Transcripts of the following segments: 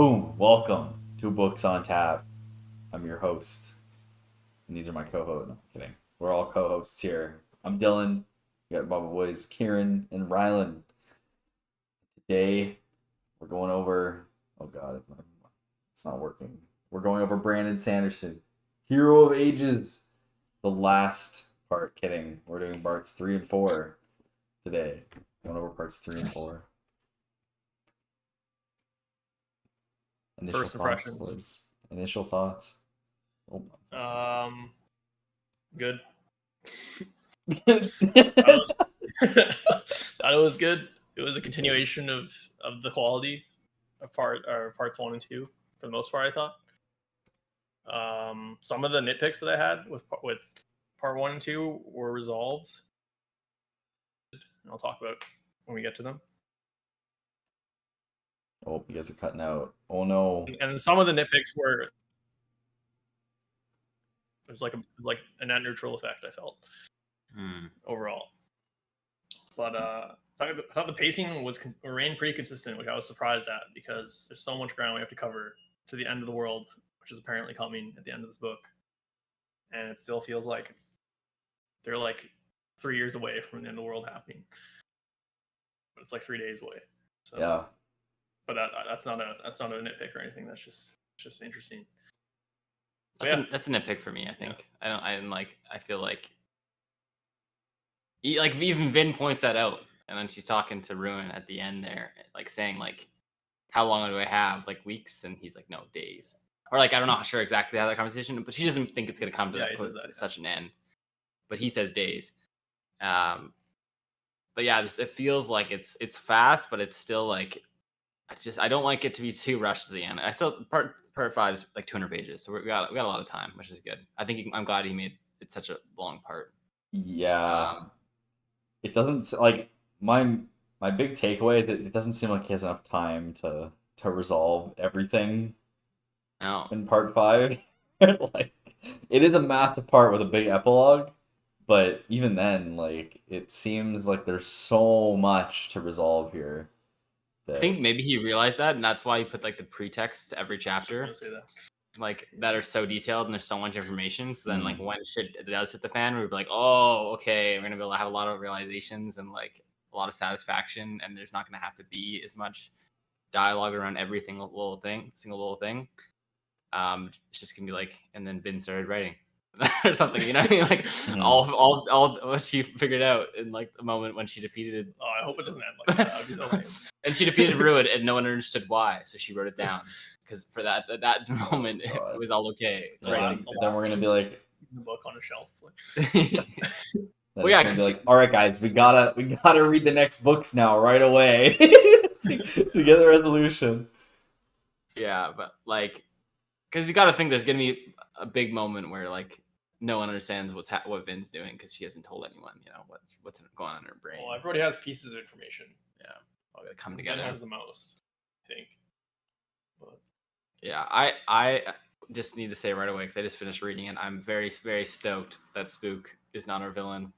Boom! Welcome to Books on Tap. I'm your host, and these are my co-hosts. No, I'm kidding. We're all co-hosts here. I'm Dylan. We got Bubba Boys, Kieran, and Rylan. Today, we're going over. Oh God, it's not working. We're going over Brandon Sanderson, Hero of Ages, the last part. Kidding. We're doing parts 3 and 4 today. Going over parts 3 and 4. First impressions. Initial thoughts. Oh. Good. Good. Thought it was good. It was a continuation of the quality of parts 1 and 2 for the most part. I thought. Some of the nitpicks that I had with part 1 and 2 were resolved. And I'll talk about it when we get to them. Oh, you guys are cutting out. Oh no. And some of the nitpicks were. It was like a net neutral effect, I felt, overall. But I thought the pacing remained pretty consistent, which I was surprised at because there's so much ground we have to cover to the end of the world, which is apparently coming at the end of this book. And it still feels like they're like 3 years away from the end of the world happening. But it's like 3 days away. So, Yeah. But that's not a nitpick or anything. That's just interesting. That's a nitpick for me. I think I feel like even Vin points that out, and then she's talking to Ruin at the end there, like saying like, "How long do I have? Like weeks?" And he's like, "No, days." Or like I'm not sure exactly how that conversation, but she doesn't think it's gonna come to such an end. But he says days. But yeah, it feels like it's fast, but it's still like. I don't like it to be too rushed to the end. I still part 5 is like 200 pages, so we got a lot of time, which is good. I'm glad he made it such a long part. Yeah. It doesn't like my big takeaway is that it doesn't seem like he has enough time to resolve everything. No. In part 5, like it is a massive part with a big epilogue, but even then, like it seems like there's so much to resolve here. I think maybe he realized that, and that's why he put like the pretext to every chapter, like that are so detailed and there's so much information. So then, like when shit does hit the fan, we'd be like, "Oh, okay, we're gonna be able to have a lot of realizations and like a lot of satisfaction, and there's not gonna have to be as much dialogue around every single little thing. It's just gonna be like, and then Vin started writing." or something, you know what I mean? Like all what she figured out in like the moment when she defeated. Oh, I hope it doesn't end like that. That would be so lame. And she defeated Ruin, and no one understood why, so she wrote it down because for that moment it was all okay. Then we're gonna be like the book on a shelf. well, yeah, be like, all right, guys, we gotta read the next books now right away to get the resolution. Yeah, but like, because you got to think there's gonna be a big moment where like no one understands what Vin's doing because she hasn't told anyone, you know, what's going on in her brain. Well, everybody has pieces of information. Yeah, all gotta come together. Vin has the most, I think. But yeah, I just need to say right away because I just finished reading it. I'm very, very stoked that Spook is not our villain.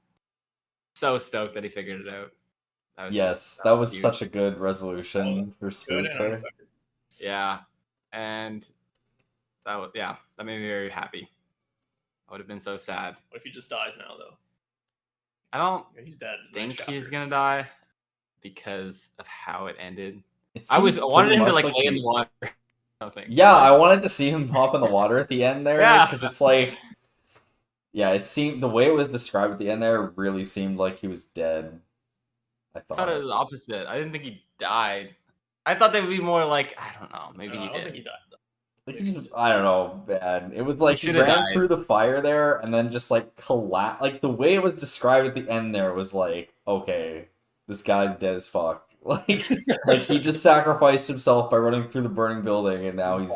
So stoked that he figured it out. That was such a good resolution for Spook there. Yeah, and that made me very happy. I would have been so sad. What if he just dies now, though? I don't he's dead think he's gonna die because of how it ended. I wanted him to like lay in the water. Something. Yeah, I wanted to see him hop in the water at the end there because it's like, yeah, it seemed the way it was described at the end there really seemed like he was dead. I thought it was the opposite. I didn't think he died. I thought they would be more like, I don't know, maybe he did. I don't think he died. I don't know, man. It was like he ran through the fire there and then just like collapsed. Like the way it was described at the end there was like, okay, this guy's dead as fuck. Like he just sacrificed himself by running through the burning building, and now he's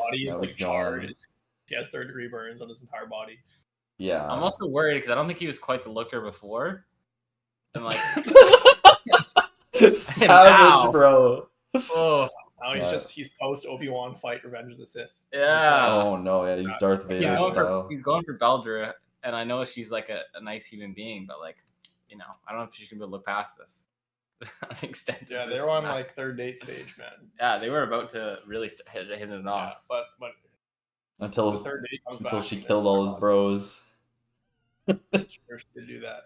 gone. He has 3rd-degree burns on his entire body. Yeah, I'm also worried because I don't think he was quite the looker before. And like, savage, bro. Oh. Now he's post Obi-Wan fight Revenge of the Sith. Yeah. Oh no, yeah, he's Darth Vader style. He's going for Beldra, and I know she's like a nice human being, but like, you know, I don't know if she's gonna be able to look past this. the extent. Yeah, of they this were on match. like third date stage, man. Yeah, they were about to really hit it Yeah, off. but the Until third date comes until back she and killed all his bros. First to do that.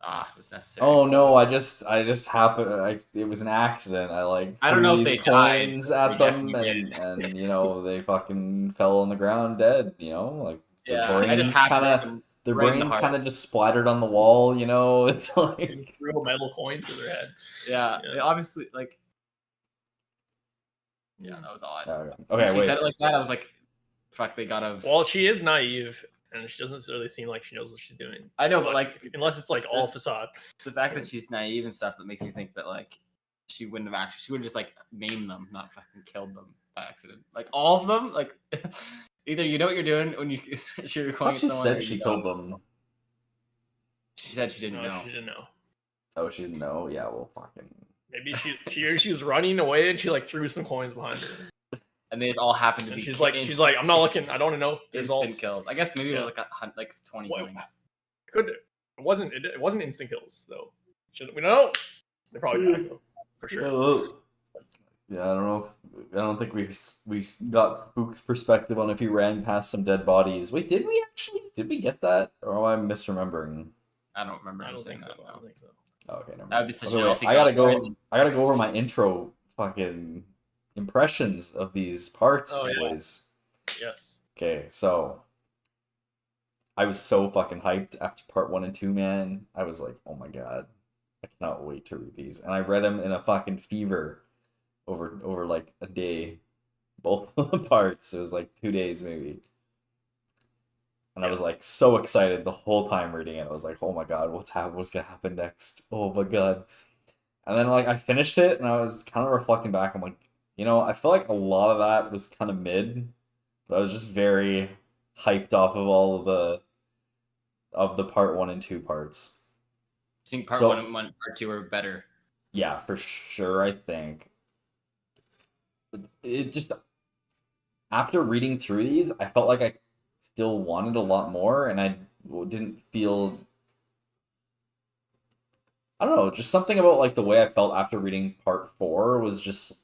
It was necessary. Oh no! I just happened. It was an accident. I like I don't threw know if these they died, coins but at they them, definitely and you know they fucking fell on the ground dead. You know, like their Yeah, I just brains happened to hit kind of them their right in the brains heart. kind of just splattered on the wall. You know, it's like And threw a metal coin through their head. Yeah, they obviously like. Yeah, that was odd. Okay, When she wait. said it like that, I was like, "Fuck, they gotta." Well, she is naive, and she doesn't really seem like she knows what she's doing. I know, but like, unless it's like all facade. the fact that she's naive and stuff that makes me think that like she wouldn't have actually. She would have just like maimed them, not fucking killed them by accident. Like all of them, like either you know what you're doing when you you're I going thought at she someone. said or she you killed don't. them. She said she didn't No, know. she didn't know. Oh, she didn't know. Yeah, well, fucking. Maybe she was running away and she like threw some coins behind her. And they just all happened to And be. she's like, I'm not looking. I don't want to know the instant results. kills. I guess maybe it was Yeah. like 20 What- points. It wasn't instant kills though. We don't know. They probably died though, for sure. Yeah, I don't know. I don't think we got Spook's perspective on if he ran past some dead bodies. Wait, did we actually? Did we get that, or am I misremembering? I don't remember I him don't saying think so. that. I don't think so. Oh, okay, never That would mind. be such Okay, an wait, healthy I gotta guy. go. I gotta go over my intro fucking impressions of these parts, Oh, yeah. boys. Yes. Okay, so I was so fucking hyped after part 1 and 2, man. I was like, oh my god, I cannot wait to read these. And I read them in a fucking fever over like a day, both parts. It was like 2 days maybe. And I was Yes. like so excited the whole time reading it. I was like, oh my god, what's gonna happen next? Oh my god. And then like I finished it and I was kind of reflecting back. I'm like, you know, I feel like a lot of that was kind of mid, but I was just very hyped off of all of the part 1 and 2 parts. I think part So- 1 and part 2 are better. Yeah, for sure, I think. It just after reading through these, I felt like I still wanted a lot more, and I didn't feel. I don't know, just something about like the way I felt after reading part 4 was just.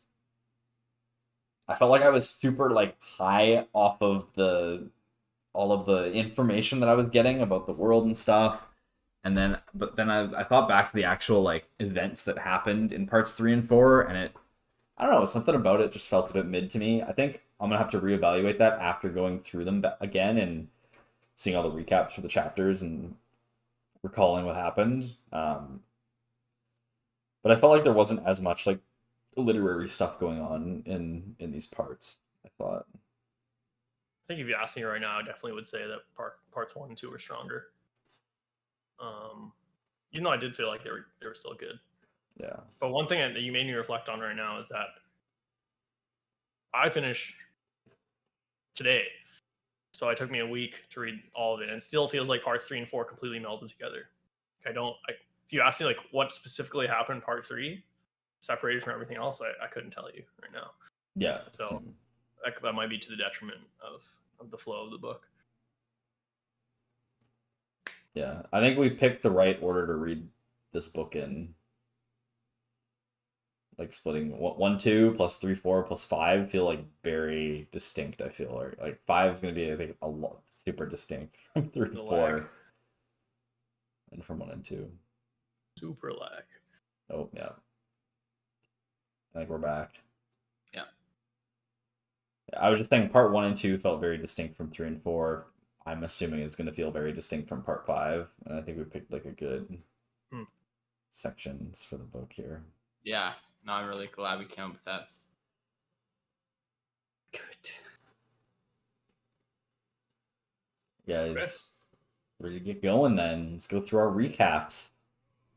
I felt like I was super like high off of all of the information that I was getting about the world and stuff. And then, but then I thought back to the actual like events that happened in parts 3 and 4, and I don't know, something about it just felt a bit mid to me. I think I'm gonna have to reevaluate that after going through them again and seeing all the recaps for the chapters and recalling what happened. But I felt like there wasn't as much like literary stuff going on in these parts. I thought. I think if you ask me right now, I definitely would say that parts 1 and 2 were stronger. Even though I did feel like they were still good. Yeah. But one thing that you made me reflect on right now is that I finished today, so it took me a week to read all of it, and it still feels like parts 3 and 4 completely melded together. If you ask me like what specifically happened in part 3, separated from everything else, I couldn't tell you right now. Yeah. So that might be to the detriment of the flow of the book. Yeah, I think we picked the right order to read this book in. Like splitting 1, 2 plus 3, 4 plus 5 feel like very distinct. I feel like 5 is gonna be, I think, a lot super distinct from 3 and 4, and from 1 and 2. Super lag. Oh yeah, I think we're back. Yeah. I was just saying part 1 and 2 felt very distinct from 3 and 4. I'm assuming it's going to feel very distinct from part 5, and I think we picked like a good sections for the book here. Yeah, no, I'm really glad we came up with that. Good. Guys, ready to get going then? Let's go through our recaps.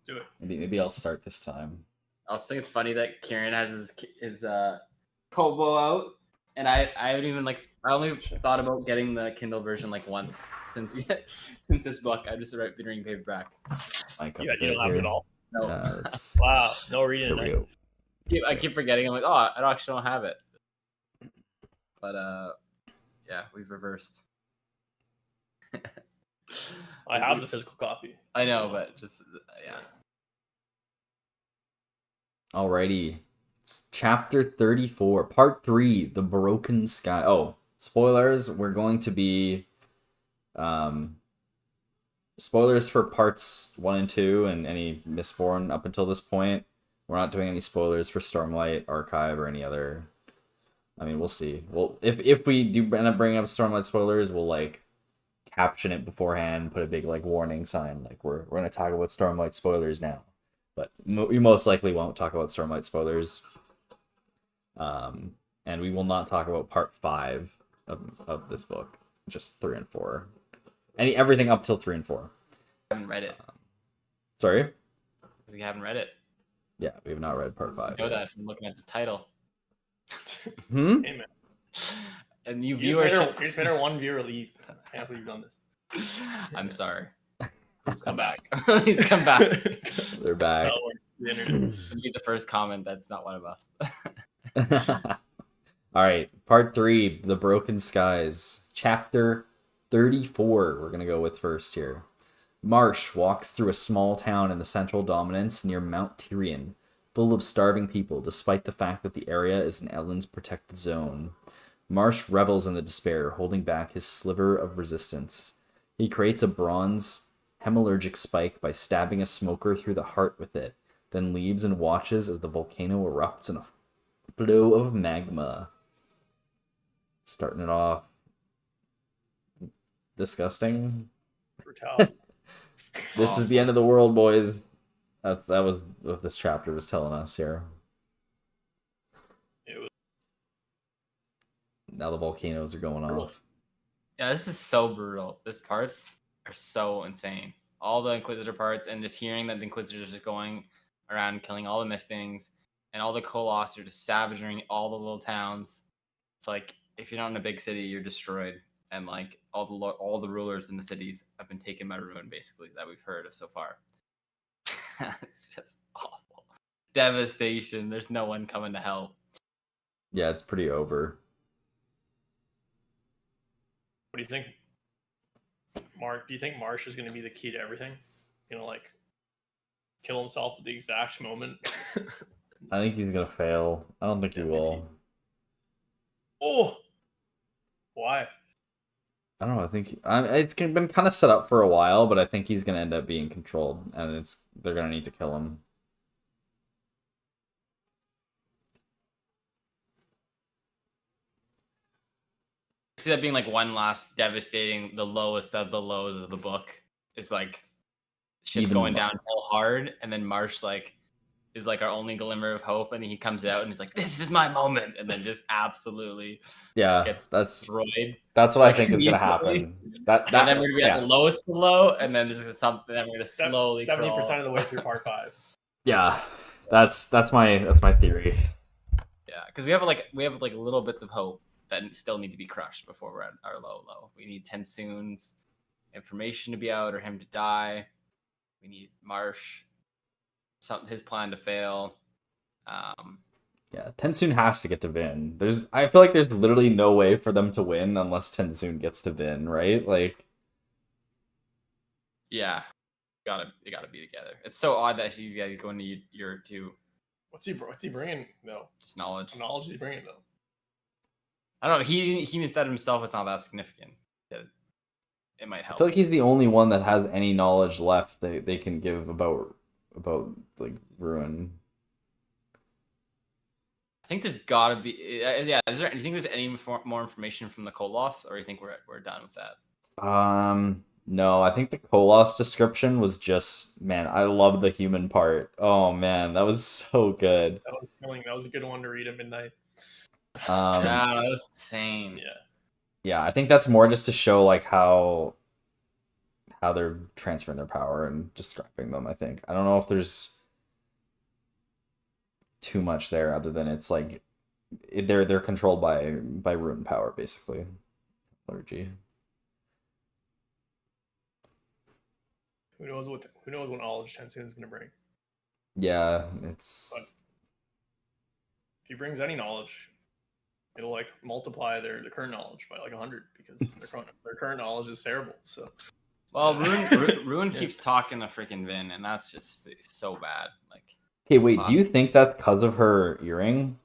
Do it. Maybe I'll start this time. I also think it's funny that Kieran has his Kobo out, and I haven't even like I only thought about getting the Kindle version like once since this book. I've just been reading paperback. You don't have it at all. No, Wow, no reading. Here we go. I keep forgetting. I'm like, oh, I actually don't have it. But yeah, we've reversed. I have the physical copy. I know, but just yeah. Alrighty. It's chapter 34, part 3, The Broken Sky. Oh, spoilers. We're going to be um spoilers for parts 1 and 2 and any Mistborn up until this point. We're not doing any spoilers for Stormlight Archive or any other. I mean, we'll see. Well, if we do end up bringing up Stormlight spoilers, we'll like caption it beforehand, put a big like warning sign, like we're gonna talk about Stormlight spoilers now. But we most likely won't talk about Stormlight spoilers. And we will not talk about part 5 of this book, just 3 and 4. Everything up till 3 and 4. I haven't read it. Sorry? Because you haven't read it. Yeah, we have not read part 5. I know that from looking at the title. Amen. And you You viewers, just made our one viewer leave. I can't believe you've done this. I'm sorry. Please come back. Please come back. They're That's back. how it works. The internet. Be the first comment that's not one of us. All right, part 3, The Broken Skies, chapter 34. We're gonna go with first here. Marsh walks through a small town in the central dominance near Mount Tyrion, full of starving people, despite the fact that the area is an Ellen's protected zone. Marsh revels in the despair, holding back his sliver of resistance. He creates a bronze hemalurgic spike by stabbing a smoker through the heart with it, then leaves and watches as the volcano erupts in a flow of magma. Starting it off disgusting. Brutality. This is the end of the world, boys. That was what this chapter was telling us here. It was Now the volcanoes are going off. Yeah, this is so brutal. These parts are so insane. All the Inquisitor parts, and just hearing that the Inquisitors are going around killing all the Mistings, and all the Koloss are just savaging all the little towns. It's like, if you're not in a big city, you're destroyed. And like all the rulers in the cities have been taken by ruin, basically, that we've heard of so far. It's just awful. Devastation. There's no one coming to help. Yeah, it's pretty over. What do you think, Mark? Do you think Marsh is going to be the key to everything? He's gonna like kill himself at the exact moment. I think he's gonna fail. I don't think he will. Oh, why? I don't know. I think it's been kind of set up for a while, but I think he's gonna end up being controlled, and they're gonna need to kill him. See that being like one last devastating, the lowest of the lows of the book. It's like shit's Even going Mar- downhill hard, and then Marsh like is like our only glimmer of hope, and he comes out and he's like, "This is my moment," and then just absolutely Yeah, gets that's destroyed. what I Like, think is gonna immediately. happen. That And then we're gonna be at yeah. the lowest of low, and then there's something. Then we're gonna slowly 70% of crawl. the way through part 5. Yeah, that's my theory. Yeah, because we have like little bits of hope that still need to be crushed before we're at our low. We need Tensoon's information to be out or him to die. We need Marsh, his plan to fail. Yeah, Tensoon has to get to Vin. I feel like there's literally no way for them to win unless Tensoon gets to Vin, right? Like, Yeah, they gotta be together. It's so odd that he's going to year 2. What's he bringing? No, Just knowledge. knowledge he's bringing though. I don't know. He even said himself it's not that significant. That it might I help. feel like he's the only one that has any knowledge left they can give about like Ruin. I think there's gotta be. Yeah. Do you think there's any more information from the Koloss, or you think we're done with that? No, I think the Koloss description was just, man, I love the human part. Oh man, that was so good. That was killing. That was a good one to read at midnight. Yeah, that was insane. Yeah, I think that's more just to show like how they're transferring their power and describing them. I think I don't know if there's too much there other than it's like they're controlled by Ruin power basically. Allergy. Who knows what knowledge Tensoon's going to bring? Yeah, But it's if he brings any knowledge, it'll like multiply their current knowledge by like 100 because their current knowledge is terrible. So, Well, Ruin keeps talking to freaking Vin, and that's just so bad. Like, Okay, wait, do you think that's because of her earring?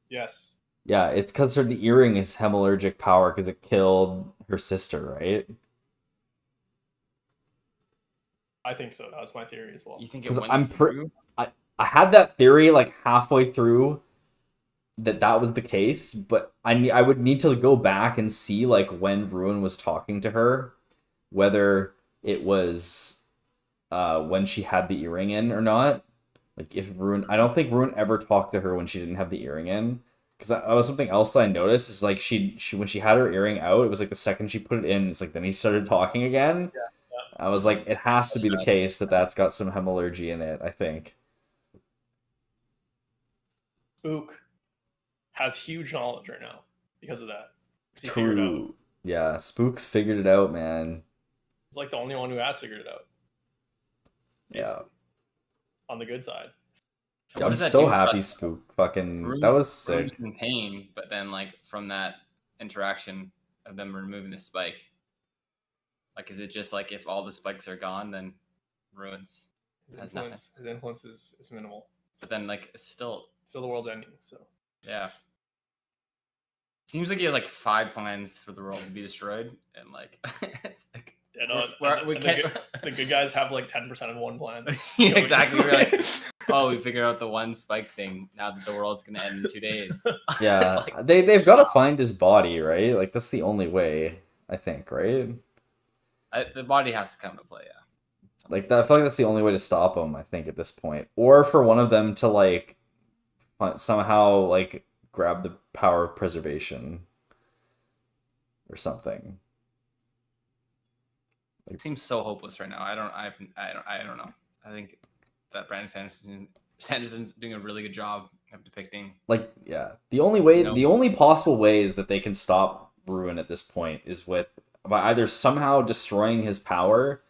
Yes. Yeah, it's because the earring is hemalurgic power because it killed her sister, right? I think so. That was my theory as well. You think it Because went through? I had that theory like halfway through that was the case, but I would need to go back and see like when Ruin was talking to her, whether it was when she had the earring in or not. Like if Ruin, I don't think Ruin ever talked to her when she didn't have the earring in. Because that was something else that I noticed is like she when she had her earring out, it was like the second she put it in, it's like then he started talking again. Yeah. Yeah. I was like, it has to be the Sad. case that that's got some hemalurgy in it. I think. Spook has huge knowledge right now because of that. 'Cause he figured it out. True. Yeah, Spooks figured it out, man. He's like the only one who has figured it out. Yeah. Basically. On the good side. What I'm does that so do to happy us? Spook fucking Ruin- that was sick. Ruin's in pain, but then like from that interaction of them removing the spike, like is it just like if all the spikes are gone, then Ruins His has influence is minimal. but then like it's still Still the world's ending, so yeah. Seems like he has like 5 plans for the world to be destroyed, and like it's like yeah, no, we and can't. the good guys have like 10% of one plan. Yeah, exactly. We're like, oh, we figured out the one spike thing. Now that the world's gonna end in 2 days. Yeah, It's like, they've got to find his body, right? Like that's the only way, I think, right? the body has to come to play. Yeah. Like that, I feel like that's the only way to stop him. I think at this point, or for one of them to like somehow like grab the power of preservation or something. It seems so hopeless right now. I don't know. I think that Brandon Sanderson's doing a really good job of depicting. Like, yeah, the only possible ways that they can stop Ruin at this point is by either somehow destroying his power,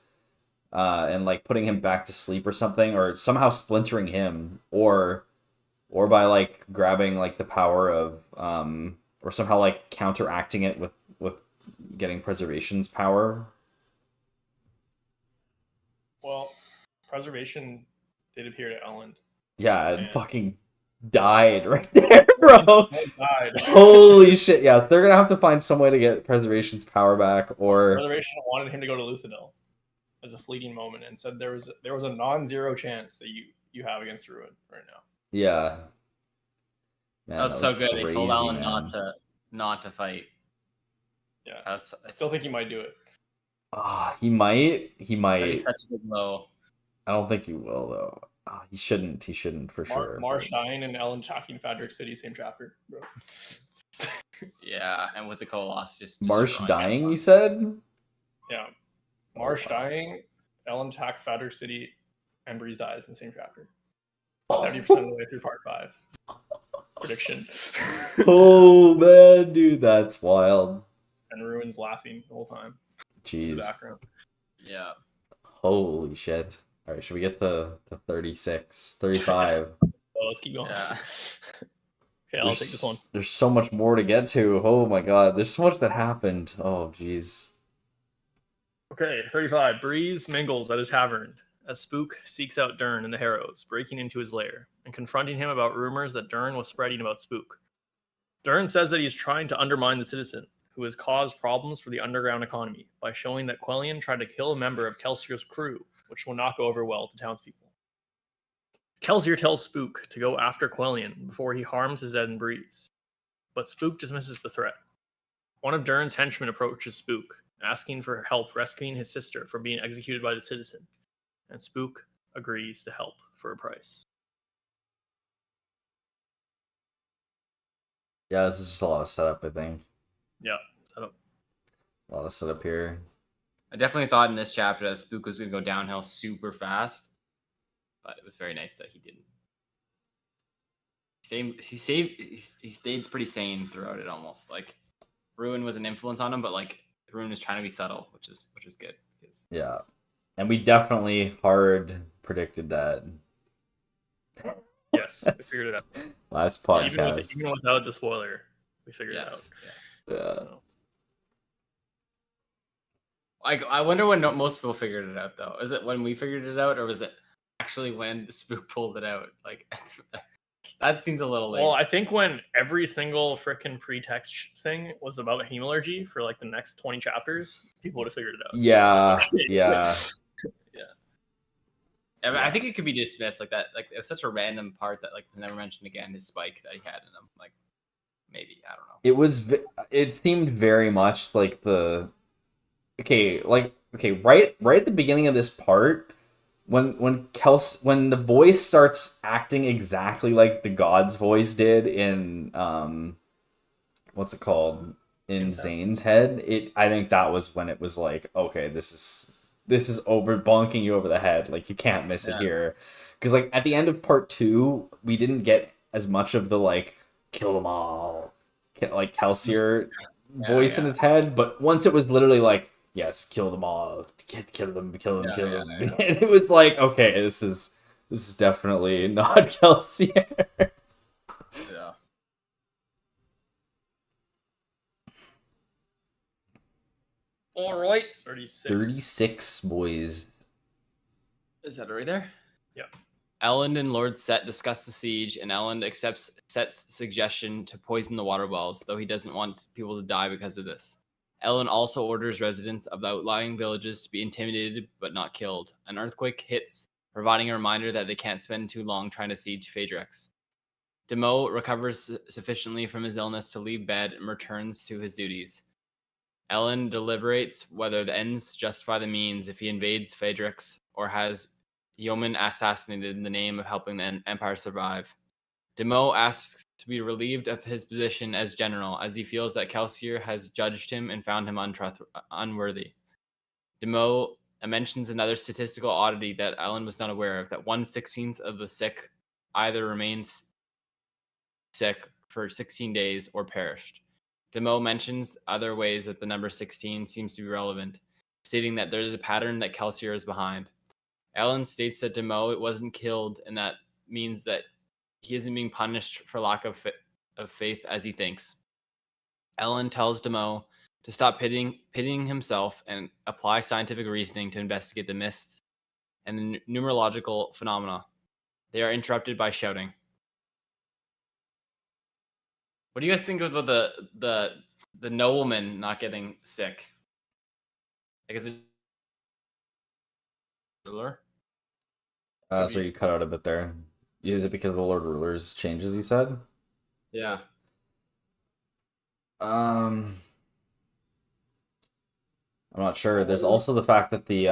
and like putting him back to sleep or something, or somehow splintering him, or by like grabbing like the power of or somehow like counteracting it with getting preservation's power. Well, preservation did appear to Elland. Yeah, it And- fucking died right there, bro. Someone died. Holy shit! Yeah, they're gonna have to find some way to get preservation's power back, or Preservation wanted him to go to Luthadel as a fleeting moment, and said there was a non-zero chance that you have against Ruin right now. yeah. Man, That was so good. They told crazy, Alan man. Yeah, not to fight. I still think he might do it. He might. That'd be such a big blow. I don't think he will though. He shouldn't. He shouldn't for sure. Marsh dying and Ellen attacking Fadric City, same chapter, bro. Yeah, and with the Colossus just Marsh destroying dying, everyone. you said? Yeah. Marsh dying, Ellen attacks Fadric City, and Breeze dies in the same chapter. 70% of the way through part 5. Prediction. Oh man, dude, that's wild. And Ruin's laughing the whole time in the Jeez. background. Yeah. Holy shit. All right, should we get to 36, 35? So let's keep going. Yeah. Okay, I'll take this one. There's so much more to get to. Oh my god, there's so much that happened. Oh jeez. Okay, 35. Breeze mingles at a tavern as Spook seeks out Dern and the Harrows, breaking into his lair and confronting him about rumors that Dern was spreading about Spook. Dern says that he is trying to undermine the citizen, who has caused problems for the underground economy by showing that Quellion tried to kill a member of Kelsier's crew, which will not go over well with the townspeople. Kelsier tells Spook to go after Quellion before he harms his Ed and Breeze, but Spook dismisses the threat. One of Dern's henchmen approaches Spook, asking for help rescuing his sister from being executed by the citizen, and Spook agrees to help for a price. Yeah, this is just a lot of setup, I think. Yeah, setup. A lot of setup here. I definitely thought in this chapter that Spook was going to go downhill super fast, but it was very nice that he didn't. He stayed pretty sane throughout it almost. Like Ruin was an influence on him, but like Ruin was trying to be subtle, which is good. Because... Yeah. And we definitely hard predicted that. Yes, we figured it out. Last Yeah, podcast. even without the spoiler, we figured it out. Yes. Yeah. So. I wonder when most people figured it out though. Is it when we figured it out, or was it actually when Spook pulled it out. Like that seems a little late. Well, I think when every single frickin' pretext thing was about hemalurgy for like the next 20 chapters, people would have figured it out. Yeah, So, okay. yeah. I, mean, I think it could be dismissed like that. Like it was such a random part that like was never mentioned again. His spike that he had in him. Like maybe I don't know. It was. It seemed very much like the. Okay, right at the beginning of this part, when when the voice starts acting exactly like the God's voice did in what's it called, in Zane's head, I think that was when it was like, okay, this is over bonking you over the head, like you can't miss it here, because like at the end of part 2 we didn't get as much of the like kill them all, like Kelsier voice in his head, but once it was literally like, yes, kill them all, kill them. And it was like, okay, this is definitely not Kelsier. Yeah. All right. 36. Boys. Is that right there? Yeah. Elend and Lord Set discuss the siege, and Elend accepts Set's suggestion to poison the water wells, though he doesn't want people to die because of this. Elend also orders residents of the outlying villages to be intimidated but not killed. An earthquake hits, providing a reminder that they can't spend too long trying to siege Phaedrix. Demo recovers sufficiently from his illness to leave bed and returns to his duties. Elend deliberates whether the ends justify the means if he invades Phaedrix or has Yeoman assassinated in the name of helping the Empire survive. Demo asks to be relieved of his position as general, as he feels that Kelsier has judged him and found him unworthy. Demo mentions another statistical oddity that Elend was not aware of, that 1/16 of the sick either remains sick for 16 days or perished. Demo mentions other ways that the number 16 seems to be relevant, stating that there is a pattern that Kelsier is behind. Elend states that Demo wasn't killed, and that means that he isn't being punished for lack of faith as he thinks. Elend tells Demo to stop pitying himself and apply scientific reasoning to investigate the mists and the numerological phenomena. They are interrupted by shouting. What do you guys think of the nobleman not getting sick? Like, is it ruler? So you cut out a bit there. Is it because of the Lord Ruler's changes, you said? Yeah. I'm not sure. There's also the fact that the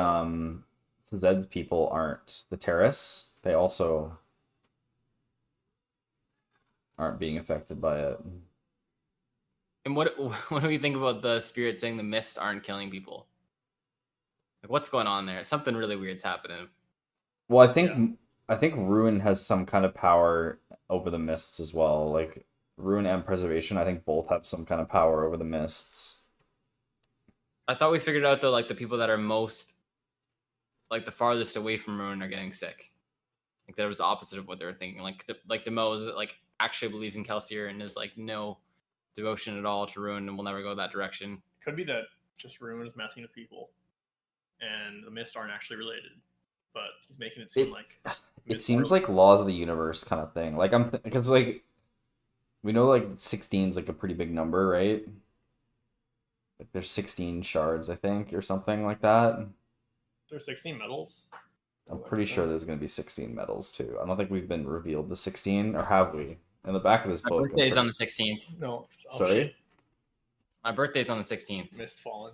Zed's people aren't the Terrace. They also aren't being affected by it. And what do we think about the spirit saying the mists aren't killing people? Like, what's going on there? Something really weird's happening. Well, I think Ruin has some kind of power over the mists as well. Like Ruin and Preservation, I think both have some kind of power over the mists. I thought we figured out though, like the people that are most, like the farthest away from Ruin are getting sick. Like that was the opposite of what they were thinking. Like Demo is like actually believes in Kelsier and is like no devotion at all to Ruin and will never go that direction. Could be that just Ruin is messing with people, and the mists aren't actually related. But he's making it seem like it seems like laws of the universe kind of thing. Like because like we know like 16 is like a pretty big number, right? Like there's 16 shards, I think, or something like that. There's 16 metals. I'm pretty sure there's going to be 16 metals too. I don't think we've been revealed the 16, or have we? In the back of this book. My birthday's on the 16th. No. Sorry? Shit. My birthday's on the 16th. Mist fallen.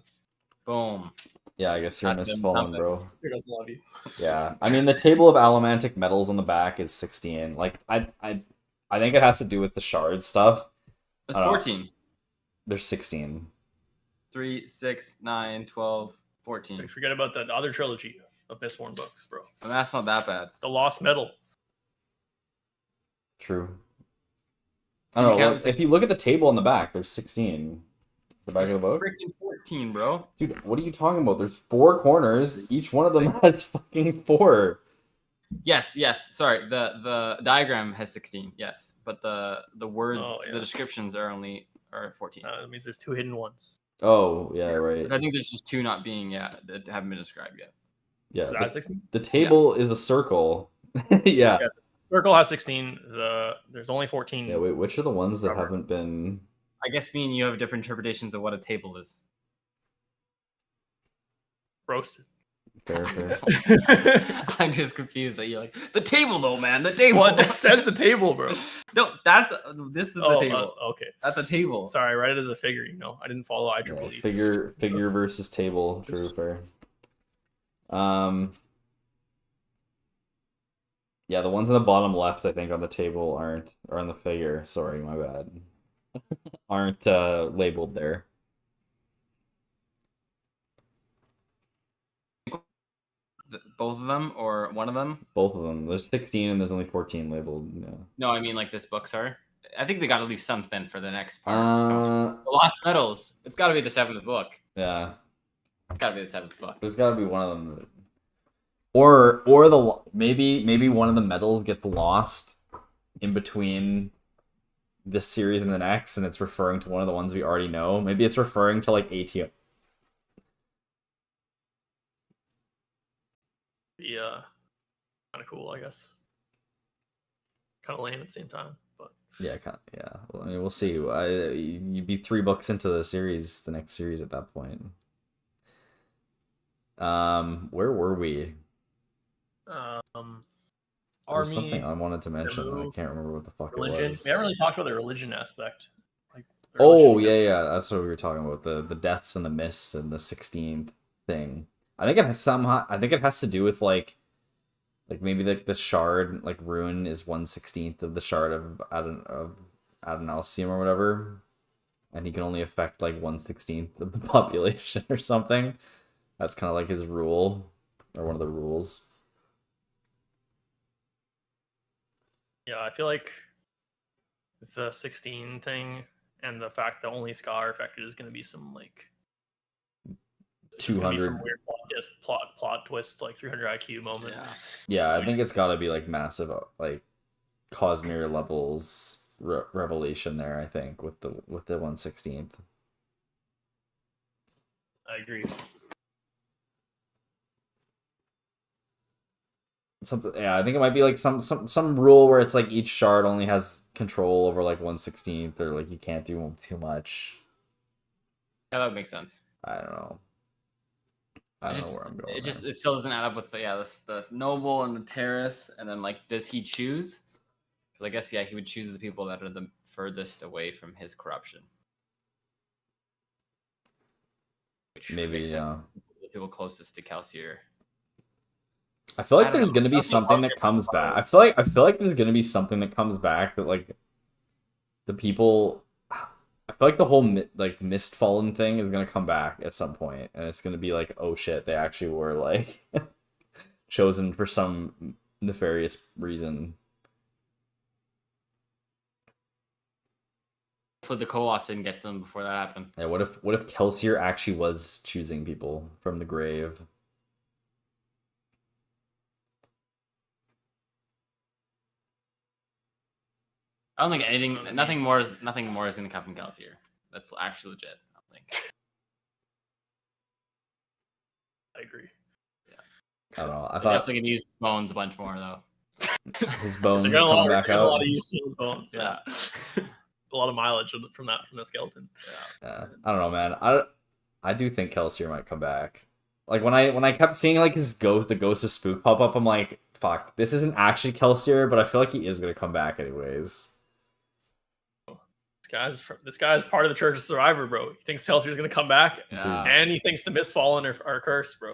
Boom. Yeah, I guess you're Mistfallen, bro. He doesn't love you. Yeah, I mean the table of allomantic metals on the back is 16. Like I think it has to do with the shard stuff. It's 14. There's 16. 3, 6, 9, 12, 14. Forget about the other trilogy of Mistborn books, bro. And that's not that bad. The Lost Metal. True. I don't know. If you look at the table on the back, there's 16. The back of the book? Freaking 14, bro. Dude, what are you talking about? There's 4 corners. Each one of them has fucking 4. Yes. Sorry, the diagram has 16. Yes, but the words, the descriptions are 14. That means there's 2 hidden ones. Oh yeah, right. I think there's just 2 not being that haven't been described yet. Yeah. Is that 16? The table is a circle, Yeah. Circle has 16. There's only 14. Yeah, wait, which are the ones that Covered. haven't been... I guess me and you have different interpretations of what a table is. Roasted. Fair. I'm just confused that you're like, the table though, man, the table. Well, it says the table, bro. No, this is the table. Okay. That's a table. Sorry, I read it as a figure, I didn't follow IEEE. Figure versus table. True, fair. Yeah, the ones on the bottom left, I think, on the table aren't, or on the figure, sorry, my bad, aren't labeled there. Both of them or one of them? Both of them. There's 16 and there's only 14 labeled. Yeah. No, I mean like this books are. I think they got to leave something for the next part. The Lost Metals. It's got to be the 7th book. Yeah. It's got to be the 7th book. There's got to be one of them. That... Or maybe one of the medals gets lost in between this series and the next, and it's referring to one of the ones we already know. Maybe it's referring to like ATM. Yeah, kind of cool, I guess. Kind of lame at the same time, but yeah, Well, I mean, we'll see. You'd be 3 books into the series, the next series at that point. Where were we? There was something I wanted to mention. I can't remember what the fuck religion. it was. We haven't really talked about the religion aspect. Yeah, that's what we were talking about. The deaths in the mist and the 16th thing. I think it has to do with like maybe the shard, like Ruin is 1/16 of the shard of Adonalcium or whatever, and he can only affect like 1/16 of the population or something. That's kind of like his rule, or one of the rules. Yeah, I feel like the 16 thing and the fact that only Scar affected is going to be some like 200 some weird plot twist, like 300 IQ moment. Yeah, I think it's got to be like massive, like Cosmere levels revelation there. I think with the 1/16. I agree. Something, yeah, I think it might be like some rule where it's like each shard only has control over like 1/16, or like you can't do too much. Yeah, that would make sense. I don't know. I don't know where I'm going. It still doesn't add up with the noble and the terrace, and then like, does he choose? Because I guess he would choose the people that are the furthest away from his corruption. Which maybe the people closest to Kelsier. I feel like there's gonna be something that comes back. I feel like there's gonna be something that comes back that like the people. I feel like the whole like Mistfallen thing is gonna come back at some point, and it's gonna be like, oh shit, they actually were like chosen for some nefarious reason. Hopefully the Colossus didn't get to them before that happened. Yeah, what if Kelsier actually was choosing people from the grave? I don't think nothing more is going to come from Kelsier. That's actually legit. I don't think. I agree. Yeah. I don't know. I thought definitely gonna use bones a bunch more though. His bones come back out. A lot of use of bones. Yeah. A lot of mileage from the skeleton. Yeah. I don't know, man. I do think Kelsier might come back. Like when I kept seeing like his the ghost of Spook pop up, I'm like, fuck, this isn't actually Kelsier, but I feel like he is gonna come back anyways. This guy's part of the Church of Survivor, bro. He thinks Kelsier's gonna come back, and he thinks the Mistfallen are cursed, bro.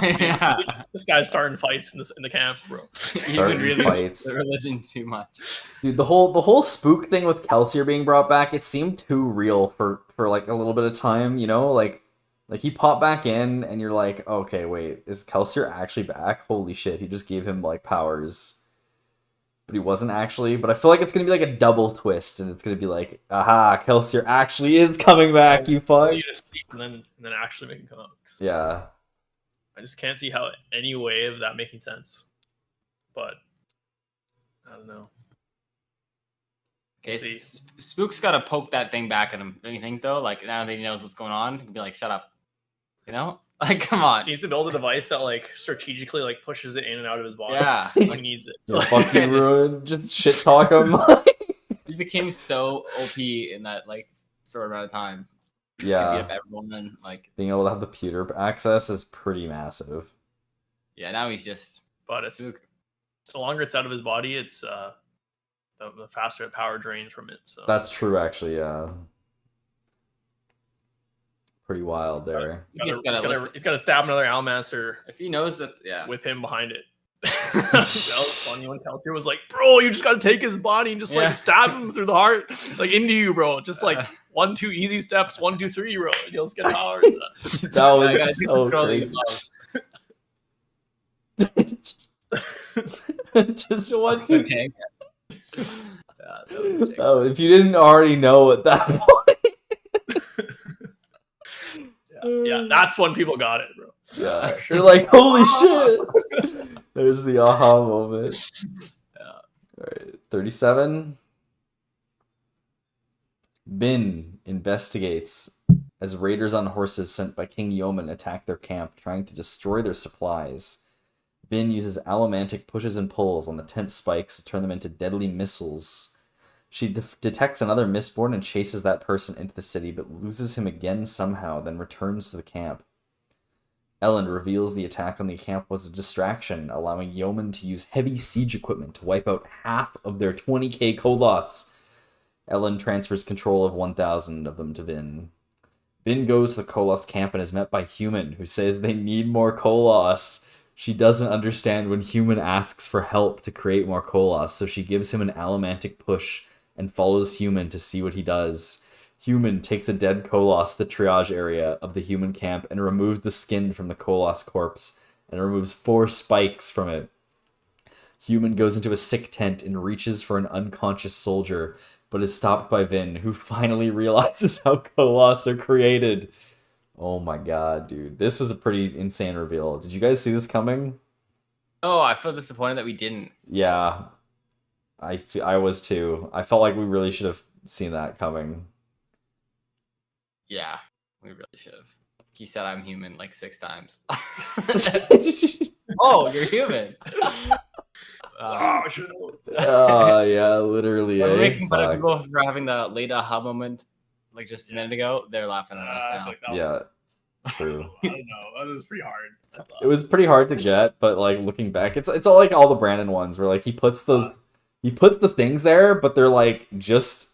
Yeah. This guy's starting fights in the camp, bro. Starting really fights. The religion too much. Dude, the whole Spook thing with Kelsier being brought back, it seemed too real for like a little bit of time, you know? Like he popped back in, and you're like, okay, wait, is Kelsier actually back? Holy shit, he just gave him like powers. But he wasn't actually. But I feel like it's going to be like a double twist, and it's going to be like, aha, Kelsier actually is coming back, you fuck. And then actually make him come out. Yeah. I just can't see how any way of that making sense. But I don't know. Okay, Spook's got to poke that thing back at him. Don't you think, though? Like, now that he knows what's going on, he can be like, shut up. You know? Like, come on. He needs to build a device that like strategically like pushes it in and out of his body. Yeah. When Like, he needs it. Yeah, fucking ruin. Just shit talk him. he became so OP in that like short amount of time. Just Yeah. could beat up everyone and like Being able to have the pewter access is pretty massive. yeah, now he's just But it's spook. the longer it's out of his body, it's the faster the power drains from it. So That's true, actually. Yeah. Pretty wild there. He's gotta listen. he's got to stab another Almancer If he knows that, yeah. with him behind it. That was funny when Keltier was like, "Bro, you just got to take his body and just like stab him through the heart, like into you, bro. Just like 1, 2 easy steps, 1, 2, 3, bro. And you'll just get powers." That was so crazy. Just one. Okay. Oh, if you didn't already know at that point. Yeah, that's when people got it, bro. Yeah, you're like, holy shit. There's the aha moment. Yeah. All right, 37. Bin investigates as raiders on horses sent by King Yeoman attack their camp, trying to destroy their supplies. Bin uses allomantic pushes and pulls on the tent spikes to turn them into deadly missiles. She detects another Mistborn and chases that person into the city, but loses him again somehow, then returns to the camp. Ellen reveals the attack on the camp was a distraction, allowing Yeoman to use heavy siege equipment to wipe out half of their 20k Koloss. Ellen transfers control of 1,000 of them to Vin. Vin goes to the Koloss camp and is met by Human, who says they need more Koloss. She doesn't understand when Human asks for help to create more Koloss, so she gives him an allomantic push and follows Human to see what he does. Human takes a dead Koloss to the triage area of the human camp and removes the skin from the Koloss corpse and removes 4 spikes from it. Human goes into a sick tent and reaches for an unconscious soldier, but is stopped by Vin, who finally realizes how Koloss are created. Oh my god, dude. This was a pretty insane reveal. Did you guys see this coming? Oh, I feel disappointed that we didn't. Yeah. I was too. I felt like we really should have seen that coming. Yeah, we really should have. He said I'm human like 6 times. Oh, you're human. I should know. Oh, yeah, literally. We're Eh? making fun of Fuck. people for having the late aha moment like just a minute ago. They're laughing at us I now. feel like that Yeah, was, true. I don't know. That was pretty hard. I thought. It was pretty hard to get, but like looking back, it's all like all the Brandon ones where like he puts the things there, but they're like just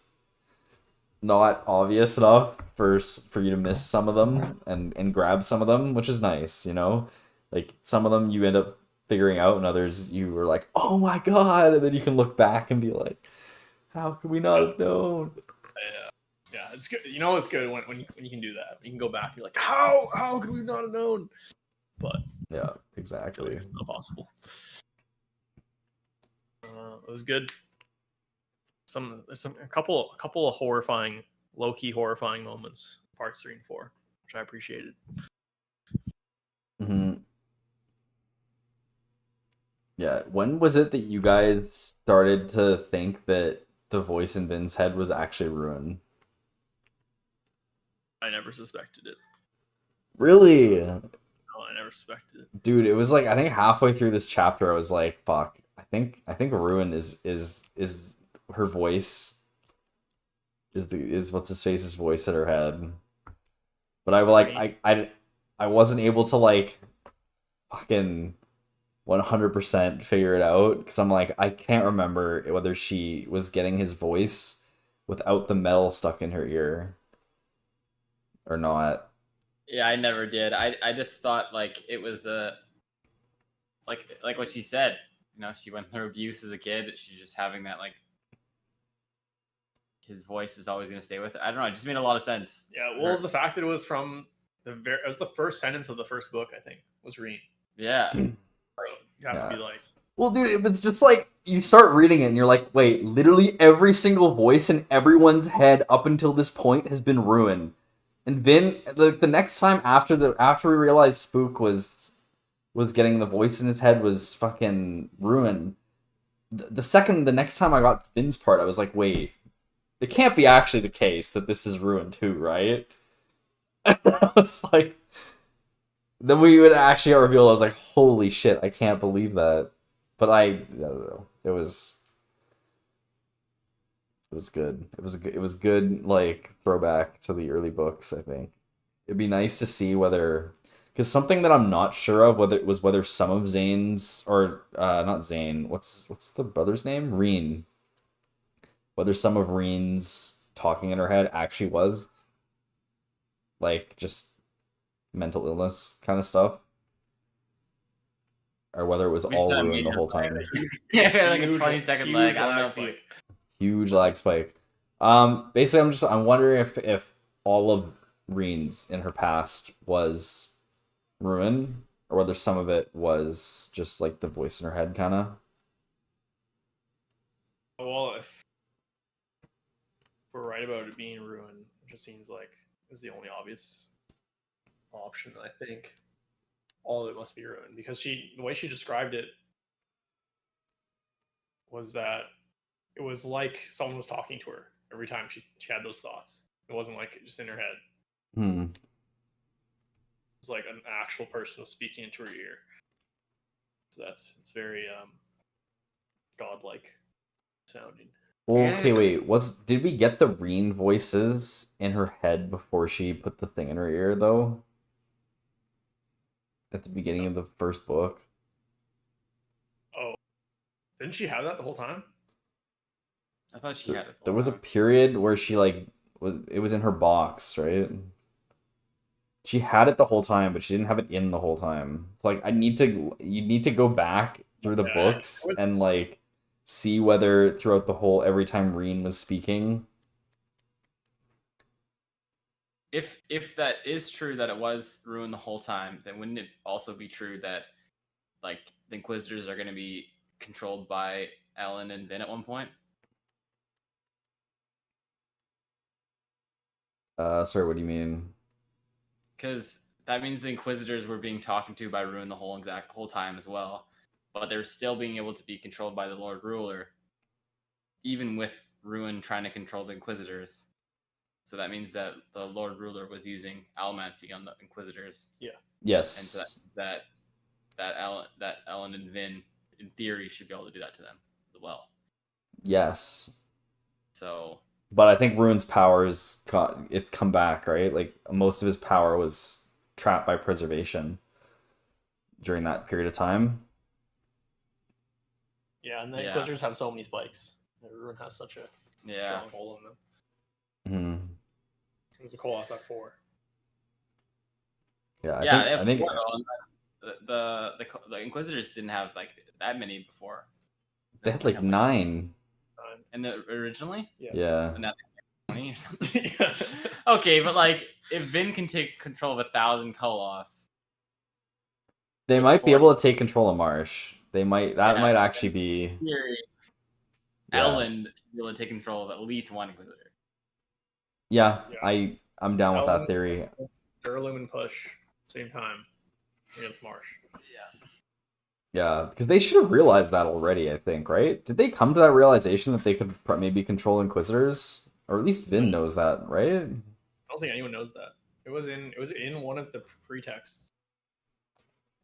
not obvious enough for you to miss some of them and grab some of them, which is nice, you know? Like some of them you end up figuring out, and others you were like, oh my god, and then you can look back and be like, how could we not have known? Yeah, it's good. You know, it's good when you can do that. You can go back. You're like, how could we not have known? But Yeah, I feel like exactly. it's not possible. It was good. A couple of horrifying, low key horrifying moments. Parts 3 and 4, which I appreciated. Mm-hmm. Yeah, when was it that you guys started to think that the voice in Vin's head was actually Ruin? I never suspected it. Really? No, I never suspected it. Dude, it was like I think halfway through this chapter I was like, fuck. I think Ruin is her voice is what's his face's voice in her head. But I wasn't able to like fucking 100% figure it out because I'm like I can't remember whether she was getting his voice without the metal stuck in her ear or not. Yeah, I never did. I just thought like it was like what she said. You know, she went through abuse as a kid. She's just having that like his voice is always gonna stay with her. I don't know. It just made a lot of sense. Yeah, well, the fact that it was from it was the first sentence of the first book, I think, was Reen. Yeah. Bro, you have to be like, Well, dude, it was just like you start reading it and you're like, wait, literally every single voice in everyone's head up until this point has been ruined. And then the next time after we realized Spook was getting the voice in his head was fucking Ruin. The next time I got Vin's part, I was like, wait, it can't be actually the case that this is Ruin too, right? I was like, then we would actually reveal. I was like, holy shit, I can't believe that. But I don't know. It was good. It was good like throwback to the early books, I think. It'd be nice to see whether because something that I'm not sure of whether some of Zane's or not Zane, what's the brother's name? Reen. Whether some of Reen's talking in her head actually was like just mental illness kind of stuff. Or whether it was We just all had a ruined the major whole lag. time. Yeah, we had like a Huge- 20-second huge lag. I don't know lag if you. spike. Huge lag spike. Basically I'm wondering if all of Reen's in her past was ruin, or whether some of it was just like the voice in her head kinda. Well, if we're right about it being ruined, it just seems like is the only obvious option. I think all of it must be ruined because the way she described it was that it was like someone was talking to her every time she had those thoughts. It wasn't like just in her head. Hmm. It was like an actual person was speaking into her ear. So it's very godlike sounding. Okay, Yeah. wait. Did we get the Reen voices in her head before she put the thing in her ear though? At the beginning of the first book. Oh, didn't she have that the whole time? I thought she had it. the There whole was a time. period where she like it was in her box, right? She had it the whole time, but she didn't have it in the whole time. Like you need to go back through the Yeah, books it was- and like see whether throughout the whole every time Reen was speaking. If that is true that it was ruined the whole time, then wouldn't it also be true that like the Inquisitors are going to be controlled by Ellen and Vin at one point? Sorry, what do you mean? Because that means the Inquisitors were being talked to by Ruin the whole time as well, but they're still being able to be controlled by the Lord Ruler, even with Ruin trying to control the Inquisitors. So that means that the Lord Ruler was using Allomancy on the Inquisitors, and so Yes. that Ellen and Vin, in theory, should be able to do that to them as well. Yes. So, But I think Rune's powers it's come back, right? Like most of his power was trapped by preservation during that period of time. Yeah, and the Yeah. Inquisitors have so many spikes. Ruin has such a strong hold on them. Hmm. It was the Colossus at 4. Yeah, I think the Inquisitors didn't have like that many before. they had like 9. And originally, Yeah. and now they have 20 or something. Yeah. Okay, but like if Vin can take control of 1,000 Colossus, They with might be Force- able to take control of Marsh. That Yeah. might actually be in theory, Yeah. Ellen should be able to take control of at least one Inquisitor. Yeah, Yeah. I'm down with that Ellen- theory. Durlum and Push, same time against Marsh. Yeah, because they should have realized that already, I think, right? Did they come to that realization that they could maybe control Inquisitors? Or at least Vin knows that, right? I don't think anyone knows that. It was in one of the pretexts.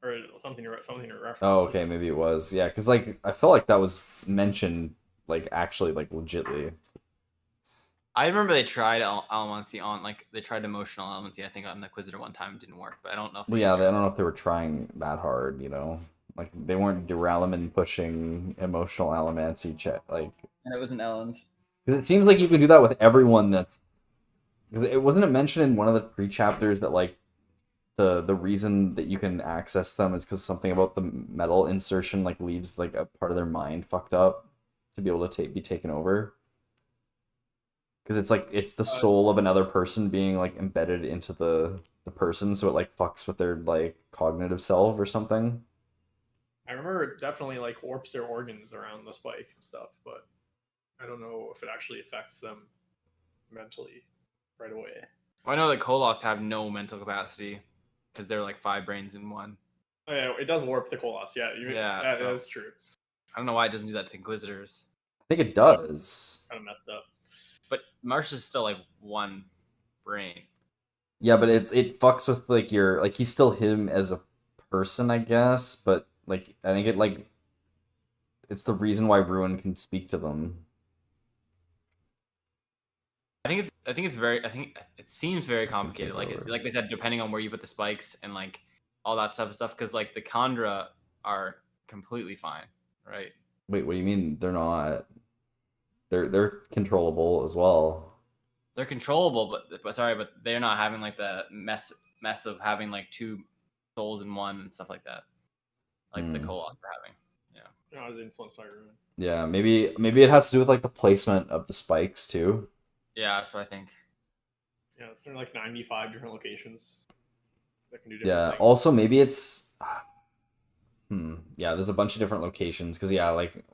Or something to reference. Oh, okay, maybe it was. Yeah, because like I felt like that was mentioned, like actually, like legitly. I remember they tried Allomancy on, like they tried emotional Allomancy. I think on the Inquisitor one time, it didn't work. But I don't know if. Well, yeah, I don't know if they were trying that hard, you know, like they weren't Duralaman pushing emotional Allomancy like. And it was an Ellen. Because it seems like you can do that with everyone that's. Because it wasn't mentioned in one of the pre-chapters that like the reason that you can access them is because something about the metal insertion like leaves like a part of their mind fucked up to be able to be taken over. Because it's like it's the soul of another person being like embedded into the person, so it like fucks with their like cognitive self or something. I remember it definitely like warps their organs around the spike and stuff, but I don't know if it actually affects them mentally right away. Well, I know that Colossus have no mental capacity because they're like 5 brains in one. Oh, yeah, it does warp the Colossus. Yeah, that is so- true. I don't know why it doesn't do that to Inquisitors. I think it does. Kind of messed up. But Marsh is still like 1 brain. Yeah, but it fucks with like your like he's still him as a person, I guess, but like I think it's the reason why Ruin can speak to them. I think it seems very It can take complicated. Like it's over. like they said, depending on where you put the spikes and like all that stuff. Because like the Khandra are completely fine, right? Wait, what do you mean they're not? They're controllable as well. They're controllable, but sorry, but they're not having like the mess of having like two souls in one and stuff like that. Like the Hmm. Koloth are having. Yeah. I was influenced by Ruin. Yeah, maybe it has to do with like the placement of the spikes too. Yeah, that's what I think. Yeah, it's there are like 95 different locations that can do different Yeah. things. Also, maybe it's. Yeah, there's a bunch of different locations because yeah, like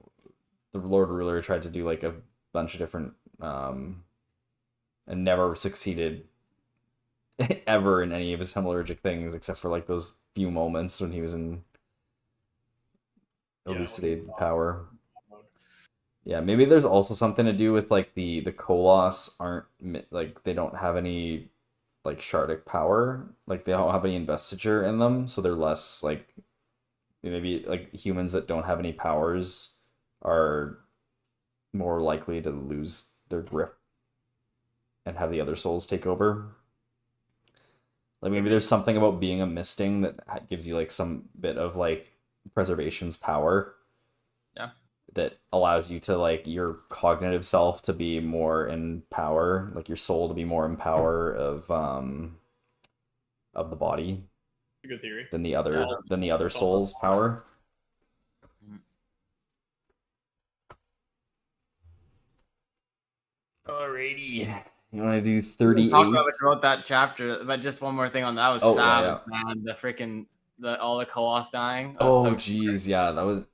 the Lord Ruler tried to do like a bunch of different and never succeeded ever in any of his hemorrhagic things except for like those few moments when he was in elucidated power. Yeah, maybe there's also something to do with like the Koloss aren't like they don't have any like shardic power, like they don't have any investiture in them, so they're less like maybe like humans that don't have any powers are more likely to lose their grip and have the other souls take over. Like maybe there's something about being a misting that gives you like some bit of like preservation's power. Yeah. That allows you to like your cognitive self to be more in power, like your soul to be more in power of the body It's a good theory. than the other That's all. soul's power. Alrighty. You want to do 38? Talk about that chapter, but just one more thing on that was savage, man. The freaking all the Koloss dying. Oh, jeez, yeah, that was,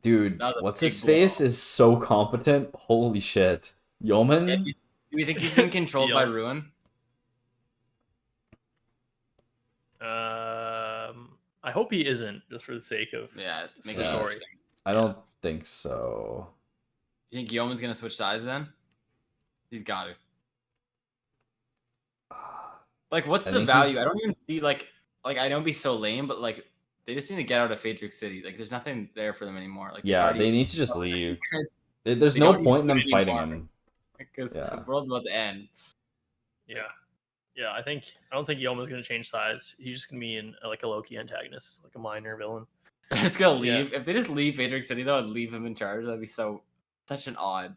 dude. That was What's his face is so competent. Holy shit, Yeoman. Do you think he's being controlled by Ruin? I hope he isn't, just for the sake of make the story. I don't think so. You think Yeoman's gonna switch sides then? He's got to. Like, what's the value? I don't even see like I don't be so lame, but like they just need to get out of Phaedric City. Like, there's nothing there for them anymore. Like, they need to just leave. There's no point in them fighting him because the world's about to end. Yeah, I don't think Yoma's gonna change size. He's just gonna be in like a Loki antagonist, like a minor villain. They're just gonna leave. If they just leave Phaedric City though and leave him in charge, that'd be such an odd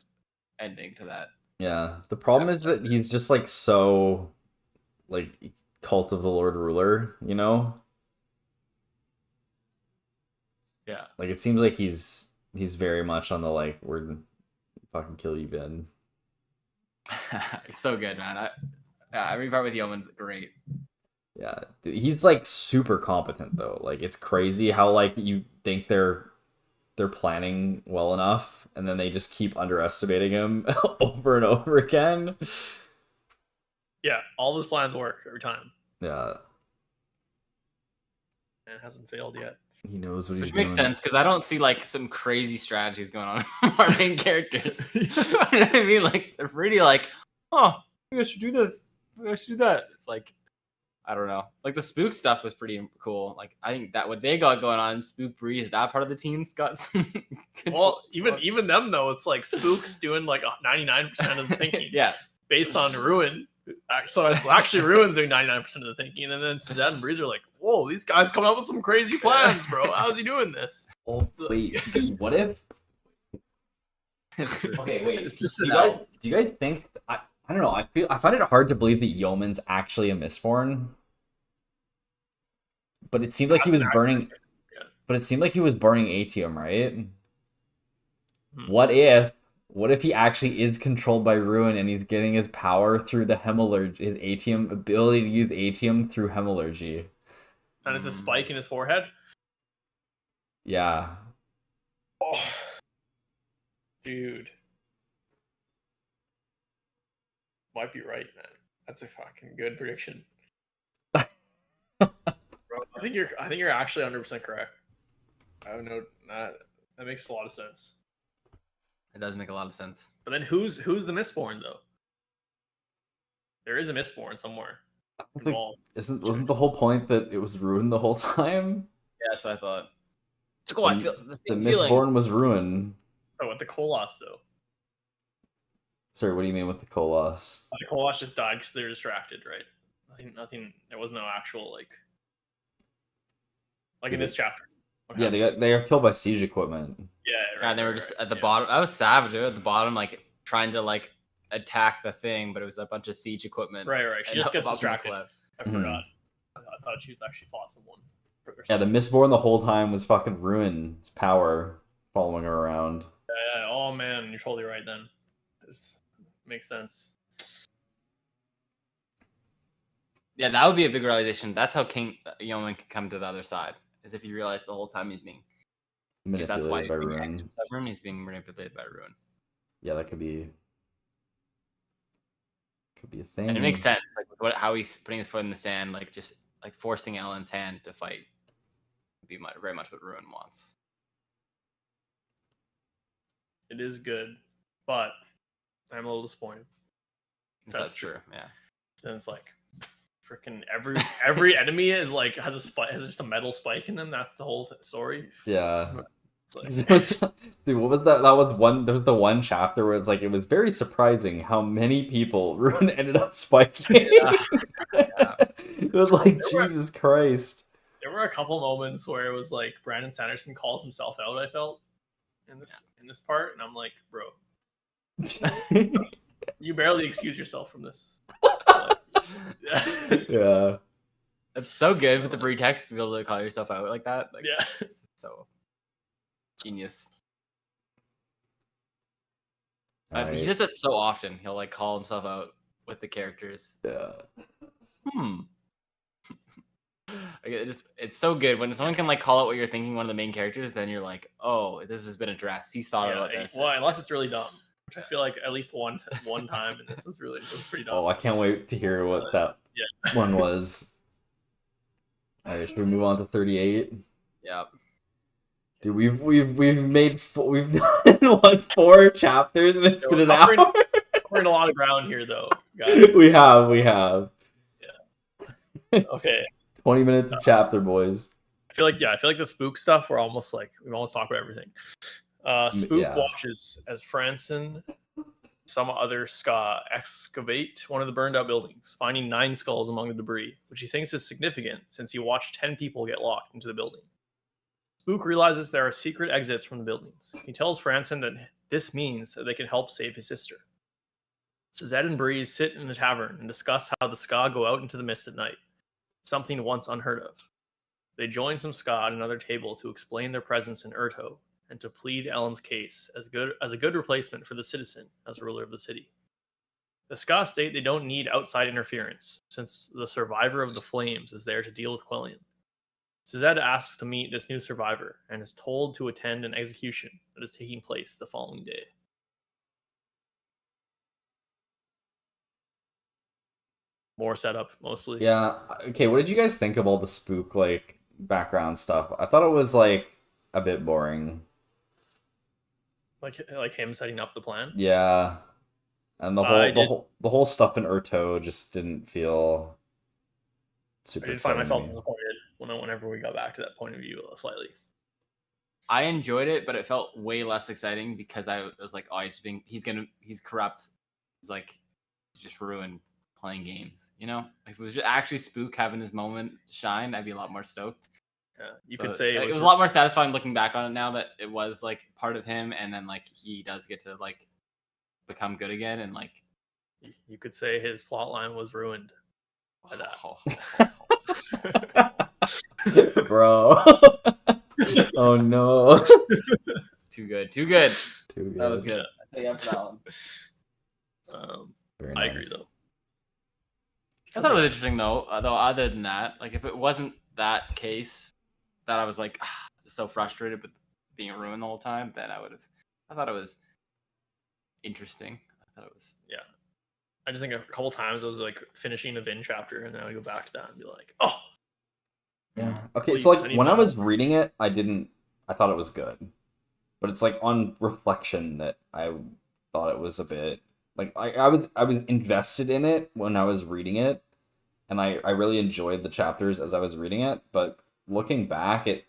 ending to that. Yeah, the problem is that he's just like so like cult of the Lord Ruler, you know? Yeah. Like it seems like he's very much on the like we're fucking kill you, Ben. He's so good, man. Every part with Yeoman's great. Yeah, he's like super competent though. Like it's crazy how like you think they're planning well enough and then they just keep underestimating him over and over again. Yeah, all his plans work every time. Yeah. And it hasn't failed yet. He knows what he's doing. Which makes sense because I don't see like some crazy strategies going on with our main characters. You know what I mean? Like they're pretty like, oh, maybe I should do this. Maybe I should do that. It's like, I don't know. Like the spook stuff was pretty cool. Like I think that what they got going on, Spook Breeze, that part of the team's got some. Well, even them though, it's like Spook's doing like 99% of the thinking. Yeah. Based on Ruin. So actually, Ruin's doing 99% of the thinking, and then Suzanne and Breeze are like, "Whoa, these guys coming up with some crazy plans, bro. How's he doing this?" Oh, wait, what if? Okay, wait. It's just do you guys think? I don't know. I find it hard to believe that Yeoman's actually a Mistborn. But it seemed like he was burning. Yeah. But it seemed like he was burning Atium, right? What if he actually is controlled by Ruin and he's getting his power through the hemorrhage, his Atium ability to use Atium through hemorrhagy? And it's a spike in his forehead? Yeah. Oh. Dude. Might be right, man. That's a fucking good prediction. Bro, I think you're actually 100% correct. I don't know. That makes a lot of sense. It does make a lot of sense. But then who's the Mistborn though? There is a Mistborn somewhere. involved. Wasn't the whole point that it was ruined the whole time? Yeah, that's what I thought. It's like, oh, I feel the The same feeling. Mistborn was ruined. Oh, with the Koloss though. Sorry, what do you mean with the Koloss? The Koloss just died because they were distracted, right? Nothing. There was no actual like in this chapter. Yeah, they got killed by siege equipment. Yeah, right, Yeah, they were right, just right. at the bottom. I was savage. They were at the bottom, like trying to like attack the thing, but it was a bunch of siege equipment. Right. She just gets up on the distracted. cliff. I forgot. I thought she was actually fought someone. Yeah, the Mistborn the whole time was fucking ruin its power following her around. Yeah. Oh man, you're totally right. Then this makes sense. Yeah, that would be a big realization. That's how King Yeoman can come to the other side. Is if you realize the whole time he's being Manipulated that's why by ruin. He's being manipulated by ruin. Yeah, that could be a thing. And it makes sense, like how he's putting his foot in the sand, like just like forcing Ellen's hand to fight. Would be very much what ruin wants. It is good, but I'm a little disappointed. That's true. Yeah. Since like freaking every enemy is like has just a metal spike in them. That's the whole story. Yeah. Like, dude, what was that? That was one. There was the one chapter where it's like it was very surprising how many people ruin ended up spiking. Yeah. It was like Jesus Christ. There were a couple moments where it was like Brandon Sanderson calls himself out. I felt in this part, and I'm like, bro, you barely excuse yourself from this. Yeah. That's so good with the pretext to be able to call yourself out like that. Like, yeah. So genius. Right. He does that so often. He'll like call himself out with the characters. Yeah. It's so good when someone can like call out what you're thinking, one of the main characters, then you're like, oh, this has been addressed. He's thought about this. Well, unless it's really dumb, which I feel like at least one time in this was pretty dumb. Oh, I can't wait to hear what that one was. All right, should we move on to 38? Yeah. Dude, we've done 4 chapters and it's been an hour. We're in a lot of ground here, though, guys. We have. Yeah. Okay. 20 minutes a chapter, boys. I feel like the spook stuff. We've almost talked about everything. Spook watches as Franson, some other Ska excavate one of the burned out buildings, finding 9 skulls among the debris, which he thinks is significant since he watched 10 people get locked into the building. Spook realizes there are secret exits from the buildings. He tells Franson that this means that they can help save his sister. Suzette and Breeze sit in the tavern and discuss how the Ska go out into the mist at night, something once unheard of. They join some Ska at another table to explain their presence in Urto and to plead Ellen's case as a good replacement for the citizen as ruler of the city. The Ska state they don't need outside interference, since the survivor of the flames is there to deal with Quellion. Suzette asks to meet this new survivor and is told to attend an execution that is taking place the following day. More setup, mostly. Yeah. Okay, what did you guys think of all the spook like background stuff? I thought it was like a bit boring. Like him setting up the plan. Yeah, and the whole stuff in Urto just didn't feel super. I did find myself disappointed whenever we got back to that point of view slightly. I enjoyed it, but it felt way less exciting because I was like, oh, he's corrupt. He's like, just ruined playing games. You know, if it was just actually Spook having his moment shine, I'd be a lot more stoked. Yeah, you could say it was a lot more satisfying looking back on it now that it was like part of him, and then like he does get to like become good again, and like you could say his plot line was ruined by that. Bro. Oh no. Too good. That was good. I think that's valid. Very I nice. agree though. I thought it was interesting though other than that, like if it wasn't that case that I was like so frustrated with being ruined the whole time, then I thought it was interesting. I thought it was I just think a couple times I was like finishing a Vin chapter and then I would go back to that and be like, oh yeah. Okay, please, so like when I was reading it, I thought it was good. But it's like on reflection that I thought it was a bit like I was invested in it when I was reading it, and I really enjoyed the chapters as I was reading it, but looking back, it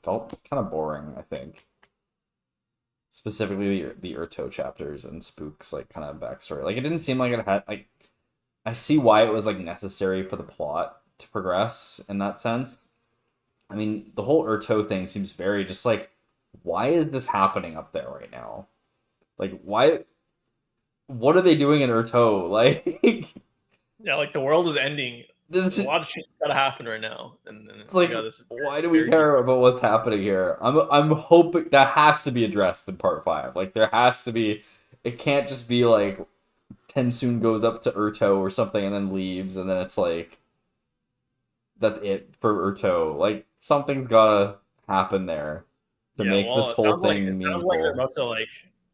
felt kind of boring, I think. Specifically the Urto chapters and Spook's like kind of backstory. Like it didn't seem like it had like I see why it was like necessary for the plot to progress in that sense. I mean, the whole Urto thing seems very just like, why is this happening up there right now? Like, why? What are they doing in Urto? Like, Yeah, like the world is ending. this There's a lot of shit gotta happen right now, and it's like, this is why do we care about what's happening here? I'm hoping that has to be addressed in part 5. Like, there has to be. It can't just be like Tensoon goes up to Urto or something and then leaves, and then it's like that's it for Urto. Like, something's gotta happen there to make this whole thing meaningful. Sounds like they're about to like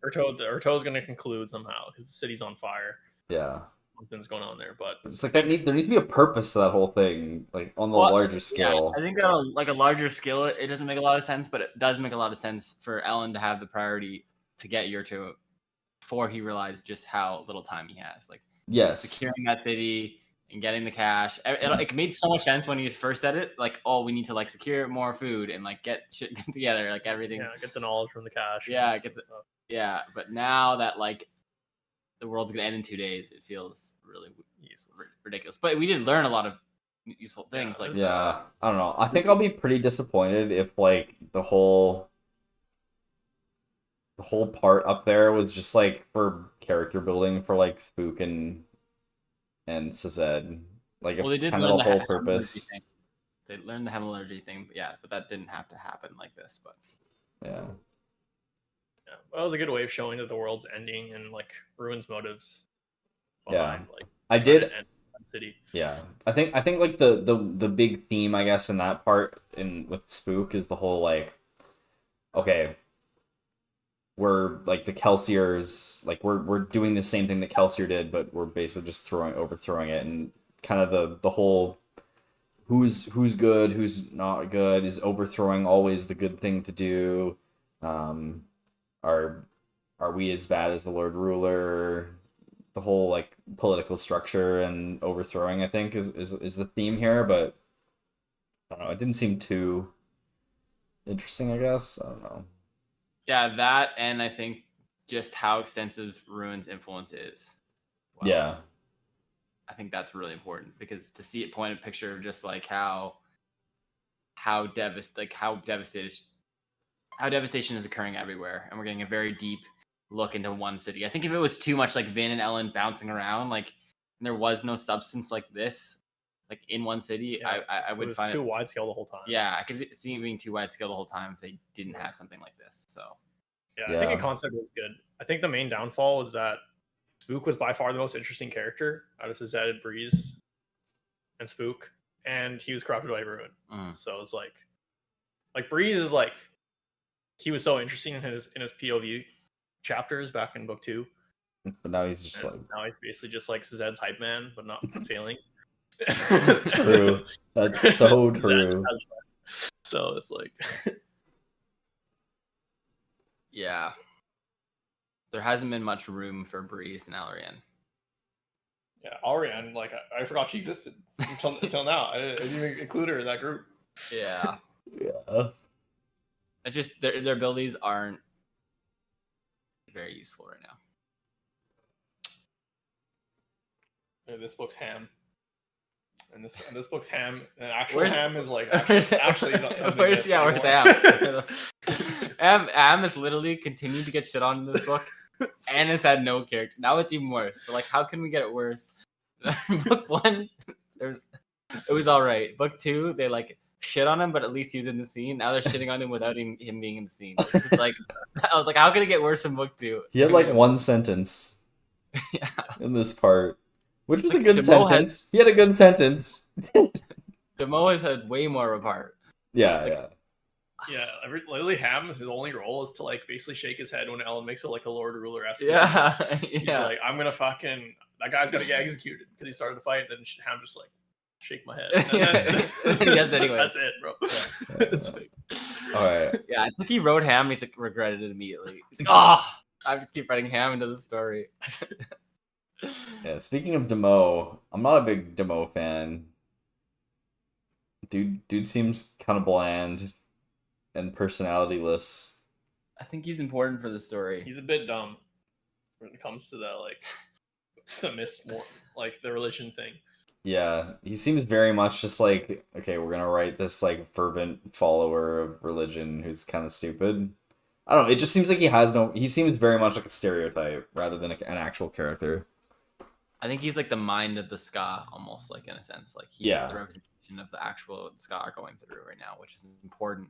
Urto's gonna conclude somehow because the city's on fire. Yeah. Something's going on there, but it's like there needs to be a purpose to that whole thing, like on the larger scale. I think on like a larger scale, it doesn't make a lot of sense, but it does make a lot of sense for Ellen to have the priority to get Yurto before he realized just how little time he has. Like, yes, securing that city and getting the cash. It made so much sense when he first said it. Like, oh, we need to like secure more food and like get shit together, like everything. Yeah, get the knowledge from the cash. Yeah, get the stuff. Yeah, but now that like the world's gonna end in 2 days, it feels really ridiculous. But we did learn a lot of useful things. I don't know. I think I'll be pretty disappointed if like the whole part up there was just like for character building for like Spook and Sazed. Like, well, they did kind learn of the the whole purpose. They learned the hemorrhagy thing, but that didn't have to happen like this. But yeah. Yeah, well, it was a good way of showing that the world's ending and like Ruin's motives. Behind, like I did. End the city. Yeah, I think like the big theme, I guess, in that part with Spook is the whole like, okay, we're like the Kelsiers, like we're doing the same thing that Kelsier did, but we're basically just overthrowing it, and kind of the whole who's good, who's not good, is overthrowing always the good thing to do. Are we as bad as the Lord Ruler? The whole like political structure and overthrowing, I think, is the theme here, but I don't know, it didn't seem too interesting, I guess. I don't know. Yeah, that, and I think just how extensive Ruin's influence is. Well, yeah. I think that's really important, because to see it point a picture of just like how devastation is occurring everywhere, and we're getting a very deep look into one city. I think if it was too much like Vin and Ellen bouncing around, like, and there was no substance like this, like in one city, yeah, I would find it too wide scale the whole time. Yeah, I could see it being too wide scale the whole time if they didn't have something like this. So yeah, I think the concept was good. I think the main downfall was that Spook was by far the most interesting character out of Sazed, Breeze, and Spook, and he was corrupted by Ruin. So it's like Breeze is like, he was so interesting in his POV chapters back in book 2, but now he's just now he's basically just like Sazed's hype man, but not failing. True. That's so true. So it's like yeah, there hasn't been much room for Breeze and Alrian. Yeah, Alrian, like I forgot she existed until now. I didn't even include her in that group. Yeah. Yeah. It's just their abilities aren't very useful right now. Yeah, this book's ham. And this book's ham. And actual ham is like actually where's Ham? Ham has literally continued to get shit on in this book and has had no character. Now it's even worse. So like, how can we get it worse? Book 1, it was all right. Book 2, they like shit on him, but at least he was in the scene. Now they're shitting on him without him being in the scene. It's just like, I was like, how can it get worse from book 2? He had like one sentence in this part, which was like, a good sentence. He had a good sentence. Demo has had way more of a part. Yeah, yeah. Literally, Ham's only role is to like basically shake his head when Ellen makes it like a Lord Ruler esque. Yeah, He's like, I'm gonna fucking, that guy's gonna get executed because he started the fight, and then Ham just like, shake my head. And then, he does anyway. That's it, bro. All right. Yeah, it's like he wrote Ham. He's like regretted it immediately. He's like, oh, I have to keep writing Ham into the story. Yeah, speaking of Demo, I'm not a big Demo fan. Dude seems kind of bland and personalityless. I think he's important for the story. He's a bit dumb when it comes to that, like the mist, like the religion thing. Yeah, he seems very much just like, okay, we're gonna write this like fervent follower of religion who's kind of stupid. I don't know. It just seems like he seems very much like a stereotype rather than an actual character. I think he's like the mind of the ska, almost like in a sense. Like he's Yeah. the representation of the actual ska going through right now, which is important.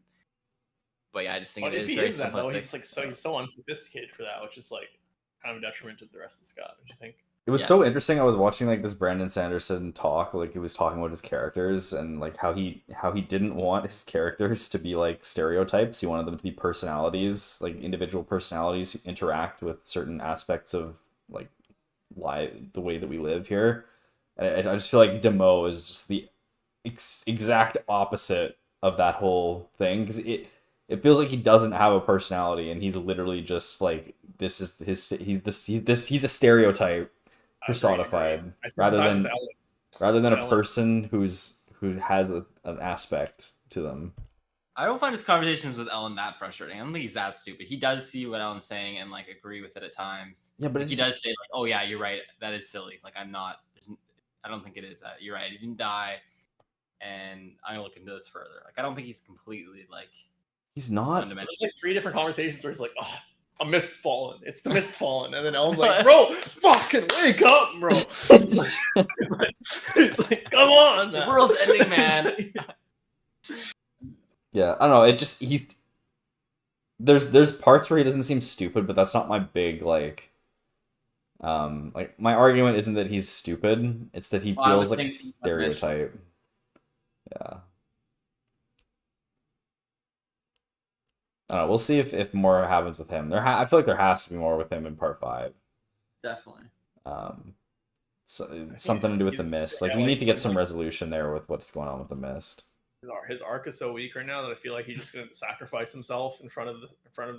But yeah, I just think But it if is he very is that though, simplistic. he's like he's so unsophisticated for that, which is like kind of a detriment to the rest of the Scott. Don't you think? It was so interesting. I was watching like this Brandon Sanderson talk, like he was talking about his characters and like how he didn't want his characters to be like stereotypes. He wanted them to be personalities, like individual personalities who interact with certain aspects of like the way that we live here. And I just feel like Demo is just the exact opposite of that whole thing because it feels like he doesn't have a personality and he's literally just like this is he's a stereotype personified rather than a person who has an aspect to them. I don't find his conversations with Ellen that frustrating. I don't think he's that stupid. He does see what Ellen's saying and like agree with it at times. Yeah, but like, he does say like, "Oh yeah, you're right. That is silly. Like I don't think it is that. You're right. He didn't die, and I'm gonna look into this further." Like I don't think he's completely like. He's not. There's like 3 different conversations where he's like, "Oh, a mist fallen. It's the mist fallen," and then Ellen's like, "Bro, fucking wake up, bro." it's like, come on, man. The world's ending, man. Yeah, I don't know. It just there's parts where he doesn't seem stupid, but that's not my big like my argument isn't that he's stupid. It's that he feels like a stereotype. Yeah. I don't know. We'll see if more happens with him. I feel like there has to be more with him in part 5. Definitely. So, something to do with the mist. Like we need to get some resolution there with what's going on with the mist. His arc is so weak right now that I feel like he's just gonna sacrifice himself in front of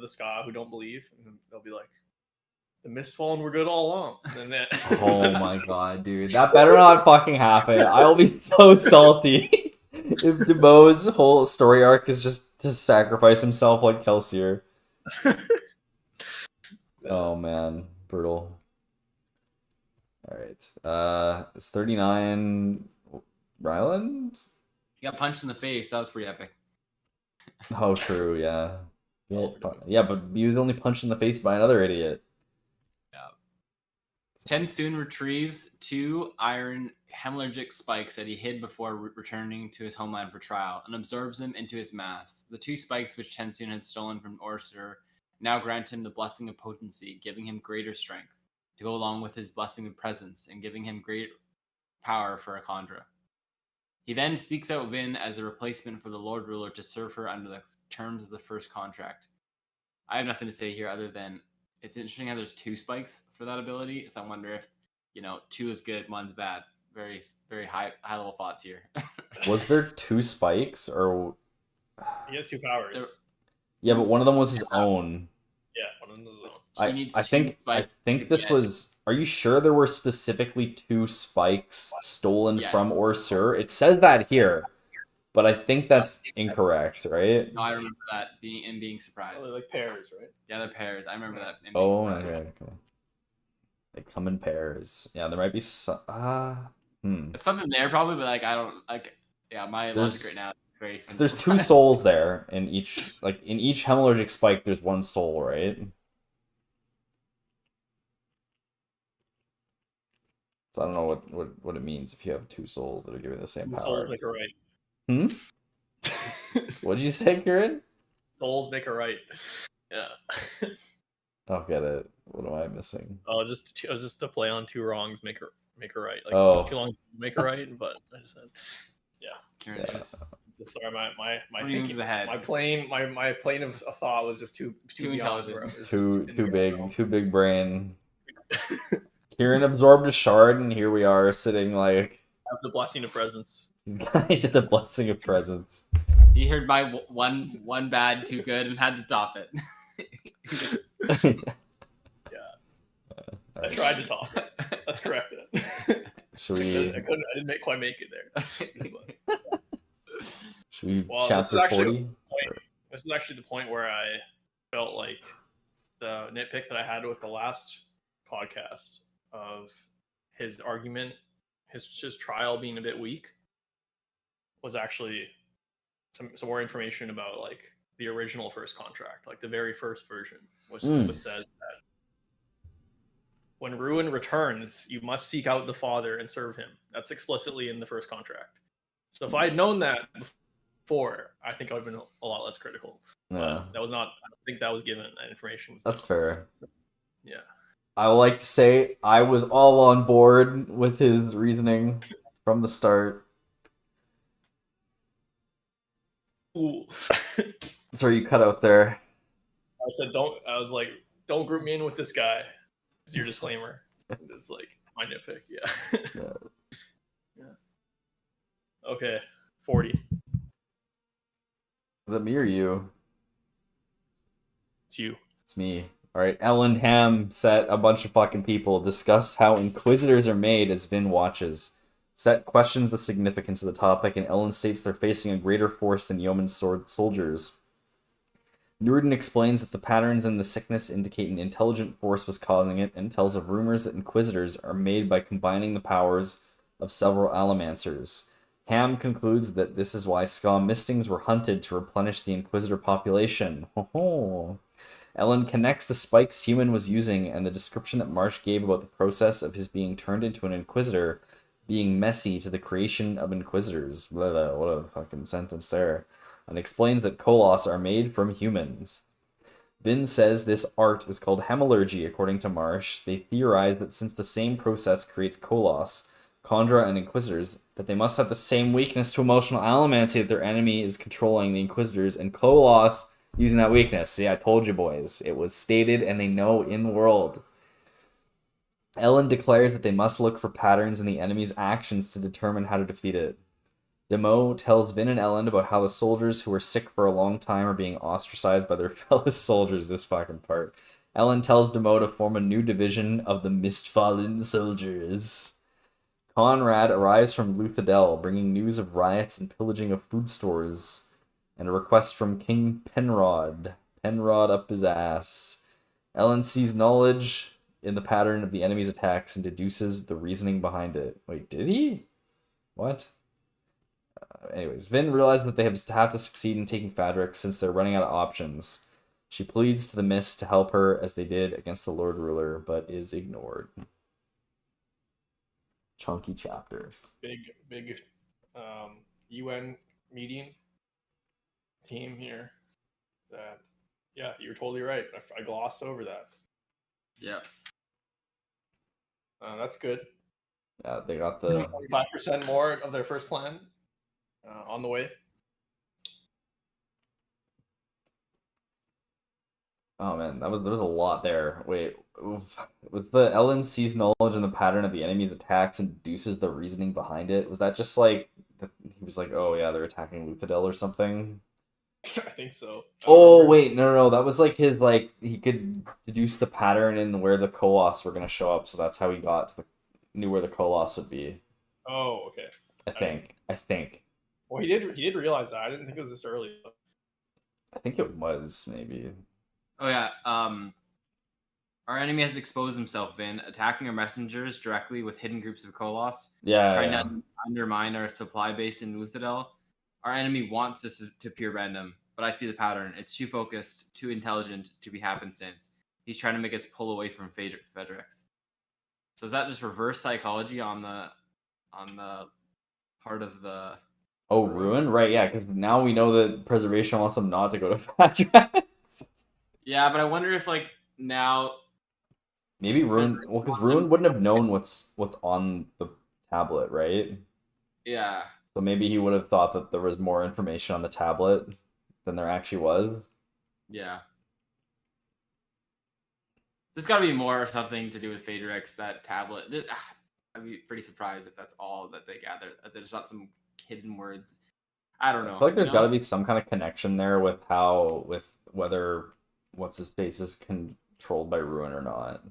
the Ska who don't believe, and they'll be like, "The mist fallen were good all along." And then oh my god, dude, that better not fucking happen. I will be so salty if Demo's whole story arc is just to sacrifice himself like Kelsier. Oh man, brutal. All right, it's 39. Ryland. He got punched in the face. That was pretty epic. Oh, true. Yeah. Yeah, but he was only punched in the face by another idiot. Yeah. Chen soon retrieves 2 iron hemorrhagic spikes that he hid before returning to his homeland for trial and absorbs them into his mass. The 2 spikes which Chen soon had stolen from Orsur now grant him the blessing of potency, giving him greater strength to go along with his blessing of presence and giving him great power for a Khandra. He then seeks out Vin as a replacement for the Lord Ruler to serve her under the terms of the first contract. I have nothing to say here other than it's interesting how there's 2 spikes for that ability, so I wonder if, 2 is good, 1's bad. Very, very high level thoughts here. Was there 2 spikes or? He has 2 powers. Yeah, but one of them was his own. Yeah, one of them was his own. I think this was. Are you sure there were specifically 2 spikes stolen from Orsur? It says that here, but I think that's incorrect, right? No, I remember that being surprised. Oh, they're like pairs, right? Yeah, they're pairs. I remember that. Oh, okay. They come in pairs. Yeah, there might be some. It's something there probably, but like I don't like. Yeah, my logic right now is very simple. There's 2 souls there in each. Like in each hemorrhagic spike, there's 1 soul, right? So I don't know what it means if you have 2 souls that are giving the same power. Souls make a right. What did you say, Kieran? Souls make a right. Yeah. I'll get it. What am I missing? Oh, just to play on 2 wrongs make a right. Like 2 wrongs make a right, but I just said, yeah. Kieran just sorry, my thinking, ahead. My plane of thought was just too intelligent. Too big brain. Kieran absorbed a shard, and here we are sitting like. Have the blessing of presence. I did the blessing of presence. He heard my one bad, 2 good, and had to top it. Yeah. I tried to top it. That's correct. Should we? I didn't quite make it there. Should we Well, chapter 40? This is actually the point where I felt like the nitpick that I had with the last podcast of his argument, his trial being a bit weak, was actually some more information about like the original first contract, like the very first version, which says that when Ruin returns, you must seek out the father and serve him. That's explicitly in the first contract. So if I had known that before, I think I would have been a lot less critical. Yeah. But that was not. I don't think that was given. That information was. That's fair. Yeah. I would like to say I was all on board with his reasoning from the start. Ooh. Sorry, you cut out there. I said don't. I was like, don't group me in with this guy. It's your disclaimer. It's like my nitpick. Yeah. Yeah. Okay. 40. Is it me or you? It's you. It's me. Alright, Ellen Ham set a bunch of fucking people discuss how Inquisitors are made as Vin watches. Set questions the significance of the topic, and Ellen states they're facing a greater force than yeoman soldiers. Readin explains that the patterns in the sickness indicate an intelligent force was causing it, and tells of rumors that Inquisitors are made by combining the powers of several Allomancers. Ham concludes that this is why Ska Mistings were hunted to replenish the Inquisitor population. Ho ho! Ellen connects the spikes Human was using and the description that Marsh gave about the process of his being turned into an Inquisitor being messy to the creation of Inquisitors. Blah, blah, what a fucking sentence there. And explains that Koloss are made from humans. Vin says this art is called hemallurgy, according to Marsh. They theorize that since the same process creates Koloss, Kandra, and Inquisitors, that they must have the same weakness to emotional allomancy that their enemy is controlling the Inquisitors, and Koloss using that weakness. See, I told you boys. It was stated and they know in world. Ellen declares that they must look for patterns in the enemy's actions to determine how to defeat it. Demo tells Vin and Ellen about how the soldiers who were sick for a long time are being ostracized by their fellow soldiers. This fucking part. Ellen tells Demo to form a new division of the Mistfallen soldiers. Conrad arrives from Luthadel, bringing news of riots and pillaging of food stores, and a request from King Penrod. Penrod up his ass. Ellen sees knowledge in the pattern of the enemy's attacks and deduces the reasoning behind it. Wait, did he? What? Anyways, Vin realizes that they have to succeed in taking Fadrix since they're running out of options. She pleads to the Mist to help her as they did against the Lord Ruler, but is ignored. Chunky chapter. Big UN meeting team here. That, yeah, you're totally right. I glossed over that. Yeah. That's good. Yeah, they got the 25% more of their first plan on the way. Oh man, there was a lot there. Wait, was the Ellen sees knowledge in the pattern of the enemy's attacks and deduces the reasoning behind it? Was that just like he was like, oh yeah, they're attacking Luthadel or something? I think so. Oh wait, no, that was like his he could deduce the pattern in where the Koloss were gonna show up, so that's how he knew where the Koloss would be. Oh, okay. I think. Well, he did realize that. I didn't think it was this early. I think it was maybe. Oh yeah. Our enemy has exposed himself, Vin, attacking our messengers directly with hidden groups of Koloss. Yeah. Trying to undermine our supply base in Luthadel. Our enemy wants this to appear random, but I see the pattern. It's too focused, too intelligent to be happenstance. He's trying to make us pull away from Fedrix. So is that just reverse psychology on the part of the... Oh, Ruin? Right, yeah, because now we know that Preservation wants them not to go to Fadrix. Yeah, but I wonder if now... Maybe Ruin... Well, because Ruin wouldn't have known what's on the tablet, right? Yeah. So maybe he would have thought that there was more information on the tablet than there actually was. Yeah. There's got to be more or something to do with Fadrix, that tablet. I'd be pretty surprised if that's all that they gathered. That there's not some hidden words. I don't know. I feel like there's got to be some kind of connection there with whether what's his face is controlled by Ruin or not.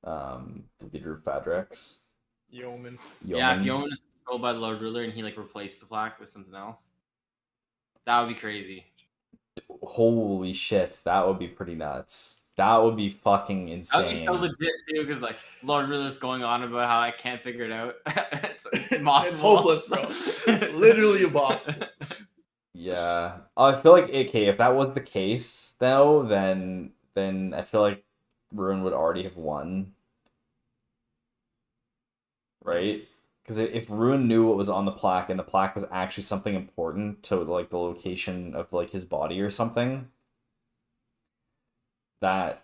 the leader of Fadrex. Yeoman. Yeah, if Yeoman is controlled by the Lord Ruler and he like replaced the plaque with something else, that would be crazy. Holy shit, that would be pretty nuts. That would be fucking insane. That would be so legit too, because like Lord Ruler's going on about how I can't figure it out. It's impossible. It's hopeless, bro. Literally impossible. Yeah, I feel like okay, if that was the case though, then I feel like Ruin would already have won, right? Because if Ruin knew what was on the plaque and the plaque was actually something important to like the location of like his body or something, that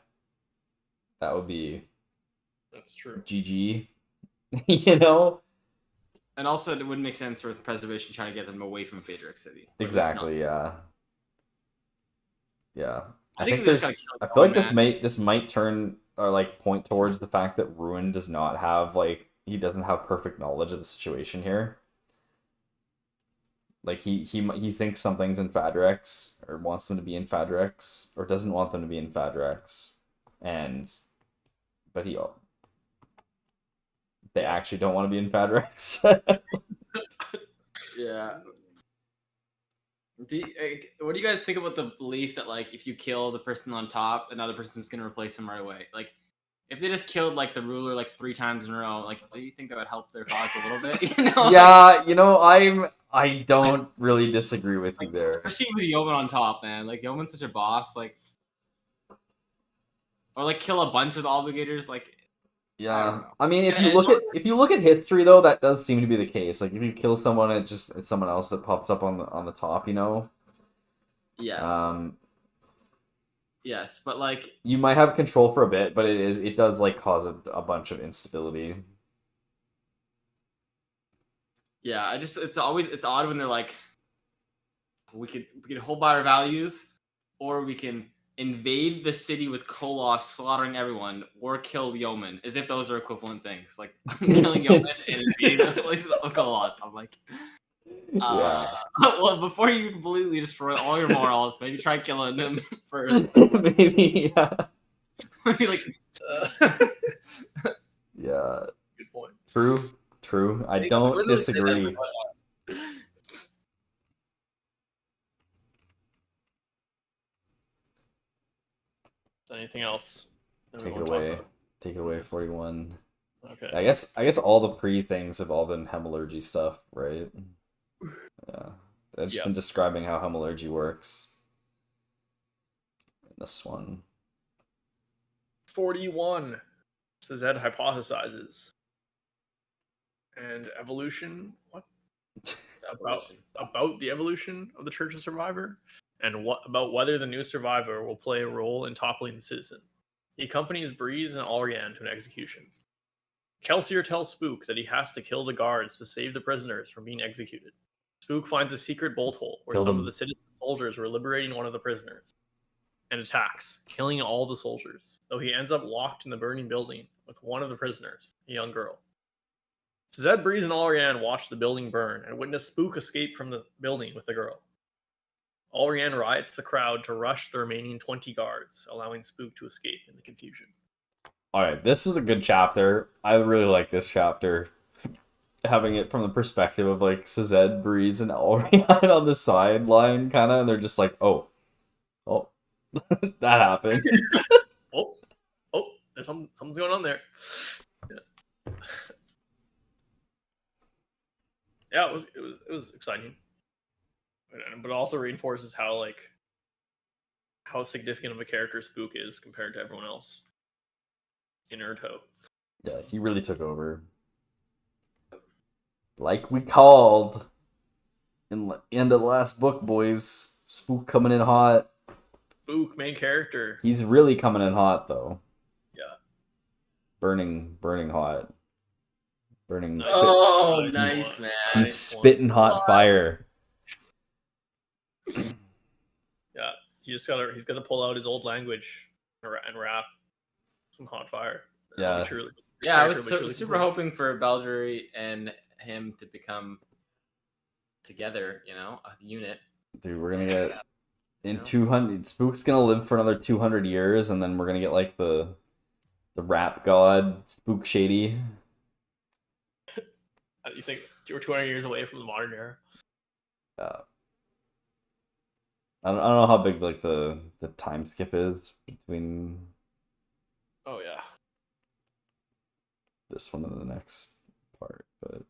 would be That's true. GG, you know? And also, it wouldn't make sense for the preservation trying to get them away from Phaedrix City. Exactly. Yeah. Yeah. I think think they just there's. gotta kill I feel like Yeoman, this might turn or like point towards the fact that Ruin does not have like he doesn't have perfect knowledge of the situation here. Like he thinks something's in Fadrex or wants them to be in Fadrex or doesn't want them to be in Fadrex, and but they actually don't want to be in Fadrex. Yeah. What do you guys think about the belief that like if you kill the person on top, another person's gonna replace him right away? Like, if they just killed like the ruler like 3 times in a row, like do you think that would help their cause a little bit? You know? Yeah, you know, I don't really disagree with you there. Especially with Yeoman on top, man. Like Yeoman's such a boss, like, or like kill a bunch of the obligators, like. Yeah, I mean, if you look at history though, that does seem to be the case. Like if you kill someone, it's someone else that pops up on the top, you know. Yes. Yes, but like you might have control for a bit, but it does like cause a bunch of instability. Yeah, it's odd when they're like, we can hold by our values, or we can invade the city with Koloss, slaughtering everyone, or kill Yeoman, as if those are equivalent things. Like killing Yeoman and invading the places of Koloss. I'm like, Yeah. Well, before you completely destroy all your morals, maybe try killing them first. Maybe, yeah. Like, yeah. Good point. True. I don't disagree. Anything else? Take it away, 41. Okay. I guess all the pre-things have all been hemorrhagy stuff, right? Yeah. I've just been describing how hemorrhagy works. In this one. 41. Zed hypothesizes. And evolution? What? About the evolution of the Church of Survivor? And what about whether the new survivor will play a role in toppling the citizen. He accompanies Breeze and Allrian to an execution. Kelsier tells Spook that he has to kill the guards to save the prisoners from being executed. Spook finds a secret bolt hole where some of the citizen soldiers were liberating one of the prisoners and attacks, killing all the soldiers, though he ends up locked in the burning building with one of the prisoners, a young girl. Zed, Breeze, and Allrian watch the building burn and witness Spook escape from the building with the girl. Allrian riots the crowd to rush the remaining 20 guards, allowing Spook to escape in the confusion. Alright, this was a good chapter. I really like this chapter. Having it from the perspective of like Zed, Breeze, and Allrian on the sideline, kind of, and they're just like, oh, that happened. oh, there's something's going on there. Yeah, it was exciting. But it also reinforces how significant of a character Spook is compared to everyone else in Erdho. Yeah, he really took over. Like we called in the end of the last book, boys. Spook coming in hot. Spook, main character. He's really coming in hot, though. Yeah. Burning hot. Burning. Oh, nice, man. He's spitting hot fire. Yeah, he's got to pull out his old language and rap some hot fire. Yeah. I was super hoping for Baldury and him to become together, a unit. Dude, we're gonna get in 200. Spook's gonna live for another 200 years, and then we're gonna get like the the rap god, Spook Shady. You think we're 200 years away from the modern era? I don't know how big like the time skip is between Oh yeah. this one and the next part, but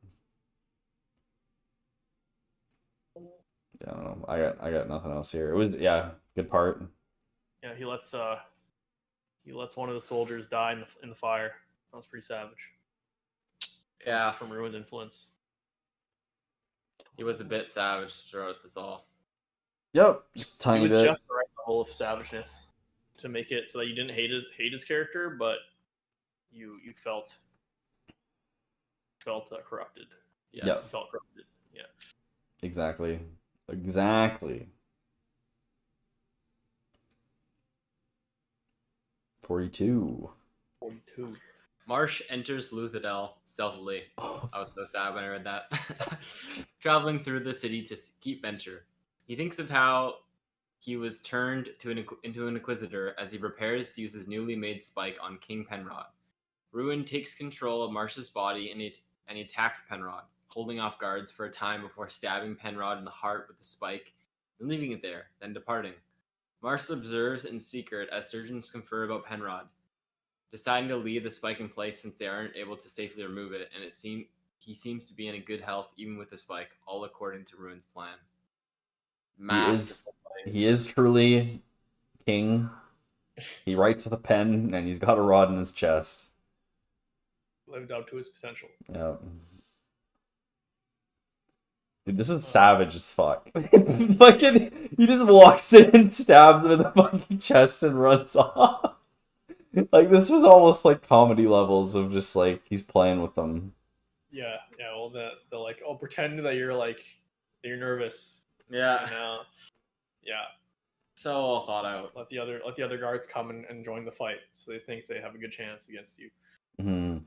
yeah, I don't know. I got nothing else here. It was good part. Yeah, he lets one of the soldiers die in the fire. That was pretty savage. Yeah, From Ruin's influence. he was a bit savage throughout this all. Yep, just a tiny He was bit. just the right level of savageness to make it so that you didn't hate his character, but you felt corrupted. Yes. Yep. Felt corrupted. Yeah. Exactly. 42. Marsh enters Luthadel stealthily. I was so sad when I read that. Traveling through the city to keep venture. He thinks of how he was turned into an Inquisitor as he prepares to use his newly made spike on King Penrod. Ruin takes control of Marsh's body and he attacks Penrod, holding off guards for a time before stabbing Penrod in the heart with the spike and leaving it there, then departing. Marsh observes in secret as surgeons confer about Penrod, deciding to leave the spike in place since they aren't able to safely remove it, and he seems to be in a good health even with the spike, all according to Ruin's plan. He is truly king. He writes with a pen, and he's got a rod in his chest. Lived up to his potential. Yeah. Dude, this was savage as fuck. Fucking, he just walks in and stabs him in the fucking chest and runs off. Like, this was almost like comedy levels of just like he's playing with them. Yeah. Well, they're like, oh, pretend that you're nervous. Yeah. And, yeah. So well thought out. Let the other guards come and join the fight, so they think they have a good chance against you. Mm-hmm.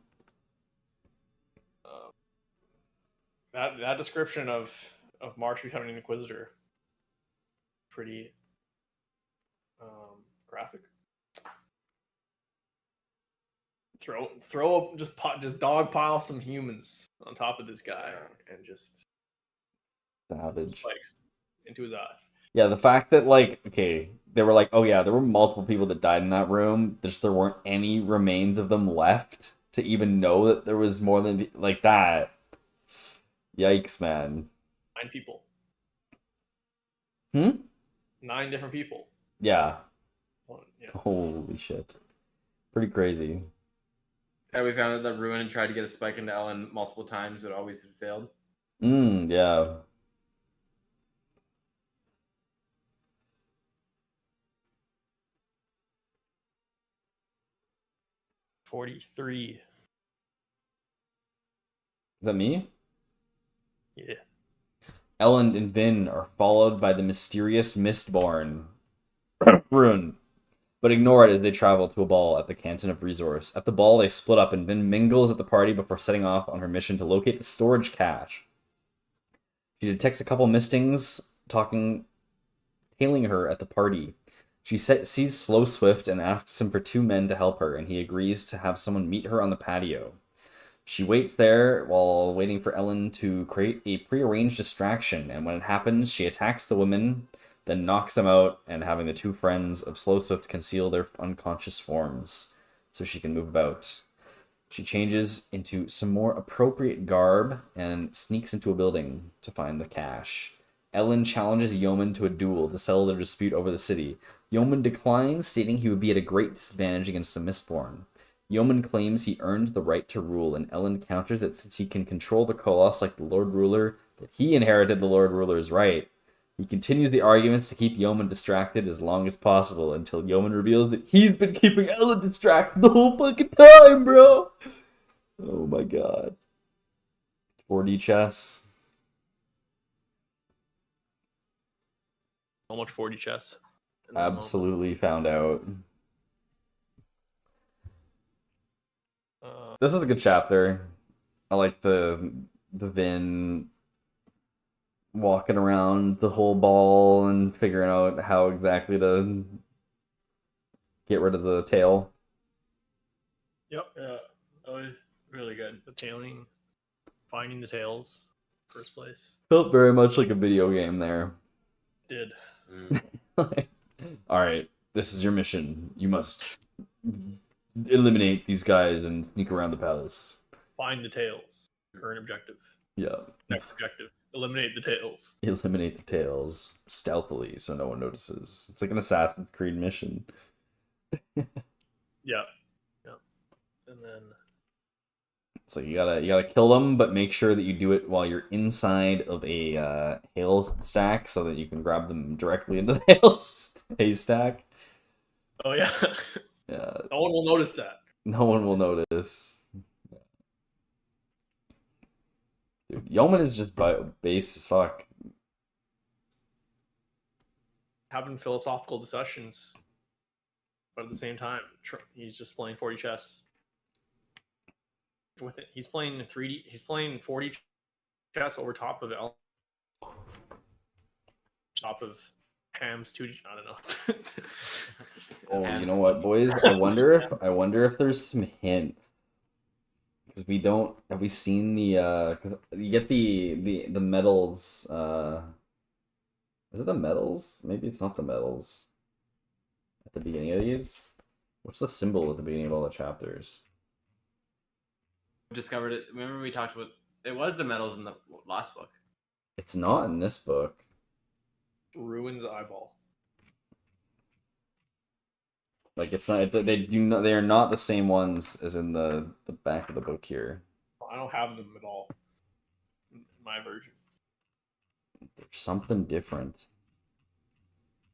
That description of Marsh becoming an Inquisitor, pretty graphic. Throw up just dogpile some humans on top of this guy and just Savage. some spikes into his eye. Yeah, the fact that they were like, oh yeah, there were multiple people that died in that room. There weren't any remains of them left to even know that there was more than like that. Yikes, man. 9 people. 9 different people. Yeah. Yeah. Holy shit. Pretty crazy. Yeah, we found out that Ruin had tried to get a spike into Ellen multiple times, but always had failed. Yeah. $43. Is that me? Yeah. Ellen and Vin are followed by the mysterious Mistborn. Ruin. But ignore it as they travel to a ball at the Canton of Resource. At the ball, they split up and Vin mingles at the party before setting off on her mission to locate the storage cache. She detects a couple mistings tailing her at the party. She sees Slow Swift and asks him for 2 men to help her, and he agrees to have someone meet her on the patio. She waits there while waiting for Ellen to create a prearranged distraction, and when it happens, she attacks the women, then knocks them out, and having the 2 friends of Slow Swift conceal their unconscious forms so she can move about. She changes into some more appropriate garb and sneaks into a building to find the cache. Ellen challenges Yeoman to a duel to settle their dispute over the city. Yeoman declines, stating he would be at a great disadvantage against the Mistborn. Yeoman claims he earned the right to rule, and Ellen counters that since he can control the Colossus like the Lord Ruler, that he inherited the Lord Ruler's right. He continues the arguments to keep Yeoman distracted as long as possible until Yeoman reveals that he's been keeping Ellen distracted the whole fucking time, bro! Oh my god. 4D chess. So much 40 chess. Absolutely found out. This is a good chapter. I like the Vin walking around the whole ball and figuring out how exactly to get rid of the tail. Yep. Yeah, that was really good. The tailing, finding the tails, first place. Felt very much like a video game there. Did. All right, this is your mission. You must eliminate these guys and sneak around the palace. Find the tails. Current objective. Yeah. Next objective. Eliminate the tails. Eliminate the tails stealthily so no one notices. It's like an Assassin's Creed mission. Yeah. Yeah. And then So you gotta kill them, but make sure that you do it while you're inside of a hail stack so that you can grab them directly into the haystack. oh yeah. Yeah. No one will notice that. No one will notice. Dude, Yeoman is just base as fuck. Having philosophical discussions, but at the same time, he's just playing 40 chess. With it, he's playing 3D. He's playing 40 chess over top of Ham's 2D. I don't know. Oh, you know what, boys? I wonder if there's some hints. Because we don't have we seen the because you get the medals is it the medals? Maybe it's not the medals at the beginning of these. What's the symbol at the beginning of all the chapters? Discovered it. Remember we talked about it was the medals in the last book. It's not in this book. Ruin's eyeball. Like it's not they are not the same ones as in the back of the book here. I don't have them at all in my version. There's something different.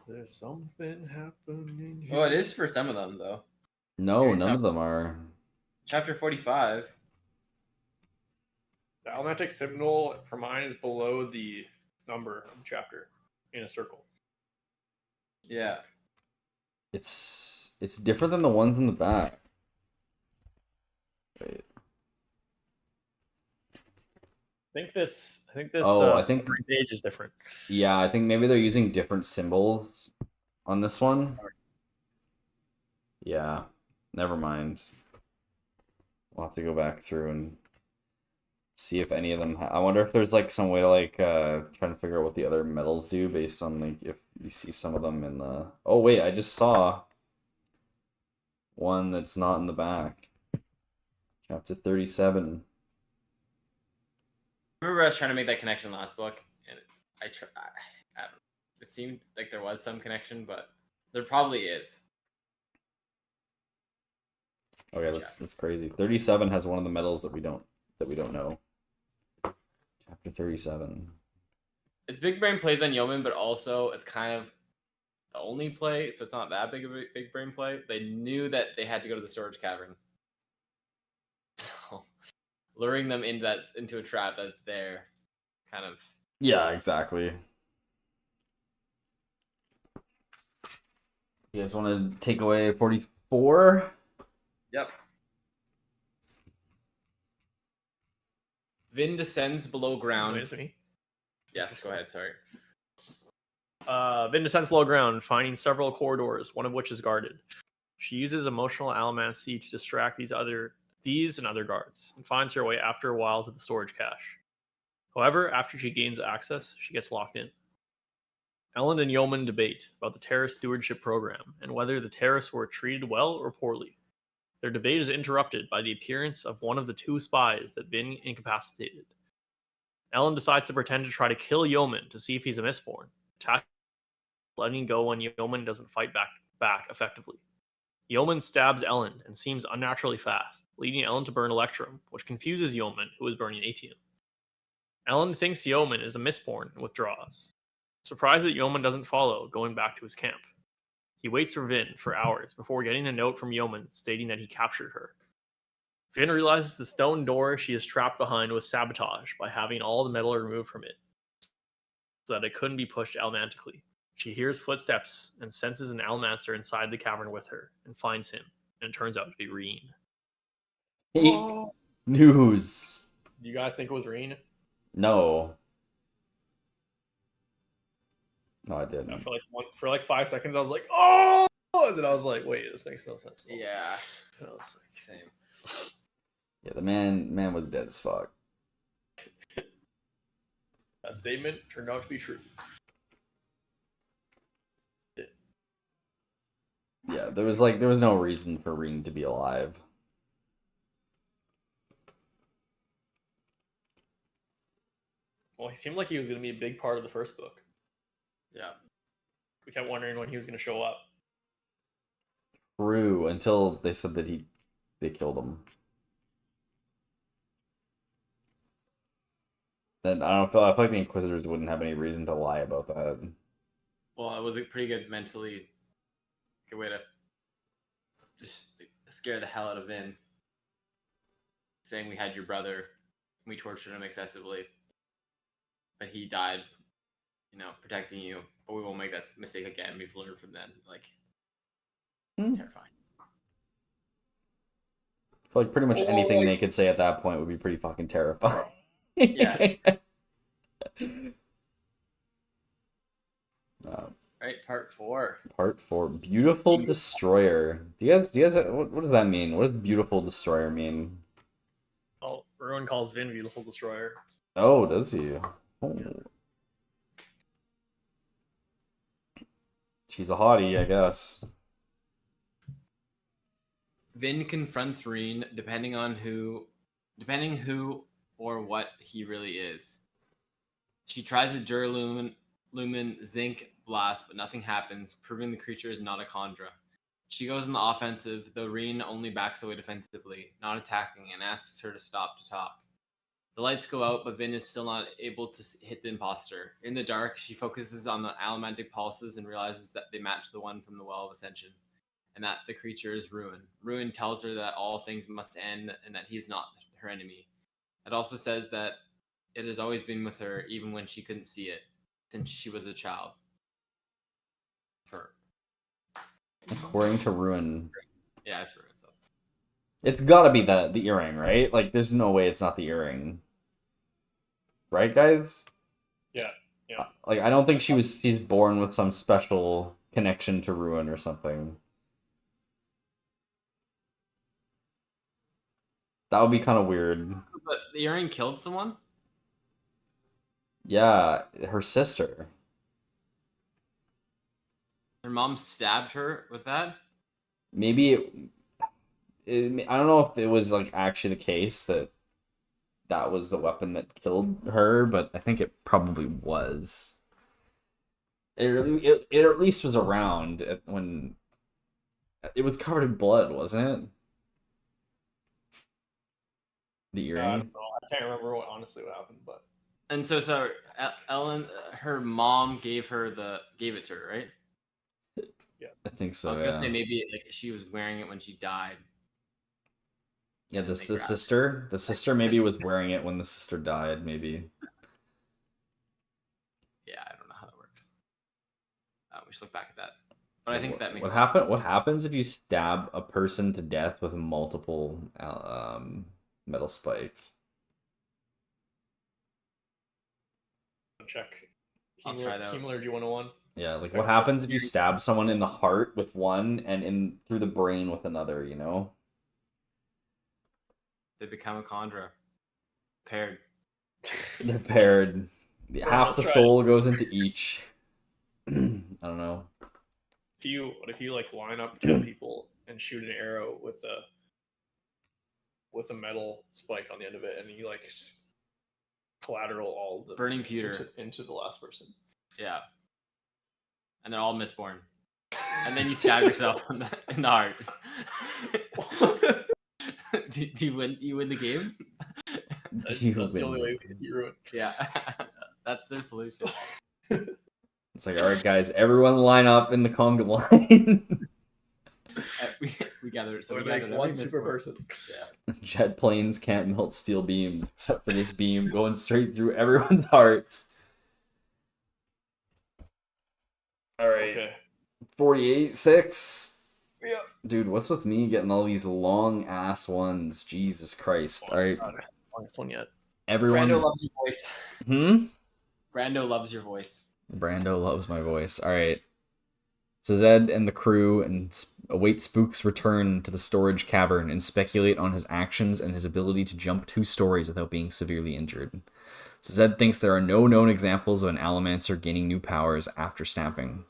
There's something happening here. Oh, it is for some of them though. No, none of them are. Chapter 45. The almatic symbol for mine is below the number of the chapter in a circle. Yeah. It's different than the ones in the back. Wait. I think this I think page is different. Yeah, I think maybe they're using different symbols on this one. Yeah, never mind. We'll have to go back through and see if any of them I wonder if there's like some way to like trying to figure out what the other medals do based on like if you see some of them in the Oh wait, I just saw one that's not in the back. Chapter 37. Remember I was trying to make that connection last book, and I don't know. It seemed like there was some connection, but there probably is. Oh yeah, that's crazy. 37 has one of the medals that we don't know. Chapter 37. It's big brain plays on Yeoman, but also it's kind of the only play, so it's not that big of a big brain play. They knew that they had to go to the storage cavern, so luring them into a trap that's there, kind of. Yeah, exactly. You guys want to take away 44? Yep. Vin descends below ground. Wait, is it me? Yes, go ahead. Sorry. Vin descends below ground, finding several corridors, one of which is guarded. She uses emotional allomancy to distract these and other guards, and finds her way after a while to the storage cache. However, after she gains access, she gets locked in. Ellen and Yeoman debate about the terrorist stewardship program and whether the terrorists were treated well or poorly. Their debate is interrupted by the appearance of one of the two spies that Vin incapacitated. Ellen decides to pretend to try to kill Yeoman to see if he's a Mistborn, letting go when Yeoman doesn't fight back effectively. Yeoman stabs Ellen and seems unnaturally fast, leading Ellen to burn Electrum, which confuses Yeoman, who is burning Atium. Ellen thinks Yeoman is a Mistborn and withdraws. Surprised that Yeoman doesn't follow, going back to his camp. He waits for Vin for hours before getting a note from Yeoman stating that he captured her. Vin realizes the stone door she is trapped behind was sabotaged by having all the metal removed from it, so that it couldn't be pushed almantically. She hears footsteps and senses an Almancer inside the cavern with her, and finds him, and it turns out to be Reen. Oh. News. Do you guys think it was Reen? No. No, I didn't. For like 5 seconds, I was like, "Oh!" And then I was like, "Wait, this makes no sense." Yeah. I was like, Same. Yeah, the man was dead as fuck. That statement turned out to be true. Yeah, there was no reason for Readin to be alive. Well, he seemed like he was going to be a big part of the first book. Yeah. We kept wondering when he was going to show up. True, until they said that they killed him. Then I don't feel I feel like the Inquisitors wouldn't have any reason to lie about that. Well, it was a pretty good mentally good way to just scare the hell out of Vin. Saying we had your brother, we tortured him excessively, but he died, protecting you. But we won't make that mistake again. We've learned from then. Like, terrifying. I feel like pretty much anything they could say at that point would be pretty fucking terrifying. Yes. Right, part 4. Part 4, Beautiful Destroyer. Do you guys? What does that mean? What does Beautiful Destroyer mean? Well, Ruin calls Vin Beautiful Destroyer. Oh, does he? Oh. Yeah. She's a hottie, I guess. Vin confronts Reen depending who or what he really is. She tries a Lumen Zinc blast, but nothing happens, proving the creature is not a Khandra. She goes on the offensive, though Reen only backs away defensively, not attacking, and asks her to stop to talk. The lights go out, but Vin is still not able to hit the imposter. In the dark, she focuses on the allomantic pulses and realizes that they match the one from the Well of Ascension, and that the creature is Ruin. Ruin tells her that all things must end and that he is not her enemy. It also says that it has always been with her, even when she couldn't see it, since she was a child. According to Ruin. Yeah, it's Ruin. So. It's gotta be the earring, right? Like, there's no way it's not the earring. Right, guys? Yeah. Like, I don't think she's born with some special connection to Ruin or something. That would be kind of weird. But the earring killed someone? Yeah, her sister. Her mom stabbed her with that? Maybe I don't know if it was like actually the case that was the weapon that killed her, but I think it probably was. It at least was around when it was covered in blood, wasn't it? The earring. I don't know. I can't remember what happened, but. And so Ellen, her mom gave it to her, right? Yes. I think so. I was gonna say maybe like she was wearing it when she died. Yeah, the sister maybe was wearing it when the sister died, maybe. Yeah, I don't know how that works. We should look back at that. But I think that makes sense. What happens if you stab a person to death with multiple metal spikes? Check. I'll try it out. Chemalurgy 101. Yeah, like what happens if you stab someone in the heart with one and through the brain with another, you know? They become a Khandra. Paired. They're paired. Half the soul goes into each. I don't know. What if you like line up 10 people and shoot an arrow with a metal spike on the end of it, and you like collateral all the burning pewter into the last person? Yeah. And they're all mistborn. And then you stab yourself in the heart. do you win? You win the game. That's the only way you ruin. Yeah, that's their solution. It's like, all right, guys, everyone line up in the conga line. we gathered. So we gathered one super person. Yeah. Jet planes can't melt steel beams except for this beam going straight through everyone's hearts. All right. Okay. 48-6. Yeah. Dude, what's with me getting all these long ass ones? Jesus Christ. All right. Longest one yet. Everyone. Brando loves your voice. Brando loves your voice. Brando loves my voice. All right. So Zed and the crew and await Spook's return to the storage cavern and speculate on his actions and his ability to jump 2 stories without being severely injured. Zed thinks there are no known examples of an Allomancer gaining new powers after snapping.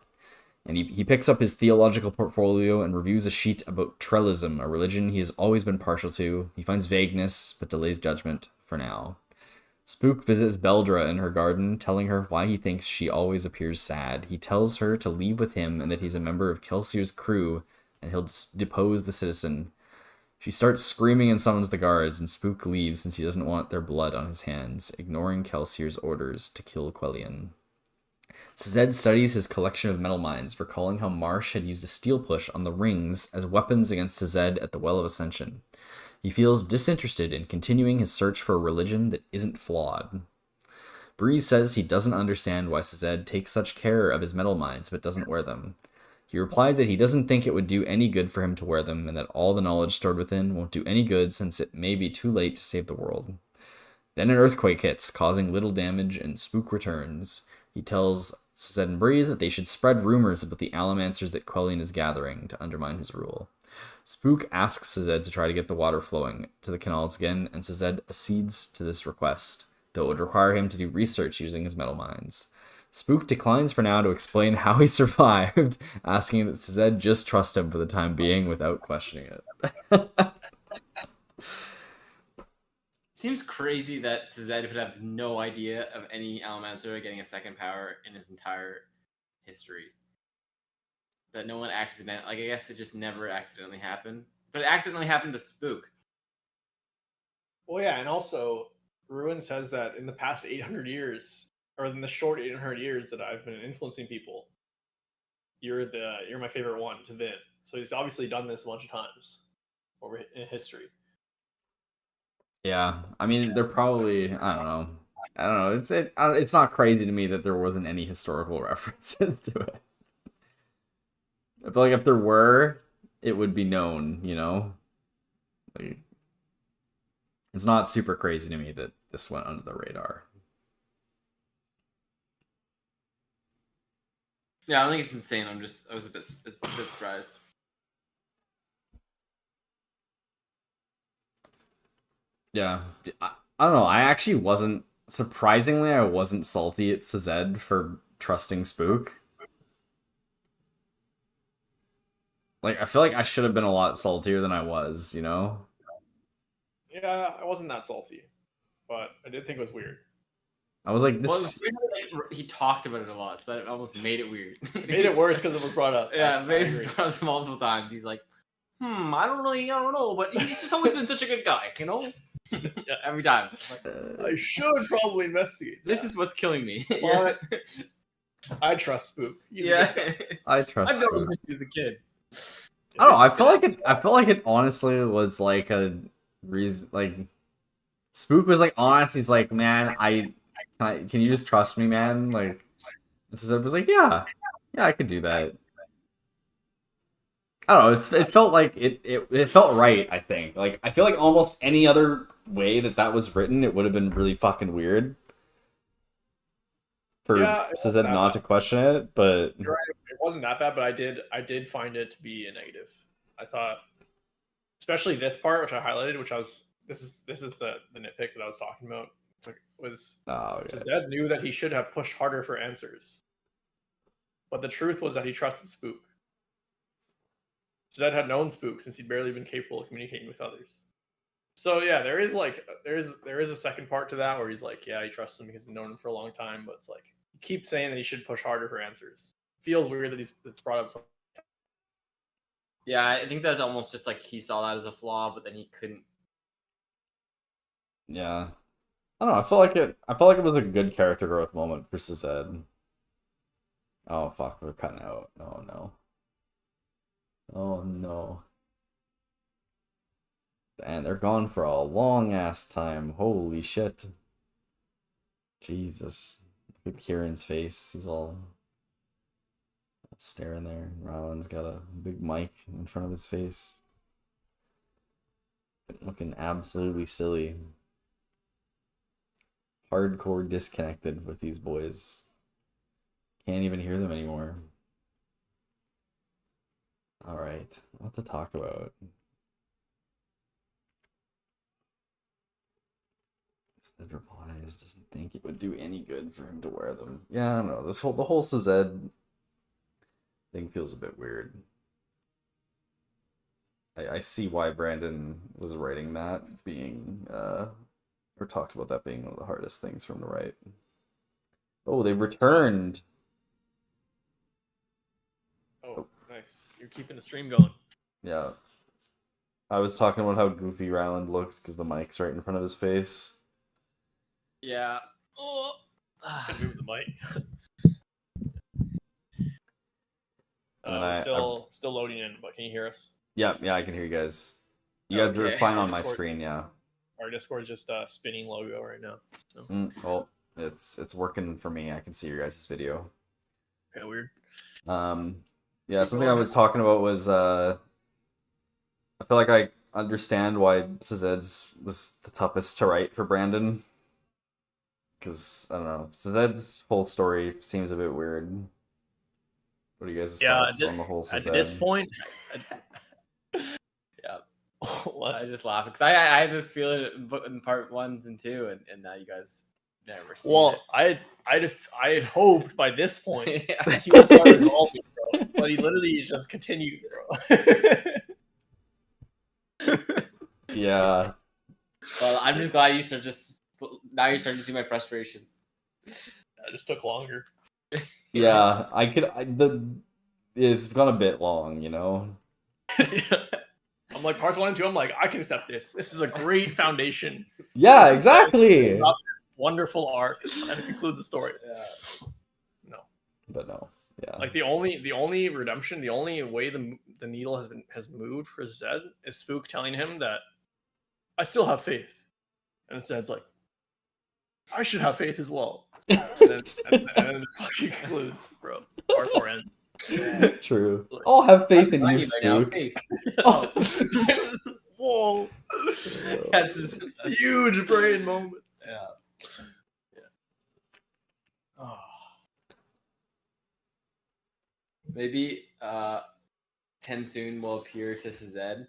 And he picks up his theological portfolio and reviews a sheet about Trellism, a religion he has always been partial to. He finds vagueness, but delays judgment for now. Spook visits Beldra in her garden, telling her why he thinks she always appears sad. He tells her to leave with him and that he's a member of Kelsier's crew, and he'll depose the citizen. She starts screaming and summons the guards, and Spook leaves since he doesn't want their blood on his hands, ignoring Kelsier's orders to kill Quellion. Zed studies his collection of metal mines, recalling how Marsh had used a steel push on the rings as weapons against Zed at the Well of Ascension. He feels disinterested in continuing his search for a religion that isn't flawed. Breeze says he doesn't understand why Zed takes such care of his metal mines but doesn't wear them. He replies that he doesn't think it would do any good for him to wear them and that all the knowledge stored within won't do any good since it may be too late to save the world. Then an earthquake hits, causing little damage, and Spook returns. He tells Zed and Breeze that they should spread rumors about the Allomancers that Quellion is gathering to undermine his rule. Spook asks Zed to try to get the water flowing to the canals again, and Zed accedes to this request, though it would require him to do research using his metal mines. Spook declines for now to explain how he survived, asking that Zed just trust him for the time being without questioning it. Seems crazy that Zed would have no idea of any Allomancer getting a second power in his entire history. That no one accidentally, I guess it just never accidentally happened. But it accidentally happened to Spook. Well, yeah, and also, Ruin says that in the past 800 years, or in the short 800 years that I've been influencing people, you're my favorite one to win. So he's obviously done this a bunch of times over in history. Yeah, I mean, they're probably, I don't know. It's not crazy to me that there wasn't any historical references to it. I feel like if there were, it would be known, you know? Like, it's not super crazy to me that this went under the radar. Yeah, I think it's insane. I was a bit surprised. Yeah, I don't know. Surprisingly, I wasn't salty at Zed for trusting Spook. Like, I feel like I should have been a lot saltier than I was, you know? Yeah, I wasn't that salty, but I did think it was weird. I was like, he talked about it a lot, so that almost made it weird. It made it worse because it was brought up. Yeah, it was brought up multiple times. He's like, I don't know, but he's just always been such a good guy, you know? Yeah, every time. I should probably investigate. This is what's killing me. But I trust Spook. I trust I've known him Spook. since he was a kid. I don't know. I felt like it honestly was like a reason. Like Spook was like honest. He's like, man, can you just trust me, man? Like, Zed was like, yeah, I could do that. I don't know. It felt like it felt right. I think. Like, I feel like almost any other way that was written, it would have been really fucking weird for Zed not to question it. But you're right. It wasn't that bad, but I did find it to be a negative. I thought, especially this part, which I highlighted, this is the nitpick that I was talking about. Zed knew that he should have pushed harder for answers, but the truth was that he trusted Spook. Zed had known Spook since he'd barely been capable of communicating with others. So yeah, there is a second part to that where he's like, yeah, he trusts him because he's known him for a long time, but it's like he keeps saying that he should push harder for answers. Feels weird that it's brought up so. Yeah, I think that's almost just like he saw that as a flaw, but then he couldn't. Yeah, I don't know. I felt like it was a good character growth moment for Zed. Oh fuck, we're cutting out. Oh no. Oh no. And they're gone for a long ass time. Holy shit. Jesus. Look at Kieran's face. He's all staring there. Ryland's got a big mic in front of his face. Looking absolutely silly. Hardcore disconnected with these boys. Can't even hear them anymore. All right, what to talk about? Said replies doesn't think it would do any good for him to wear them. Yeah, I don't know. The whole Sazed thing feels a bit weird. I see why Brandon was writing that being or talked about that being one of the hardest things from the right. Oh, they've returned. Oh, nice. You're keeping the stream going. Yeah. I was talking about how goofy Ryland looked because the mic's right in front of his face. Yeah. Oh. Can move the mic. And then We're still loading in, but can you hear us? Yeah, I can hear you guys. You guys are Okay. fine on my Discord. screen, yeah. Our Discord's just spinning logo right now. So Well, it's working for me. I can see your guys' video. kind of weird. Yeah, Keep something going. I was talking about was I feel like I understand why Sazed's was the toughest to write for Brandon. Because, I don't know, Sazed's whole story seems a bit weird. What are you guys' thoughts on the whole Sazed? At this point, Yeah. what? I just laugh because I had this feeling in part 1 and 2, and now you guys never see Well, it. I had hoped by this point Yeah. he would start resolving, bro. But he literally just continued, bro. Yeah. Well, I'm just glad now you're starting to see my frustration. It just took longer. Yeah, it's gone a bit long, you know? I'm like parts 1 and 2. I'm like, I can accept this. This is a great foundation. Yeah, This is exactly. Wonderful arc and conclude the story. Yeah. No, But no, yeah. like the only redemption, the only way the needle has moved for Zed is Spook telling him that I still have faith, and Zed's like, I should have faith as well. And then it fucking concludes, bro. Part 4 ends. True. I'll have faith in you, Right now, Spook. faith. Oh. Whoa. That's just, Huge brain moment. yeah. Oh. Maybe Tensoon will appear to Sazed.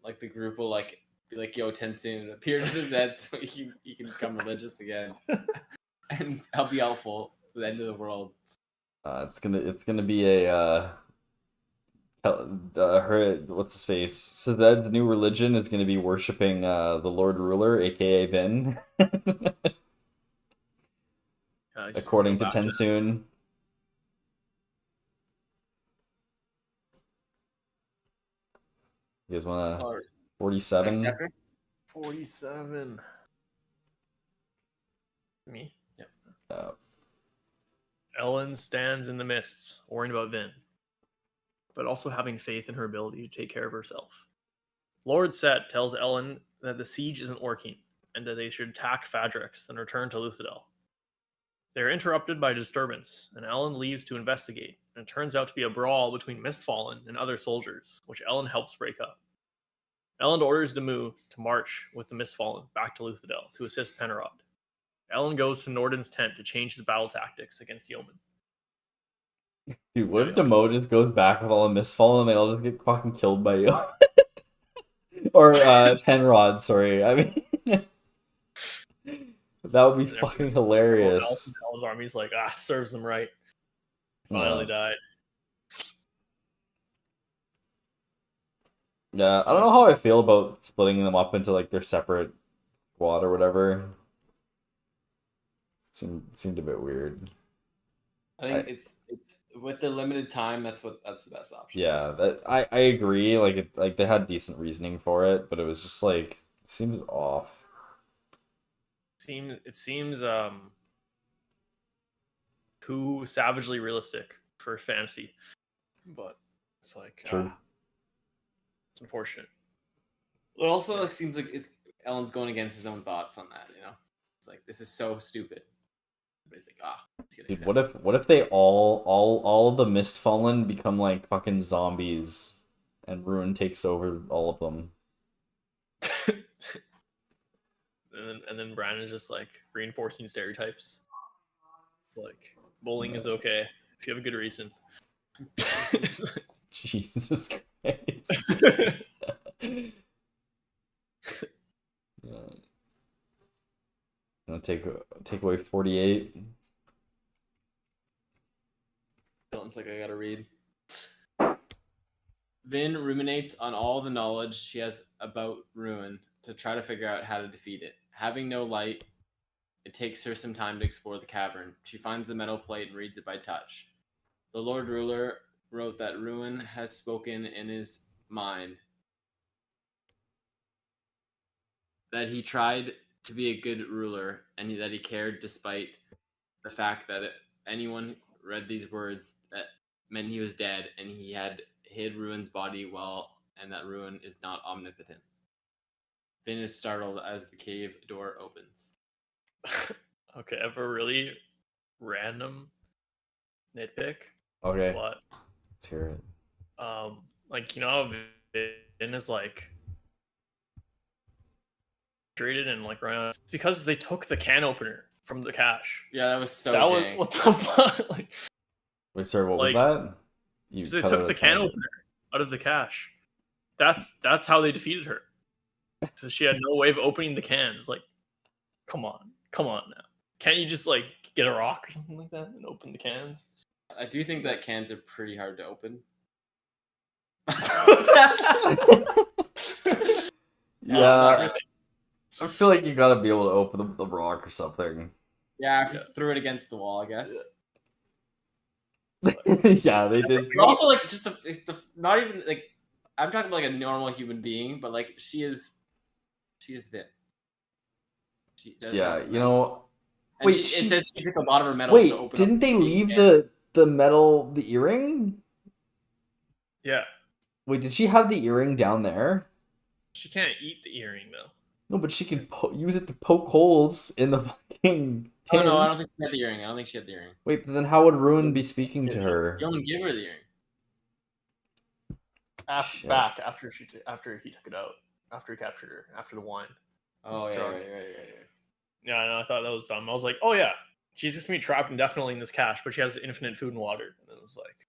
Like the group will be like, yo, Tensoon, appear to Sazed so he can become religious again. And I'll be helpful to the end of the world. It's gonna be a what's his face? Sazed's new religion is gonna be worshiping the Lord Ruler, aka Vin. According to Tensoon. You guys wanna 47? 47. Me? Yeah. Ellen stands in the mists, worrying about Vin, but also having faith in her ability to take care of herself. Lord Set tells Ellen that the siege isn't working, and that they should attack Fadrix and return to Luthadel. They are interrupted by a disturbance, and Ellen leaves to investigate, and it turns out to be a brawl between Mistfallen and other soldiers, which Ellen helps break up. Ellen orders Demu to march with the Mistfallen back to Luthadel to assist Penrod. Ellen goes to Nordon's tent to change his battle tactics against Yeoman. Dude, what if Demo just goes back with all the Mistfallen and they all just get fucking killed by you? Or Penrod, sorry. I mean, that would be fucking hilarious. His army's like, serves them right. Finally died. Yeah, I don't know how I feel about splitting them up into like their separate squad or whatever. Seemed a bit weird. I think it's with the limited time. That's the best option. Yeah, I agree. Like they had decent reasoning for it, but it was just like it seems off. It seems too savagely realistic for fantasy, but it's like True. it's unfortunate. It also seems like Ellen's going against his own thoughts on that. You know, it's like this is so stupid. But he's like, Dude, what if they all of the Mistfallen become like fucking zombies, and Ruin takes over all of them? and then Brandon's just like reinforcing stereotypes. Like bullying is okay if you have a good reason. Jesus Christ. I'll take away 48. Sounds like I gotta read. Vin ruminates on all the knowledge she has about Ruin to try to figure out how to defeat it. Having no light, it takes her some time to explore the cavern. She finds the metal plate and reads it by touch. The Lord Ruler wrote that Ruin has spoken in his mind that he tried to be a good ruler and that he cared despite the fact that anyone read these words that meant he was dead and he had hid Ruin's body well and that Ruin is not omnipotent. Vin is startled as the cave door opens. Okay, I have a really random nitpick. Okay. But Let's hear it. like, you know how Vin is like hydrated and like running out? It's because they took the can opener from the cache. Yeah, that was so That was jank. what the fuck? Like, Wait, sorry, what like, was that? You they cut took out the a can ton. opener out of the cache. That's how they defeated her. So she had no way of opening the cans. Like, come on now. Can't you just like get a rock or something like that and open the cans? I do think that cans are pretty hard to open. Yeah, I feel like you gotta be able to open the rock or something. Yeah, if you threw it against the wall, I guess. Yeah, they did. But also, like, not even like I'm talking about like a normal human being, but like she is Vin. She does. Yeah, have you know. and Wait, it says she took a lot of her metal wait, to open. didn't up they the leave can. the earring? Yeah. Wait, did she have the earring down there? She can't eat the earring though. No, but she could use it to poke holes in the fucking tin. Oh no, I don't think she had the earring. I don't think she had the earring. Wait, but then how would Ruin be speaking to her? You don't give her the earring. Shit. Back after he took it out, after he captured her, after the wine. Oh yeah, drunk. right. Yeah, I know. I thought that was dumb. I was like, oh yeah, she's just gonna be trapped indefinitely in this cache, but she has infinite food and water. And it was like,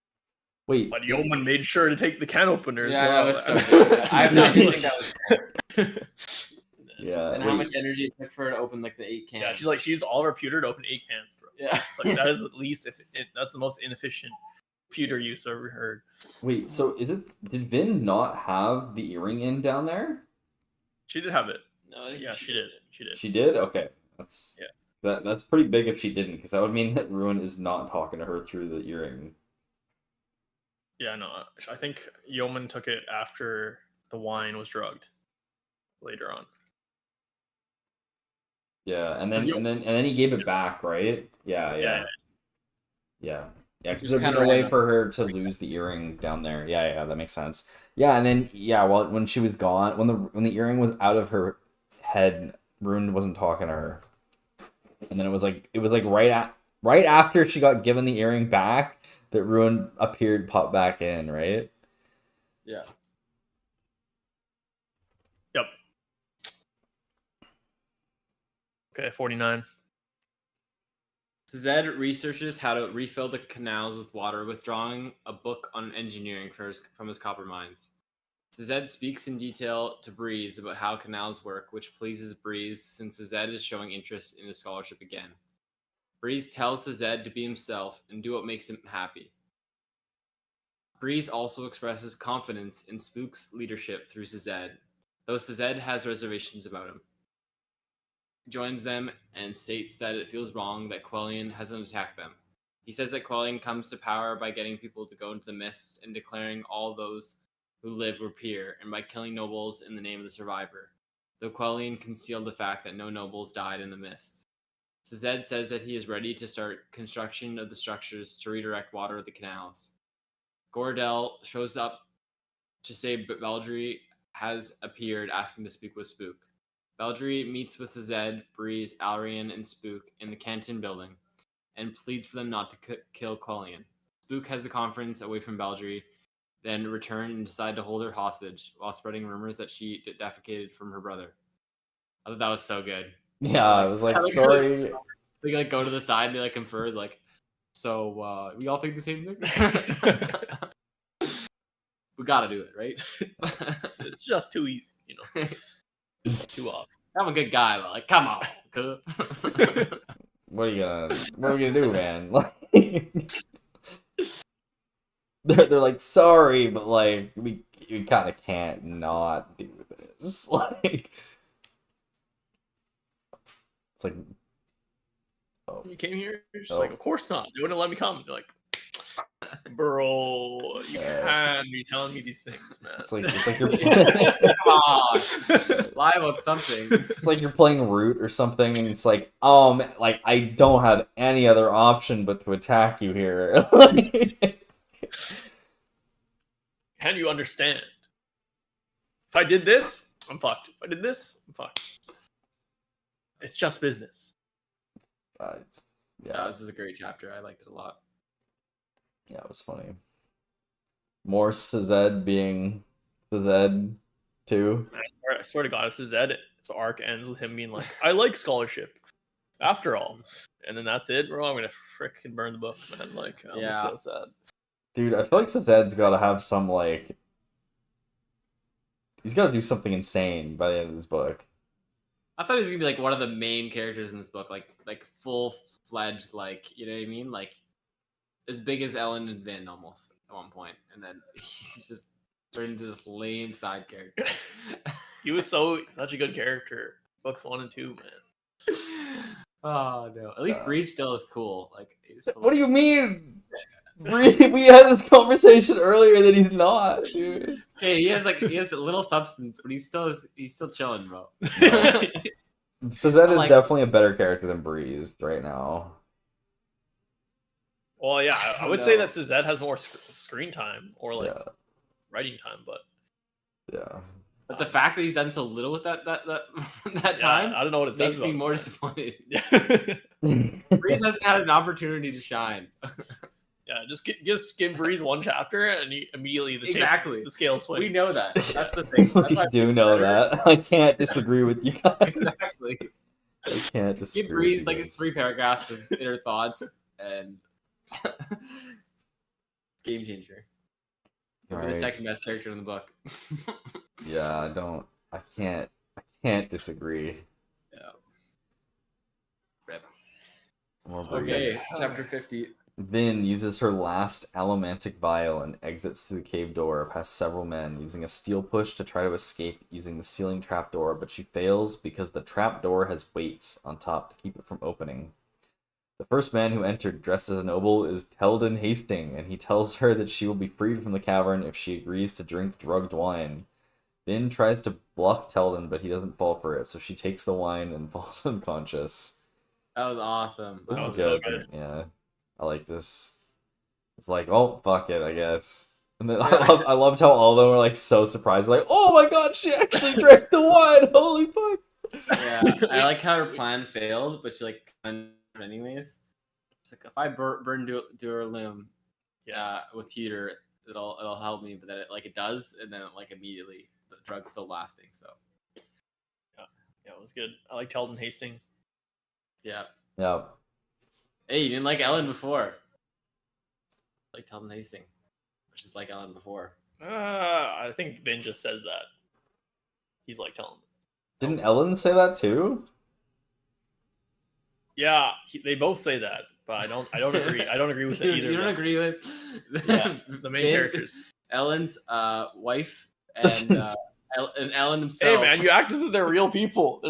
Wait, but Yeoman made sure to take the can opener Yeah, as well. that was so good. I think that was. yeah. And how much energy it took for her to open like the 8 cans? Yeah, she's like, she used all of her pewter to open 8 cans, bro. Yeah. It's like, that is at least that's the most inefficient pewter use I've ever heard. Wait, so did Vin not have the earring in down there? She did have it. No, Yeah, she did. She did. She did? Okay. That's Yeah. That's pretty big if she didn't, because that would mean that Ruin is not talking to her through the earring. Yeah, no, I think Yeoman took it after the wine was drugged later on. Yeah, and then he gave it back, right? Yeah. Because there's kinda no way random. for her to lose the earring down there. Yeah, that makes sense. Yeah, and then well, when she was gone, when the earring was out of her head, Ruin wasn't talking to her. And then it was like right after she got given the earring back that Ruin popped back in, right? Yeah. Yep. Okay, 49. Zed researches how to refill the canals with water, withdrawing a book on engineering from his copper mines. Zed speaks in detail to Breeze about how canals work, which pleases Breeze since Zed is showing interest in his scholarship again. Breeze tells Zed to be himself and do what makes him happy. Breeze also expresses confidence in Spook's leadership through Zed, though Zed has reservations about him. He joins them and states that it feels wrong that Quellion hasn't attacked them. He says that Quellion comes to power by getting people to go into the mists and declaring all those who live were peer, and by killing nobles in the name of the survivor, though Quellion concealed the fact that no nobles died in the mists. Zed says that he is ready to start construction of the structures to redirect water to the canals. Gordel shows up to say Beldry has appeared, asking to speak with Spook. Beldry meets with Zed, Breeze, Alrian, and Spook in the Canton building, and pleads for them not to kill Quellion. Spook has the conference away from Beldry, then return and decide to hold her hostage while spreading rumors that she defecated from her brother. I thought that was so good. Yeah, I was like, sorry. They like go to the side, they like confer, like, so we all think the same thing. We gotta do it, right? It's just too easy, you know. Too off. I'm a good guy, but like, come on. What are you gonna do, man? Like, they're like, sorry, but like we kind of can't not do this. Like, it's like, oh, You came here, you're just Oh. like, of course not. They wouldn't let me come. You're like, bro, you can't be telling me these things, man. it's like you're Come on. Lie about something. it's like you're playing Root or something, and it's like I don't have any other option but to attack you here. Can you understand? If I did this, I'm fucked. If I did this, I'm fucked. It's just business. Yeah, this is a great chapter. I liked it a lot. Yeah, it was funny. More Szed being Szed too. I swear to God, if Zed, its arc ends with him being like, I like scholarship, after all. And then that's it, bro. I'm going to frickin' burn the book, man. Like, I'm so sad. Dude, I feel like Szed's got to have some, like... He's got to do something insane by the end of this book. I thought he was going to be, like, one of the main characters in this book. Like full-fledged, like, you know what I mean? Like, as big as Ellen and Vin, almost, at one point. And then he's just turned into this lame side character. He was such a good character. Books 1 and 2, man. Oh, no. At least Breeze still is cool. Like, what do you mean? We had this conversation earlier that he's not, dude. Hey, he has a little substance, but he's still chilling, bro. So that is definitely a better character than Breeze right now. Well, yeah, I would say that Szed has more screen time or like writing time, but yeah. But the fact that he's done so little with that time, I don't know what it makes says me more disappointed. Breeze hasn't had an opportunity to shine. Yeah, just give Breeze one chapter and immediately the scale swings. We know that. That's the thing. We do know that. I can't disagree with you guys. Exactly. I can't disagree. Give Breeze like 3 paragraphs of inner thoughts and game changer. He'll be the second best character in the book. Yeah, I can't disagree. Yeah. Rip. More Okay, Breeze. chapter 50. Vin uses her last allomantic vial and exits through the cave door past several men, using a steel push to try to escape using the ceiling trapdoor, but she fails because the trapdoor has weights on top to keep it from opening. The first man who entered dressed as a noble is Teldon Hastings, and he tells her that she will be freed from the cavern if she agrees to drink drugged wine. Vin tries to bluff Teldon, but he doesn't fall for it, so she takes the wine and falls unconscious. That was awesome. This is so good. good. Yeah. I like this. It's like, oh, fuck it, I guess. And then I loved how all of them were like so surprised, like, oh my god, she actually drank the wine! Holy fuck! Yeah, I like how her plan failed, but she like kind of anyways. She's like, if I burn Duralum, with Peter, it'll help me, but then it does, and then like immediately the drug's still lasting. So yeah, it was good. I like Teldon Hastings. Yeah. Yeah. Hey, you didn't like Ellen before. I like Teldon Hastings, which is like Ellen before. I think Ben just says that. He's like telling. Didn't Ellen say that too? Yeah, they both say that, but I don't agree. I don't agree with it either. You don't agree with the main characters. Ellen's wife and Ellen himself. Hey man, you act as if they're real people.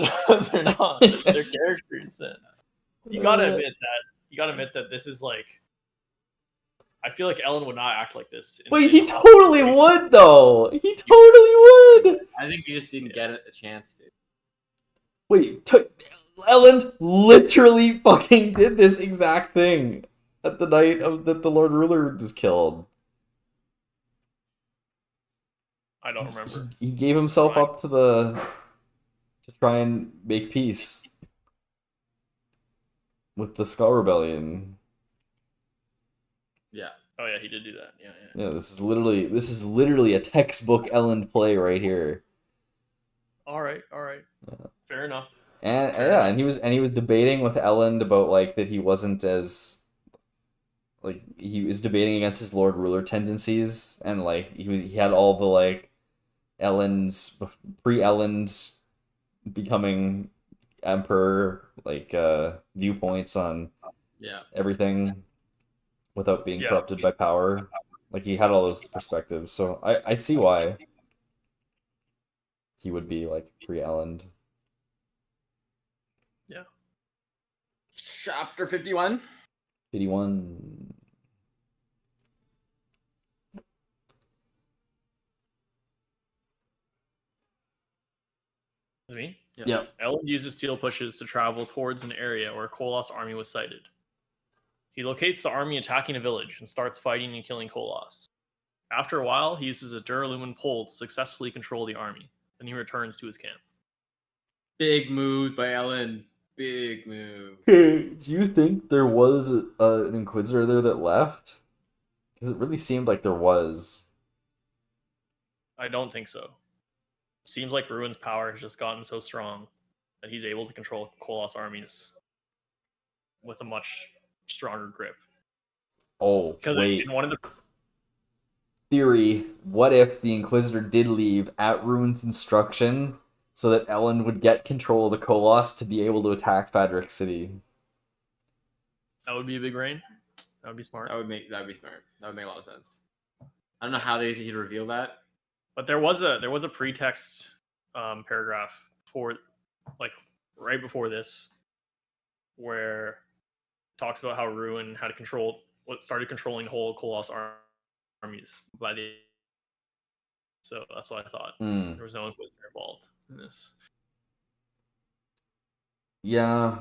They're not. They're characters. And you gotta admit that this is like. I feel like Ellen would not act like this. Wait, he totally would though. He totally would. I think you just didn't get a chance to. Wait, Ellen literally fucking did this exact thing at the night that the Lord Ruler was killed. I don't remember. He gave himself up to try and make peace with the Skull Rebellion. Yeah. Oh yeah, he did do that. Yeah. Yeah, this is literally a textbook Ellen play right here. All right. Yeah. Fair enough. And he was debating with Ellen about like that he wasn't as like he was debating against his Lord Ruler tendencies, and like he had all the like Ellen's pre-Ellen's becoming emperor like viewpoints on Yeah. everything without being Yeah. corrupted by power. Like he had all those perspectives, so I see why he would be like pre-Ellen. Yeah. Chapter 51. 51. Is it me? Yeah. Ellen uses steel pushes to travel towards an area where Koloss' army was sighted. He locates the army attacking a village and starts fighting and killing Koloss. After a while, he uses a duralumin pole to successfully control the army. Then he returns to his camp. Big move by Ellen. Big move. Do you think there was an Inquisitor there that left? Because it really seemed like there was. I don't think so. It seems like Ruin's power has just gotten so strong that he's able to control Koloss armies with a much stronger grip. Oh, Because wait. in one of the Theory, what if the Inquisitor did leave at Ruin's instruction so that Ellen would get control of the Koloss to be able to attack Fadric City? that would be a big rain. That would be smart. That would be smart. That would make a lot of sense. I don't know how he'd reveal that. But there was a pretext paragraph for like right before this where it talks about how Ruin had started controlling whole Koloss armies by the. So that's what I thought. There was no Inquisitor involved in this. Yeah.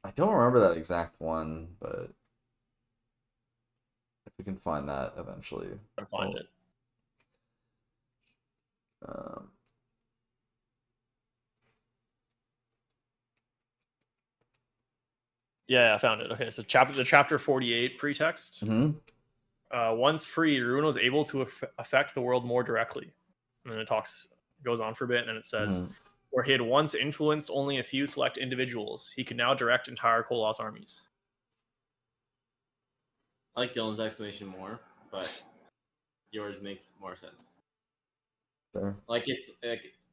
I don't remember that exact one, but if we can find that eventually. I'll find it. Yeah, I found it. Okay, so the chapter 48 pretext. Once freed, Ruin was able to affect the world more directly. And then it goes on for a bit, and then it says, where he had once influenced only a few select individuals, he can now direct entire Koloss armies. I like Dylan's explanation more, but yours makes more sense. Sure. Like it's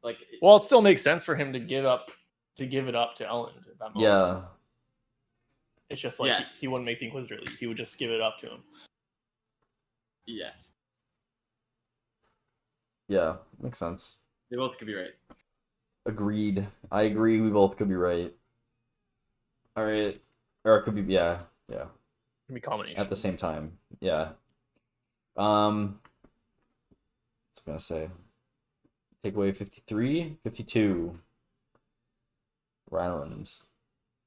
like. Well, it still makes sense for him to give it up to Ellen at that moment. Yeah. It's just like he wouldn't make the Inquisitor leave. He would just give it up to him. Yes. Yeah, makes sense. They both could be right. Agreed. I agree. We both could be right. All right. Or it could be, yeah. It could be combination. At the same time. Yeah. What's I gonna say? Takeaway 53, 52. Ryland.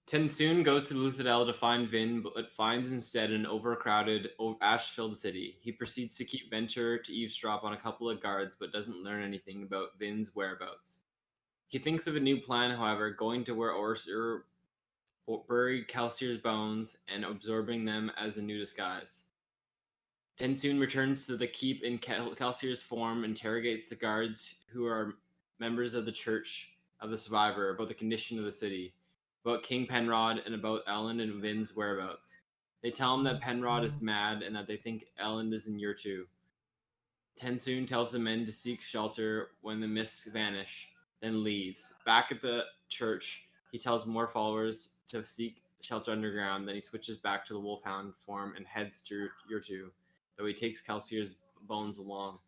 Tensoon goes to Luthadel to find Vin, but finds instead an overcrowded, ash-filled city. He proceeds to keep venture to eavesdrop on a couple of guards, but doesn't learn anything about Vin's whereabouts. He thinks of a new plan, however, going to where Orsir buried Kalsir's bones and absorbing them as a new disguise. Tensoon returns to the keep in Kalsir's form, interrogates the guards who are members of the Church of the Survivor about the condition of the city, about King Penrod, and about Ellen and Vin's whereabouts. They tell him that Penrod is mad and that they think Ellen is in year 2. Tensoon tells the men to seek shelter when the mists vanish, then leaves. Back at the church, he tells more followers to seek shelter underground, then he switches back to the Wolfhound form and heads to year 2, though he takes Kalsir's bones along.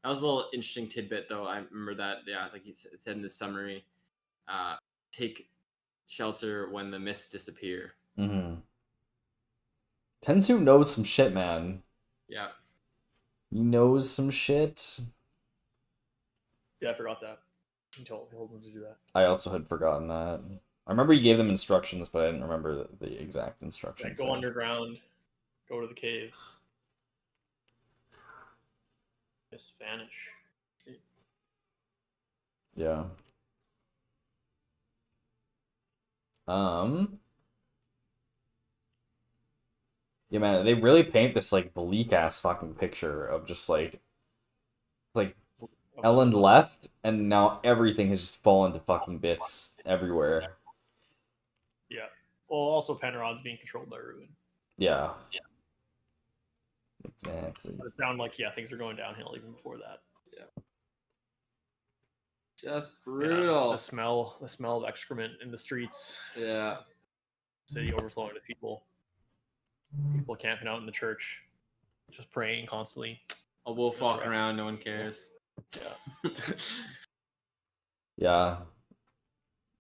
That was a little interesting tidbit, though. I remember that, like he said in the summary, take shelter when the mists disappear. Tensoon knows some shit, man. Yeah. He knows some shit. Yeah, I forgot that. He told him to do that. I also had forgotten that. I remember he gave them instructions, but I didn't remember the exact instructions. Go underground, go to the caves. Just vanish. Yeah. Yeah, man, they really paint this like bleak ass fucking picture of just like Ellen left and now everything has just fallen to fucking bits everywhere. Yeah. Well, also Penrod's being controlled by Ruin. Yeah. Exactly. But it sounded like things are going downhill even before that. Yeah. Just Yeah, brutal. the smell of excrement in the streets. Yeah. City overflowing with people camping out in the church, just praying constantly. A wolf That's walking rough. around, no one cares. Yeah. Yeah.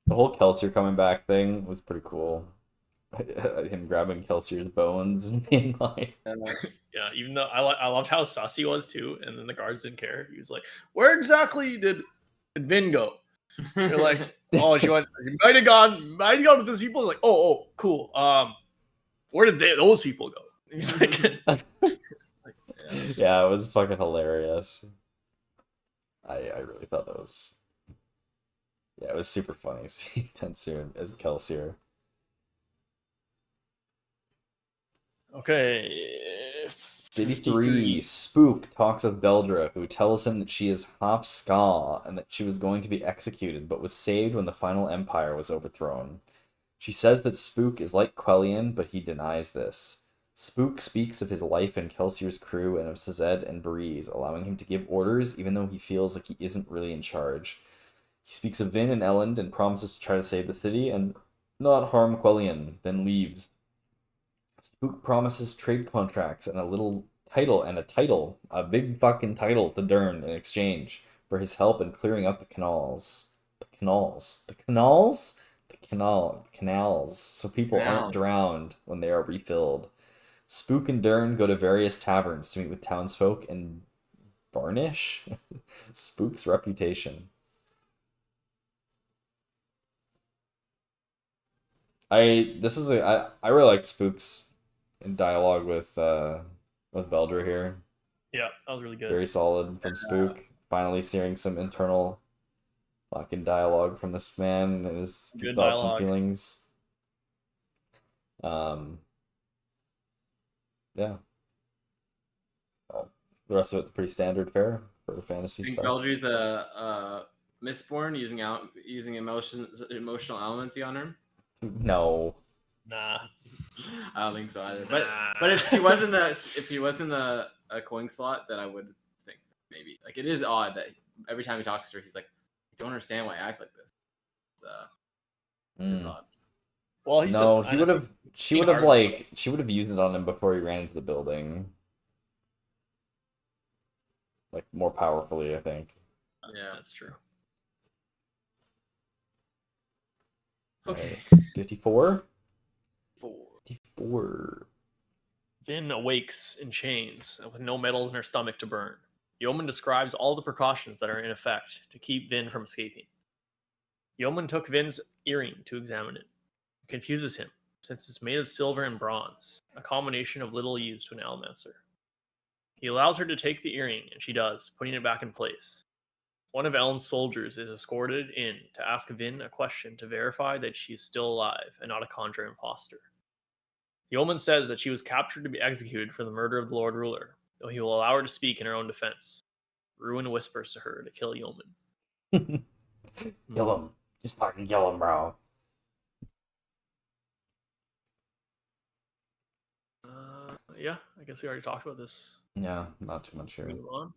The whole Kelsier coming back thing was pretty cool. Him grabbing Kelsier's bones and being like, Yeah, even though I loved how sus he was too, and then the guards didn't care. He was like, "Where exactly did Vin go?" They're like, "Oh, she might have gone with those people." It's like, "Oh, cool. Where did those people go?" And he's like, yeah, it was fucking hilarious. I really thought that was, yeah, it was super funny seeing Tensoon as Kelsier. "Okay, 53. Spook talks with Beldra, who tells him that she is half Ska and that she was going to be executed, but was saved when the final empire was overthrown. She says that Spook is like Quellion, but he denies this. Spook speaks of his life in Kelsier's crew and of Sazed and Breeze, allowing him to give orders even though he feels like he isn't really in charge. He speaks of Vin and Elend and promises to try to save the city and not harm Quellion, then leaves. Spook promises trade contracts and a big fucking title to Dern in exchange for his help in clearing up the canals. Canals, so people aren't drowned when they are refilled. Spook and Dern go to various taverns to meet with townsfolk and varnish Spook's reputation. I really liked Spook's dialogue with Beldra here. Yeah, that was really good. Very solid from Spook. Finally seeing some internal fucking dialogue from this man and his Good thoughts dialogue. and feelings. Yeah. The rest of it's pretty standard fare for fantasy I think stuff. Beldry's a Mistborn using emotional elements on her. No. Nah, I don't think so either. But if he wasn't a coin slot, then I would think maybe. Like, it is odd that every time he talks to her, he's like, I don't understand why I act like this. It's odd. Well, she would have used it on him before he ran into the building. Like, more powerfully, I think. Yeah, that's true. Okay. 54? 4. Vin awakes in chains with no metals in her stomach to burn. Yeoman describes all the precautions that are in effect to keep Vin from escaping. Yeoman took Vin's earring to examine it. It confuses him, since it's made of silver and bronze, a combination of little use to an allomancer. He allows her to take the earring, and she does, putting it back in place. One of Ellen's soldiers is escorted in to ask Vin a question to verify that she is still alive and not a conjure imposter. Yeoman says that she was captured to be executed for the murder of the Lord Ruler, though he will allow her to speak in her own defense. Ruin whispers to her to kill Yeoman. Kill him. Just fucking kill him, bro. Yeah, I guess we already talked about this. Yeah, not too much here. Move on.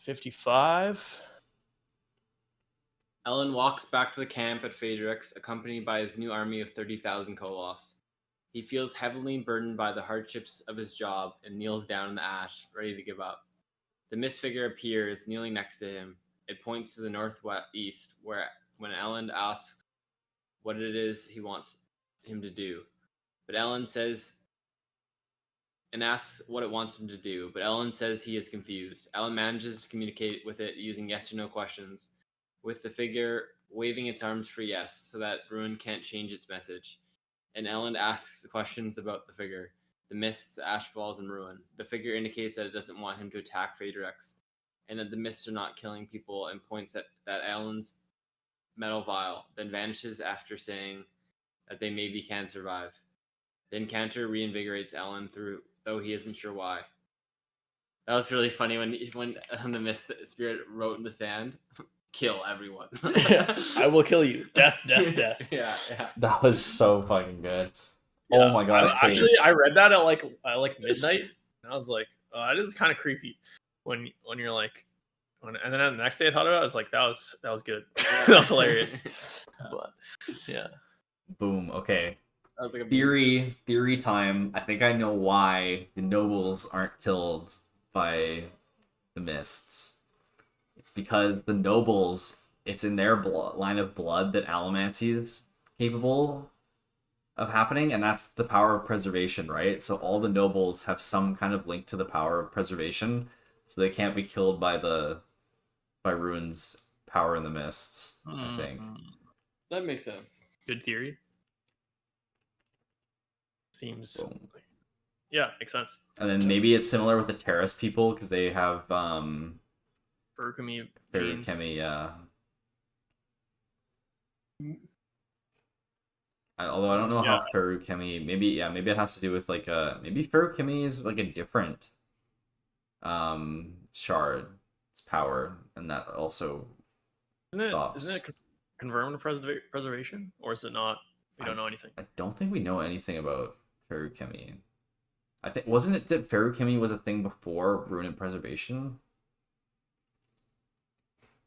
55. Ellen walks back to the camp at Phaedrix, accompanied by his new army of 30,000 Koloss. He feels heavily burdened by the hardships of his job and kneels down in the ash, ready to give up. The mist figure appears, kneeling next to him. It points to the northeast, where when Ellen asks what it is he wants him to do, but Ellen says and asks what it wants him to do, but Ellen says he is confused. Ellen manages to communicate with it using yes or no questions, with the figure waving its arms for yes, so that Ruin can't change its message. And Ellen asks questions about the figure, the mists, the ash falls, and Ruin. The figure indicates that it doesn't want him to attack Phaedrix, and that the mists are not killing people, and points at Ellen's metal vial, then vanishes after saying that they maybe can survive. The encounter reinvigorates Ellen though he isn't sure why. That was really funny when the mist spirit wrote in the sand, "Kill everyone." I will kill you. Death, death, death. Yeah. That was so fucking good. Oh my god! Actually, I read that at like midnight, and I was like, oh, it is kind of creepy when you're like, and then the next day I thought about it, I was like, that was good, that was hilarious. But yeah, boom. Okay. That was like a Theory time. I think I know why the nobles aren't killed by the mists. It's because the nobles, it's in their line of blood that allomancy is capable of happening, and that's the power of preservation, right? So all the nobles have some kind of link to the power of preservation, so they can't be killed by Ruin's power in the mists, I think. That makes sense. good theory. Seems, yeah, makes sense. And then maybe it's similar with the Terrace people because they have Furukami genes. yeah. Although I don't know how Furukami, maybe it has to do with like maybe Furukami is like a different shard's power, and that also stops. Isn't it confirmed preservation, or is it not? We don't know anything. I don't think we know anything about Furukami. I think, wasn't it that Furukami was a thing before Ruin and Preservation?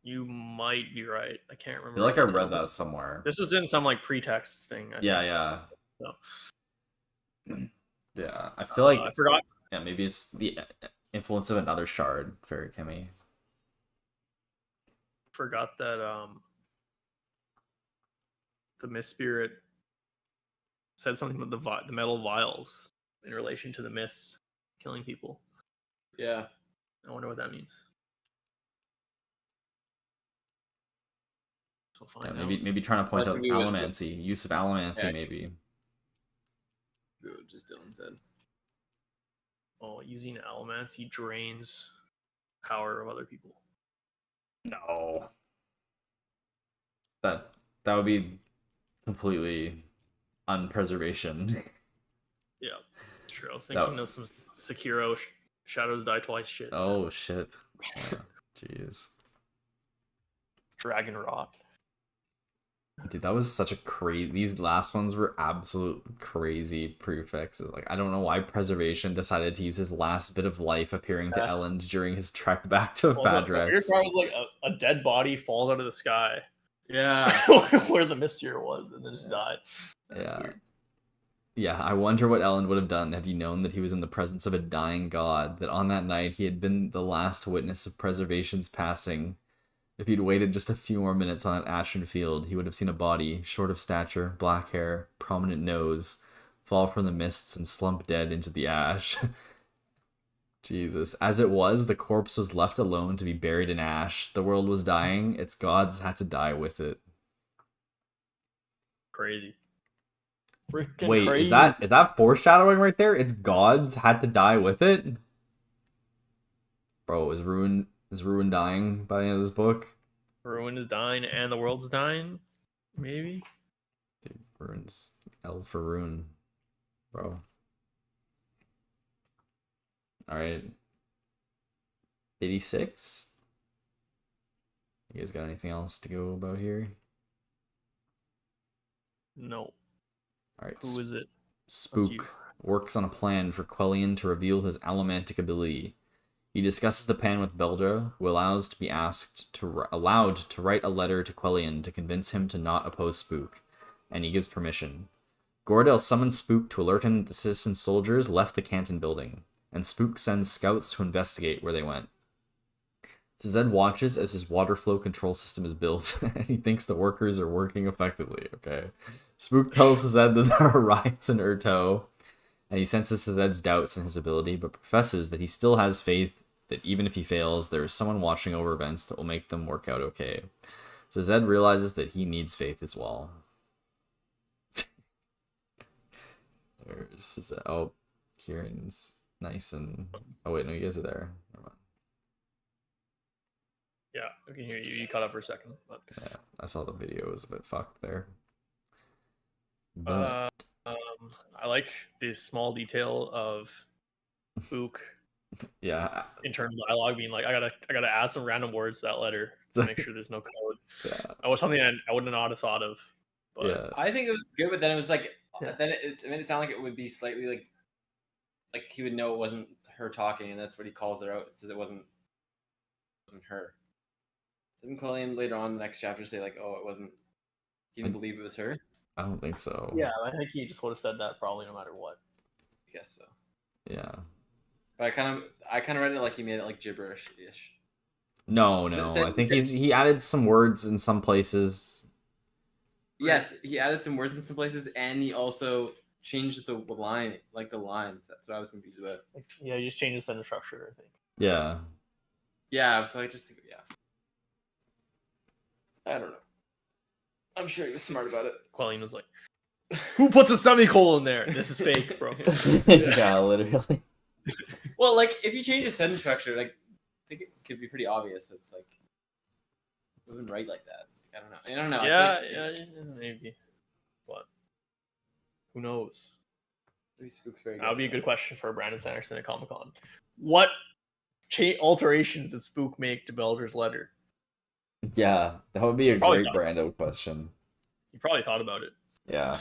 You might be right. I can't remember. I feel like I read that somewhere. This was in some like pretext thing. Yeah. So. Yeah, I feel like I forgot. Yeah, maybe it's the influence of another shard, Furukami. Forgot that the Mist Spirit said something about the metal vials in relation to the mists killing people. Yeah. I wonder what that means. So yeah, maybe trying to point out allomancy, use of allomancy, maybe. Just Dylan said. Oh, using allomancy drains power of other people. No. That would be completely unpreservation. Yeah, it's true. I was thinking of some Sekiro Shadows Die Twice shit. Oh shit. Jeez. Dragon Rot. Dude, that was such a crazy. These last ones were absolute crazy prefixes. Like, I don't know why Preservation decided to use his last bit of life appearing to Elend during his trek back to Fadrex. The weird part was like a dead body falls out of the sky. Yeah. Where the Mystery was, and then just died. That's weird. Yeah, I wonder what Elend would have done had he known that he was in the presence of a dying god, that on that night he had been the last witness of Preservation's passing. If he'd waited just a few more minutes on that ashen field, he would have seen a body, short of stature, black hair, prominent nose, fall from the mists and slump dead into the ash. Jesus. As it was, the corpse was left alone to be buried in ash. The world was dying, its gods had to die with it. Crazy. Freaking Wait, crazy. Is that foreshadowing right there? Its gods had to die with it? Bro, is Ruin dying by the end of this book? Ruin is dying and the world's dying? Maybe? Dude, Ruin's L for Ruin. Bro. Alright. 86? You guys got anything else to go about here? No. Alright. Who is it? Spook works on a plan for Quellion to reveal his allomantic ability. He discusses the plan with Beldra, who allowed to write a letter to Quellion to convince him to not oppose Spook, and he gives permission. Gordel summons Spook to alert him that the citizen soldiers left the Canton building, and Spook sends scouts to investigate where they went. Zed watches as his water flow control system is built, and he thinks the workers are working effectively. Okay. Spook tells Zed that there are riots in Urto, and he senses Zed's doubts in his ability, but professes that he still has faith that even if he fails, there is someone watching over events that will make them work out okay. So Zed realizes that he needs faith as well. There's oh, Kieran's nice and oh wait, no, you guys are there. Yeah, I can hear you. You cut off for a second. But... Yeah, I saw the video was a bit fucked there. But... I like the small detail of Spook. Yeah. Internal dialogue being like, I gotta add some random words to that letter to make sure there's no code. Yeah. That was something I would not have thought of But Yeah. I think it was good, but then it was like, Yeah. then it made it sound like it would be slightly like he would know it wasn't her talking, and that's what he calls her out. It says it wasn't her. Doesn't Colleen later on in the next chapter say like, oh, it wasn't? He didn't believe it was her. I don't think so. yeah, I think he just would have said that probably no matter what. I guess so. Yeah. But I kind of read it like he made it like gibberish-ish. No. So- I think he added some words in some places. Yes, he added some words in some places, and he also changed the line, like the lines. That's what I was confused about. Yeah, you just change the sentence structure, I think. Yeah. Yeah, so I just yeah. I don't know. I'm sure he was smart about it. Quelline was like, "Who puts a semicolon there? This is fake, bro." Yeah, literally. Well, like if you change the sentence structure, like I think it could be pretty obvious. It's like it wouldn't write like that. I don't know. I don't know. Yeah, I feel like maybe. But who knows? maybe Spook's very good. That would be a good question for Brandon Sanderson at Comic Con. What alterations did Spook make to Belger's letter? Yeah, that would be a Probably great Brando question. You probably thought about it. Yeah.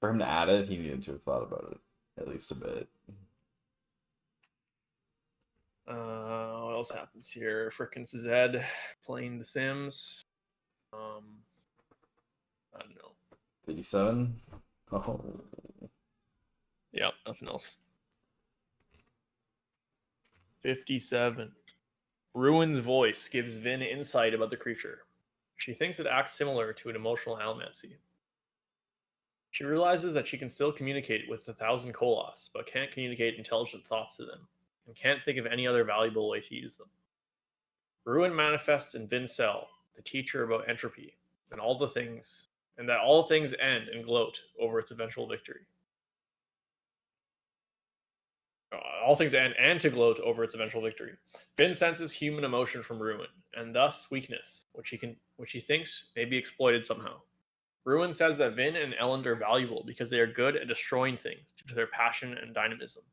For him to add it, he needed to have thought about it at least a bit. What else happens here? Frickin' Zed playing The Sims. I don't know. 57? Oh. Yeah, nothing else. 57. Ruin's voice gives Vin insight about the creature. She thinks it acts similar to an emotional almancy. She realizes that she can still communicate with 1,000 Kolos, but can't communicate intelligent thoughts to them, and can't think of any other valuable way to use them. Ruin manifests in Vin's cell, to teach her about entropy, and all things end and gloat over its eventual victory. All things end and to gloat over its eventual victory. Vin senses human emotion from Ruin, and thus weakness, which he thinks may be exploited somehow. Ruin says that Vin and Elend are valuable because they are good at destroying things due to their passion and dynamism.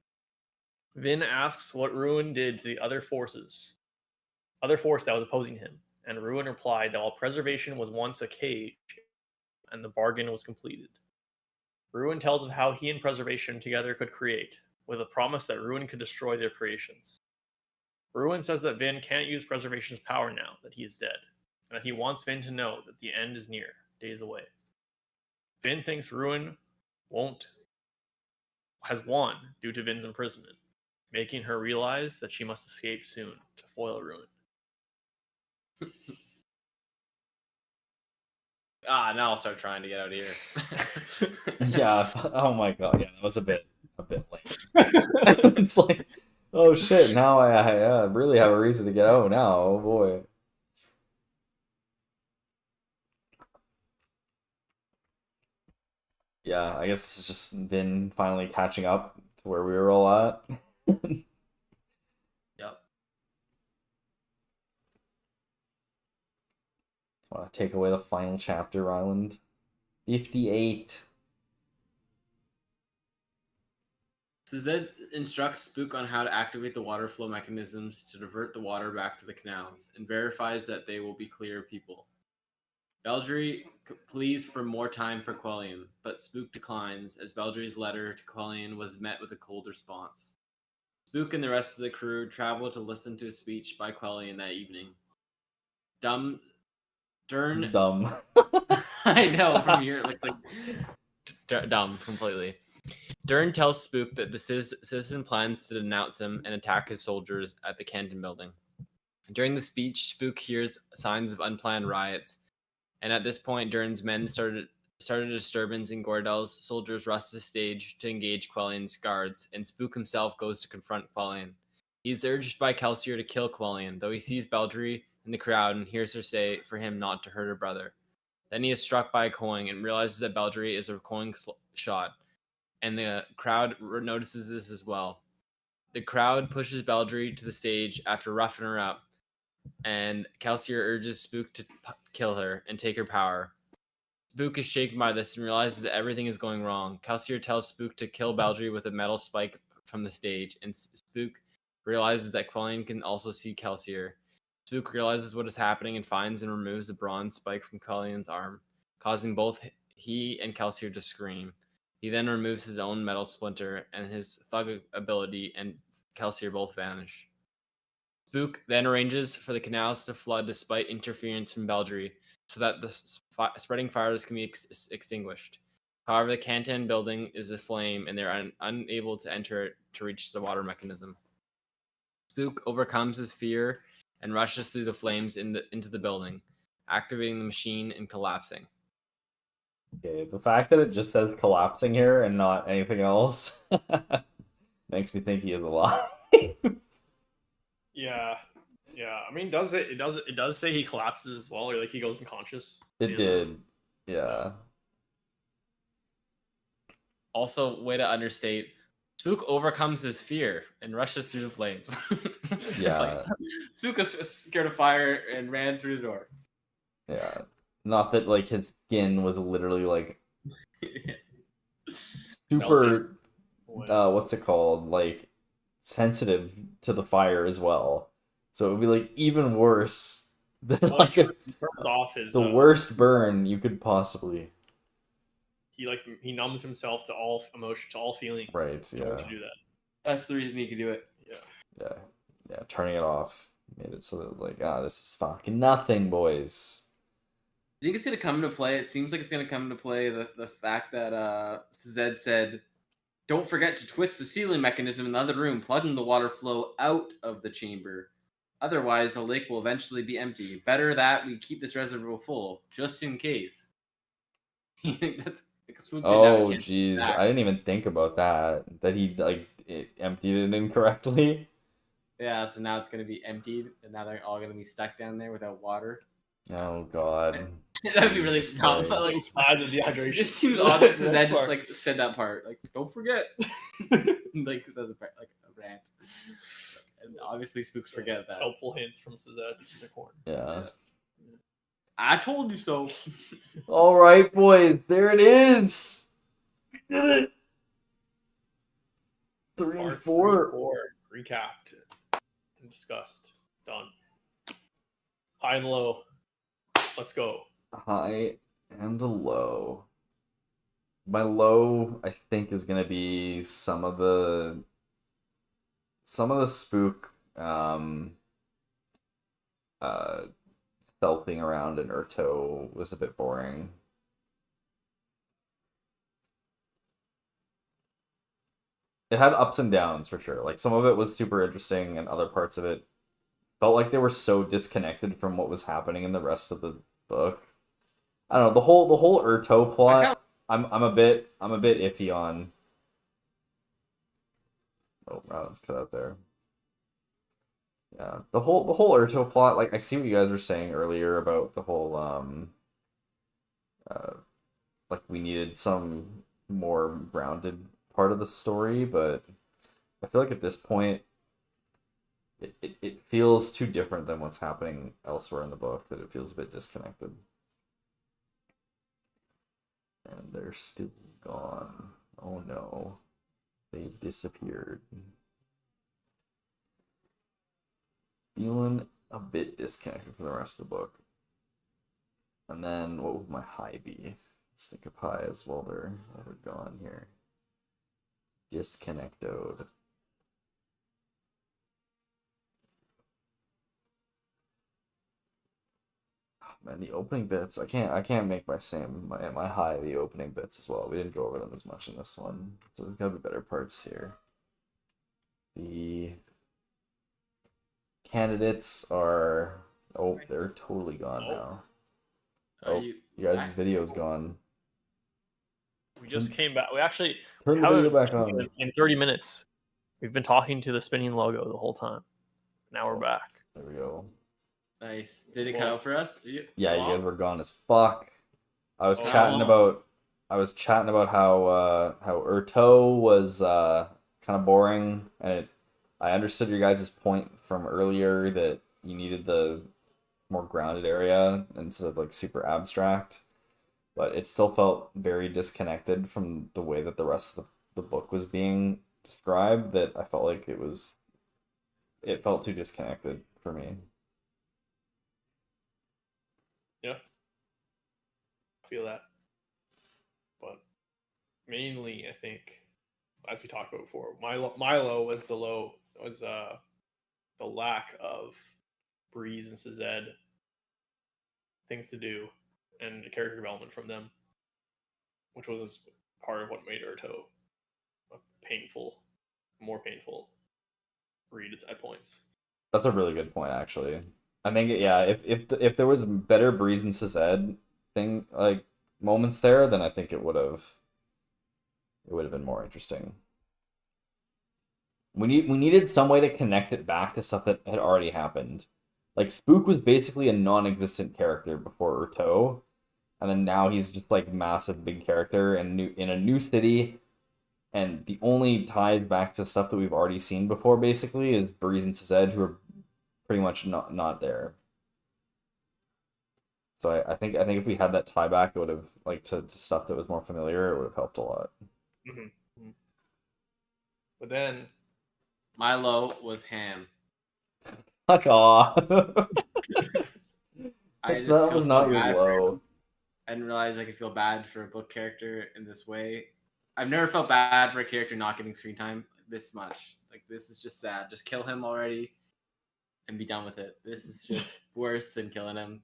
Vin asks what Ruin did to the other force that was opposing him, and Ruin replied that while preservation was once a cage, and the bargain was completed. Ruin tells of how he and preservation together could create, with a promise that Ruin could destroy their creations. Ruin says that Vin can't use preservation's power now that he is dead, and that he wants Vin to know that the end is near, days away. Vin thinks Ruin has won due to Vin's imprisonment, making her realize that she must escape soon to foil Ruin. Now I'll start trying to get out of here. Yeah. Oh my god. Yeah, that was a bit lame. It's like, oh shit, now I really have a reason to get out now. Oh boy. Yeah, I guess it's just been finally catching up to where we were all at. Yep. Want to take away the final chapter, Ryland? 58. So Zed instructs Spook on how to activate the water flow mechanisms to divert the water back to the canals, and verifies that they will be clear of people. Beldry pleads for more time for Quellion, but Spook declines, as Beldry's letter to Quellion was met with a cold response. Spook and the rest of the crew travel to listen to a speech by Quellion that evening. Dern. Dumb. I know, from here it looks like dumb completely. Dern tells Spook that the citizen plans to denounce him and attack his soldiers at the Canton building. During the speech, Spook hears signs of unplanned riots, and at this point, Dern's men started a disturbance, and Gordel's soldiers rush the stage to engage Quellion's guards, and Spook himself goes to confront Quellion. He's urged by Kelsier to kill Quellion, though he sees Beldry in the crowd and hears her say for him not to hurt her brother. Then he is struck by a coin and realizes that Beldry is a coin shot, and the crowd notices this as well. The crowd pushes Beldry to the stage after roughing her up, and Kelsier urges Spook to kill her and take her power. Spook is shaken by this and realizes that everything is going wrong. Kelsier tells Spook to kill Beldry with a metal spike from the stage, and Spook realizes that Quellion can also see Kelsier. Spook realizes what is happening and finds and removes a bronze spike from Quellion's arm. causing both he and Kelsier to scream. He then removes his own metal splinter, and his thug ability and Kelsier both vanish. Spook then arranges for the canals to flood despite interference from Beldry, so that the spreading fires can be extinguished. However, the Canton building is aflame, and they're unable to enter it to reach the water mechanism. Spook overcomes his fear and rushes through the flames into the building, activating the machine and collapsing. Okay, the fact that it just says collapsing here and not anything else makes me think he is alive. Yeah. I mean, it does say he collapses as well, or like he goes unconscious. It did. Yeah. Also, way to understate, Spook overcomes his fear and rushes through the flames. Yeah. It's like, Spook was scared of fire and ran through the door. Yeah. Not that like his skin was literally like super what's it called? Like sensitive to the fire as well. So it would be like even worse than like turns off his the worst burn you could possibly. He numbs himself to all emotion, to all feeling. Right, yeah. To do that. That's the reason he could do it. Yeah, turning it off made it so that like, this is fucking nothing, boys. Do you think it's going to come into play? It seems like it's going to come into play the fact that Zed said, don't forget to twist the sealing mechanism in the other room, plugging the water flow out of the chamber. Otherwise, the lake will eventually be empty. Better that we keep this reservoir full, just in case. You think that's... Oh, jeez. I didn't even think about that. That he, like, emptied it incorrectly. Yeah, so now it's going to be emptied, and now they're all going to be stuck down there without water. Oh, God. That would be really dumb. Like, it just seems odd that Zed just, like, said that part. Like, don't forget. Like, says a rant. And obviously, Spooks forget that. Helpful hints from Zed in the corner. Yeah. I told you so. All right, boys. There it is. We did it. 3 and 4. Recapped and discussed. Done. High and low. Let's go. High and low. My low, I think, is gonna be some of the spook stealthing around in Urto was a bit boring. It had ups and downs for sure. Like some of it was super interesting, and other parts of it felt like they were so disconnected from what was happening in the rest of the book. I don't know, the whole Urto plot. I'm a bit iffy on. Oh, wow, that's cut out there. Yeah, the whole Urto plot. Like I see what you guys were saying earlier about the whole like we needed some more grounded part of the story, but I feel like at this point it feels too different than what's happening elsewhere in the book, that it feels a bit disconnected. And they're still gone. Oh no. They've disappeared. Feeling a bit disconnected from the rest of the book. And then what would my high be? Let's think of high as well. They're gone here. Disconnected. Man, the opening bits, I can't make my high the opening bits as well. We didn't go over them as much in this one, so there's gotta be better parts here. The candidates are they're totally gone now. You guys' video's gone. We just came back. We actually turn the video back on in 30 minutes. We've been talking to the spinning logo the whole time. Now we're back. There we go. Nice. Did it cut out for us? Yeah, you guys were gone as fuck. I was chatting about how Urto was kind of boring, and I understood your guys' point from earlier that you needed the more grounded area instead of like super abstract, but it still felt very disconnected from the way that the rest of the book was being described, that I felt like it felt too disconnected for me. Yeah. philosophy of that. But mainly, I think, as we talked about before, my low was the lack of Breeze and Sazed things to do and character development from them, which was part of what made Urto a more painful read at points. That's a really good point, actually. I think, yeah, if there was better Breeze and Sazed thing, like, moments there, then I think it would have been more interesting. We needed some way to connect it back to stuff that had already happened. Like, Spook was basically a non-existent character before Urto, and then now he's just like massive big character and in a new city, and the only ties back to stuff that we've already seen before basically is Breeze and Sazed, who are pretty much not there. So I think if we had that tie back, it would have, like, to stuff that was more familiar, it would have helped a lot. Mm-hmm. But then my low was Ham. Fuck off. I just that feel was so not your bad for low. him. I didn't realize I could feel bad for a book character in this way. I've never felt bad for a character not getting screen time this much. Like, this is just sad. Just kill him already and be done with it. This is just worse than killing him.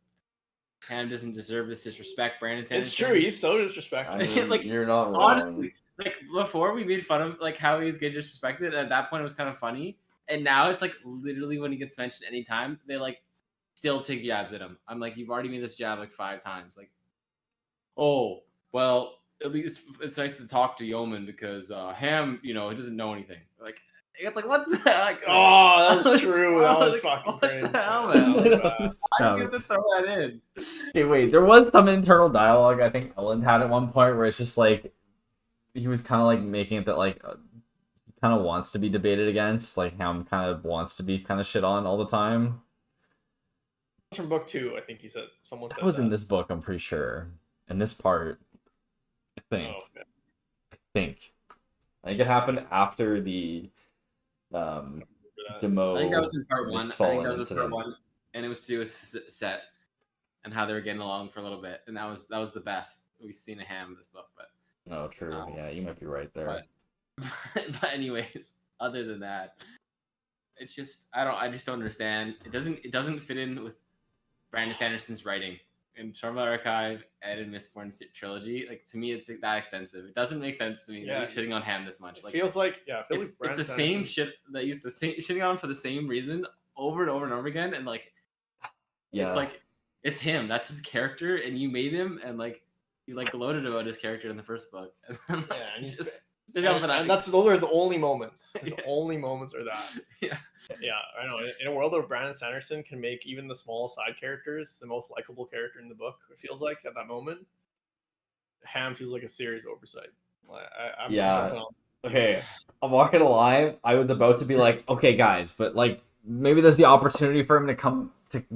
Ham doesn't deserve this disrespect. Brandon Sanderson. It's true. He's so disrespectful. I mean, Like, you're not wrong. honestly, like, before we made fun of like how he's getting disrespected. At that point, it was kind of funny. And now it's like literally when he gets mentioned anytime, they like still take jabs at him. I'm like, you've already made this jab like 5 times. Like, oh, well, at least it's nice to talk to Yeoman because Ham, he doesn't know anything. Like, it's like, what the heck? Oh, that's true. That was fucking crazy. What the hell, man? I Um, get to throw that in. Okay, wait, there was some internal dialogue I think Ellen had at one point where it's just like he was kind of like making it that like he kind of wants to be debated against, like Ham kind of wants to be kind of shit on all the time. It's from book 2, I think someone said That was in this book, I'm pretty sure. In this part, I think. Oh, okay. I think it happened after the Demo. I think that was in part 1. I think Mistfallen that was part incident. 1, and it was to do with Set and how they were getting along for a little bit, and that was the best we've seen of Ham in this book. But Oh, true. Yeah, you might be right there. but anyways, other than that, it's just I just don't understand. It doesn't fit in with Brandon Sanderson's writing in Stormlight Archive and in Mistborn trilogy. Like, to me, it's like that extensive. It doesn't make sense to me that he's shitting on Ham this much. Like, feels like it's the same shit that he's shitting on for the same reason over and over and over again, and like, Yeah. it's like it's him. That's his character, and you made him, and like you like gloated about his character in the first book, and then, like, Yeah, and you he's just shit on for that. and those are his only moments. His Yeah. only moments are that. Yeah. Yeah, I know. In a world where Brandon Sanderson can make even the small side characters the most likable character in the book, it feels like at that moment, Ham feels like a serious oversight. I'm Yeah. jumping on. Okay, I'm not gonna lie. I was about to be like, okay, guys, but like maybe there's the opportunity for him to come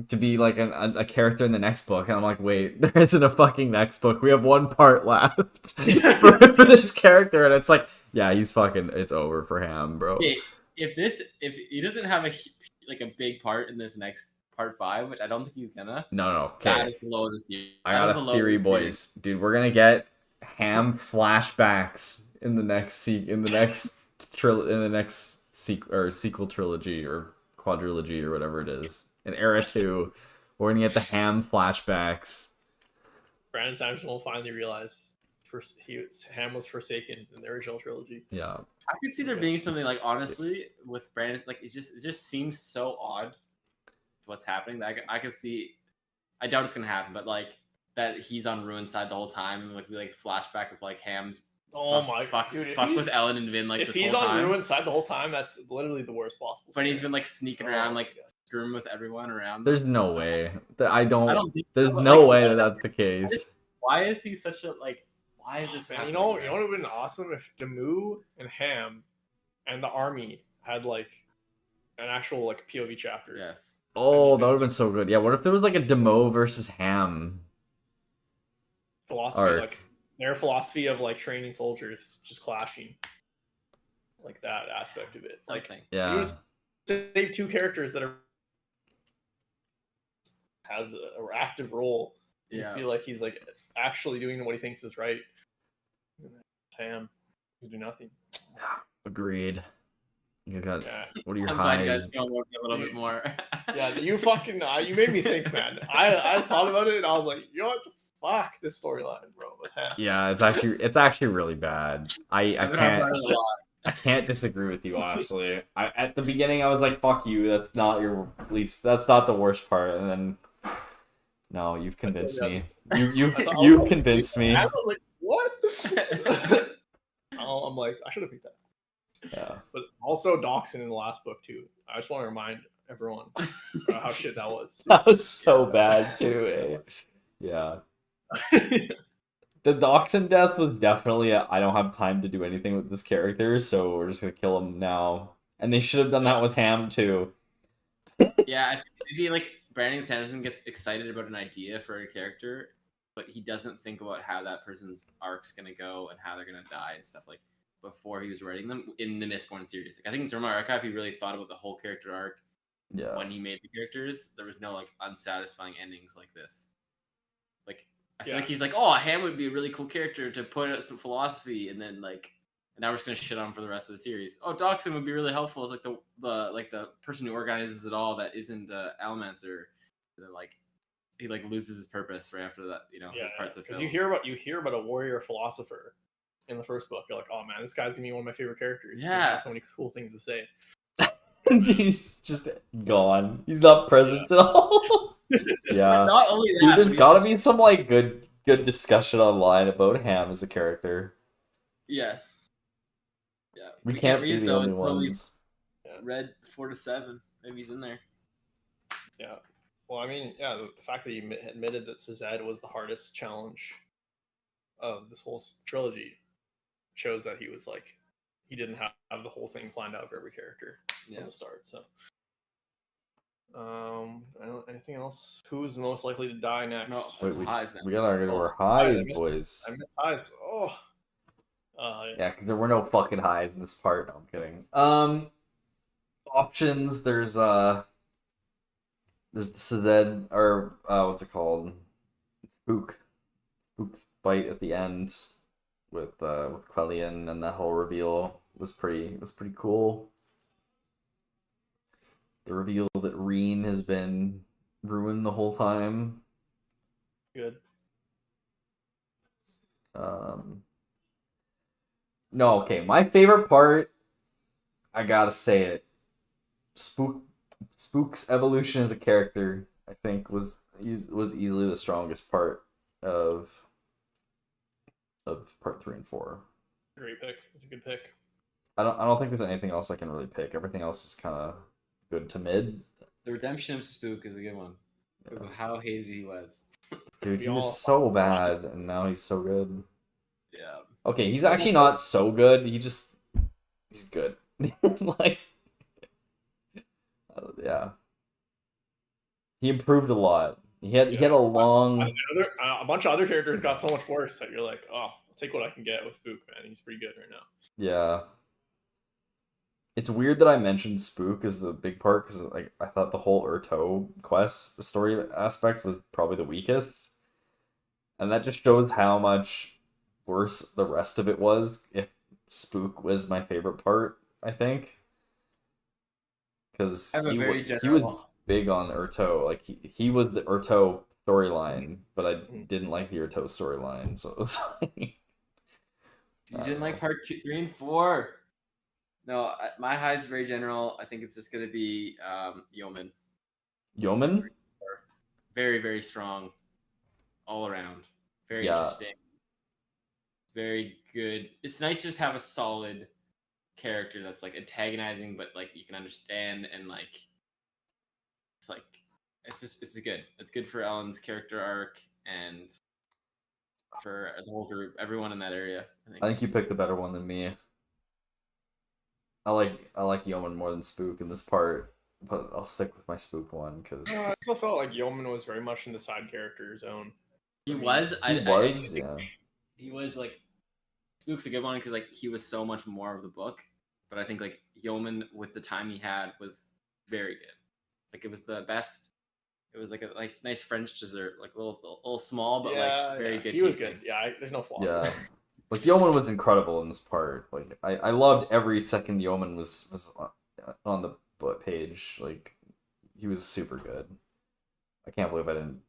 to be like a character in the next book, and I'm like, wait, there isn't a fucking next book. We have one part left for this character, and it's like, yeah, it's over for Ham, bro. Okay, if he doesn't have a big part in this next part 5, which I don't think he's gonna. No. That Okay, is the low of this year. I got a theory, boys. Dude, we're gonna get Ham flashbacks in the next sequel trilogy or quadrilogy or whatever it is. In Era 2, we're gonna get the Ham flashbacks. Brandon Sanderson will finally realize Ham was forsaken in the original trilogy. Yeah. I could see there being something like, honestly, with Brandon, like it just seems so odd what's happening that I could see. I doubt it's gonna happen, but like that he's on Ruin's side the whole time, and like we like flashback of like Ham's fuck with Ellen and Vin like if this he's whole on time. Ruin's side the whole time, that's literally the worst possible. When he's been like sneaking around, like screwing with everyone around. There's no way. I don't think There's so, but, no like, way that that's the case. Why is he such a like? Why is this happening? You know what would have been awesome if Demu and Ham and the army had like an actual like POV chapter. Yes. Oh, that would have been so good. Yeah, what if there was like a Demo versus Ham philosophy, arc? like their philosophy of like training soldiers just clashing, like that aspect of it. Like, yeah, you just save 2 characters that has an active role You feel like he's like actually doing what he thinks is right. Sam, you do nothing. Agreed. You got what are your I'm glad you guys highs? feel a little bit more. Yeah, you fucking you made me think, man. I thought about it and I was like, you know what? Fuck this storyline, bro. Yeah, it's actually really bad. I I've been talking about it a lot. I can't disagree with you, honestly. At the beginning I was like, fuck you, that's not the worst part, and then no, you've convinced me. You've convinced me. I was like, what? I'm like, I should have picked that. Yeah. But also Dachshund in the last book too. I just want to remind everyone how shit that was. That was so bad too, eh? Yeah. The Dachshund death was definitely I don't have time to do anything with this character, so we're just gonna kill him now. And they should have done that with Ham too. Yeah, I think maybe like Brandon Sanderson gets excited about an idea for a character, but he doesn't think about how that person's arc's gonna go and how they're gonna die and stuff like before he was writing them in the Mistborn series. Like I think in Survivor Archive he really thought about the whole character arc. Yeah. When he made the characters, there was no like unsatisfying endings like this. Like I feel like he's like, oh, Ham would be a really cool character to put out some philosophy, and then like, and now we're just gonna shit on him for the rest of the series. Oh, Dachshund would be really helpful as like the person who organizes it all that isn't Almancer. And then like he like loses his purpose right after that. You know, his parts of because you hear about a warrior philosopher in the first book. You're like, oh man, this guy's gonna be one of my favorite characters. Yeah, so many cool things to say. He's just gone. He's not present at all. Yeah. Not only that, there's gotta be some like good discussion online about Ham as a character. Yes. Yeah. We can't be the only ones. Read 4 to 7. Maybe he's in there. Yeah. Well, I mean, yeah, the fact that he admitted that Sazed was the hardest challenge of this whole trilogy shows that he was like, he didn't have the whole thing planned out for every character from the start. So, anything else? Who's most likely to die next? No, we gotta go to our highs, boys. I missed highs. Oh. Yeah, because there were no fucking highs in this part. No, I'm kidding. Options. There's the Sazed, or what's it called? Spook's fight at the end with Quellion, and that whole reveal was pretty cool. The reveal that Readin has been ruined the whole time. Good. No, okay. My favorite part, I gotta say it. Spook's evolution as a character, I think, was easily the strongest part of part 3 and 4. Great pick. It's a good pick. I don't think there's anything else I can really pick. Everything else is kind of good to mid. The redemption of Spook is a good one because of how hated he was. Dude, he was so bad, and now he's so good. Yeah. Okay, he's actually not so good. He's good. Like, yeah. He improved a lot. He had a long. A bunch of other characters got so much worse that you're like, oh, I'll take what I can get with Spook, man. He's pretty good right now. Yeah. It's weird that I mentioned Spook as the big part because like I thought the whole Urto quest story aspect was probably the weakest, and that just shows how much worse the rest of it was. If Spook was my favorite part, I think, because he was big on Urto. Like he was the Urto storyline, but I didn't like the Urto storyline, so it was like you didn't like part 2, 3, and 4. No, my high is very general. I think it's just going to be Yeoman. Yeoman? Very, very strong all around. Very interesting. Very good. It's nice to just have a solid character that's like antagonizing, but like you can understand, and like it's good. It's good for Ellen's character arc and for the whole group, everyone in that area. I think you picked a better one than me. I like Yeoman more than Spook in this part, but I'll stick with my Spook one because I still felt like Yeoman was very much in the side character zone. He was. Yeah. He was like Spook's a good one because like he was so much more of the book, but I think like Yeoman with the time he had was very good. Like it was the best It was like a nice French dessert, like a little small, but Yeah, like very yeah. good. He was tasting. good. Yeah, there's no flaws. Yeah. Like Yeoman was incredible in this part. Like I loved every second Yeoman was on the page. Like he was super good. I can't believe I didn't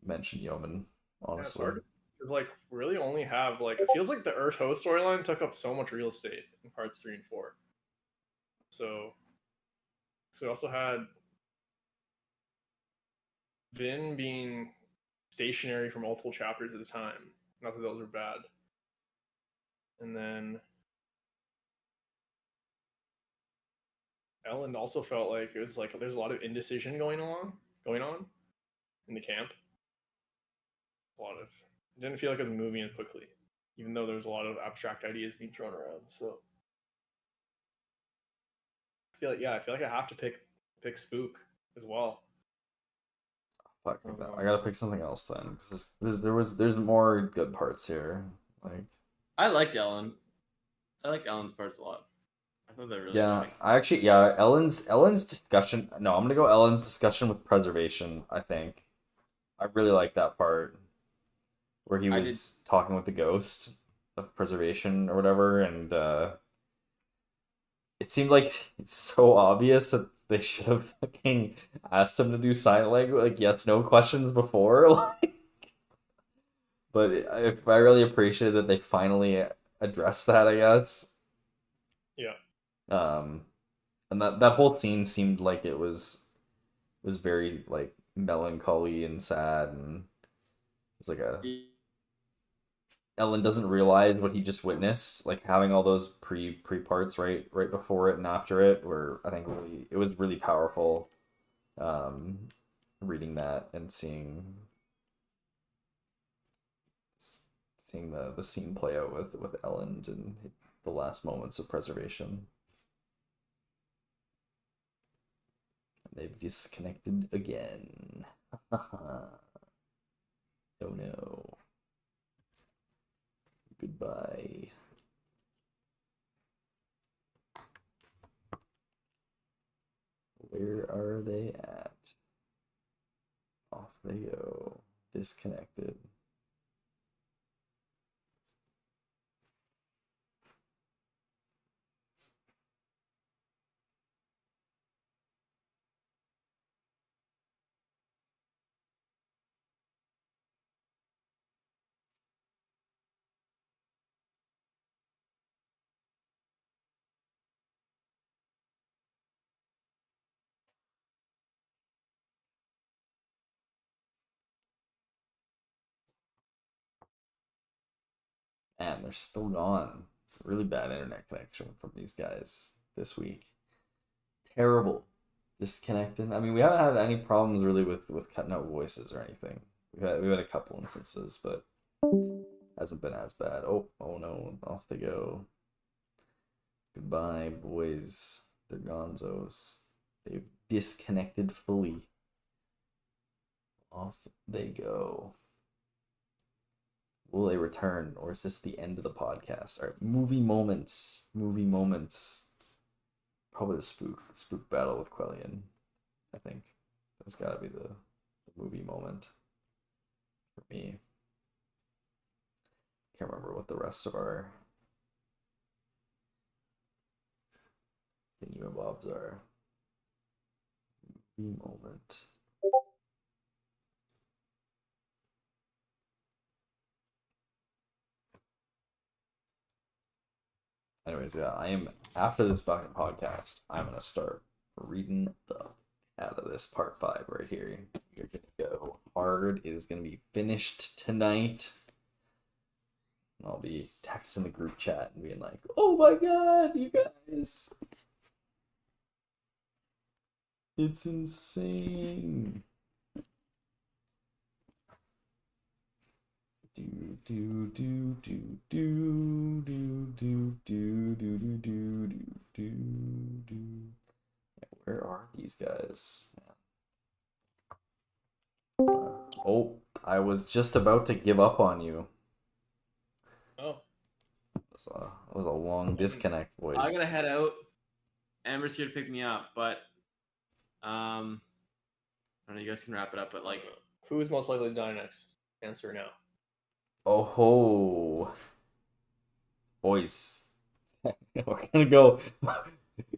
mention Yeoman, Yeah, it's honestly. hard because like really only have like it feels like the Urto storyline took up so much real estate in parts 3 and 4. So we also had Vin being stationary for multiple chapters at a time. Not that those are bad. And then Ellen also felt like it was like there's a lot of indecision going on in the camp. A lot of it didn't feel like it was moving as quickly, even though there was a lot of abstract ideas being thrown around. So I feel like I have to pick Spook as well. Fuck that. I gotta pick something else then, because there's more good parts here. Like I liked Ellen. I liked Ellen's parts a lot. I thought they were really yeah, interesting. Ellen's discussion. No, I'm gonna go Ellen's discussion with preservation. I think I really like that part where he I did. was talking with the ghost of preservation or whatever, and it seemed like it's so obvious that they should have fucking asked him to do sign language, like yes, no questions before. Like, but I really appreciate that they finally addressed that, I guess. Yeah. Um, and that whole scene seemed like it was very like melancholy and sad, and it's like a Ellen doesn't realize what he just witnessed, like having all those pre parts right before it and after it, where I think really it was really powerful, reading that and seeing the scene play out with Ellen and the last moments of preservation. They've disconnected again. Oh no. Goodbye. Where are they at? Off they go. Disconnected. And they're still gone. Really bad internet connection from these guys this week. Terrible. Disconnected. I mean, we haven't had any problems really with cutting out voices or anything. We've had a couple instances, but hasn't been as bad. Oh no, off they go. Goodbye, boys. They're gonzos. They've disconnected fully. Off they go. Will they return, or is this the end of the podcast? All right, movie moments. Movie moments. Probably the spook battle with Quellian. I think that's got to be the movie moment for me. Can't remember what the rest of our thingy-mabobs are. Movie moment. Anyways, yeah, I am after this fucking podcast. I'm gonna start reading the out of this part 5 right here. You're gonna go hard. It is gonna be finished tonight. And I'll be texting the group chat and being like, "Oh my god, you guys, it's insane." Do do do do do do do do do do do do do. Where are these guys? Oh, I was just about to give up on you. Oh. It was a long disconnect, boys. I'm gonna head out. Amber's here to pick me up, but I don't know, you guys can wrap it up, but like, Who is most likely to die next? Answer now. Oh ho, boys. We're gonna go.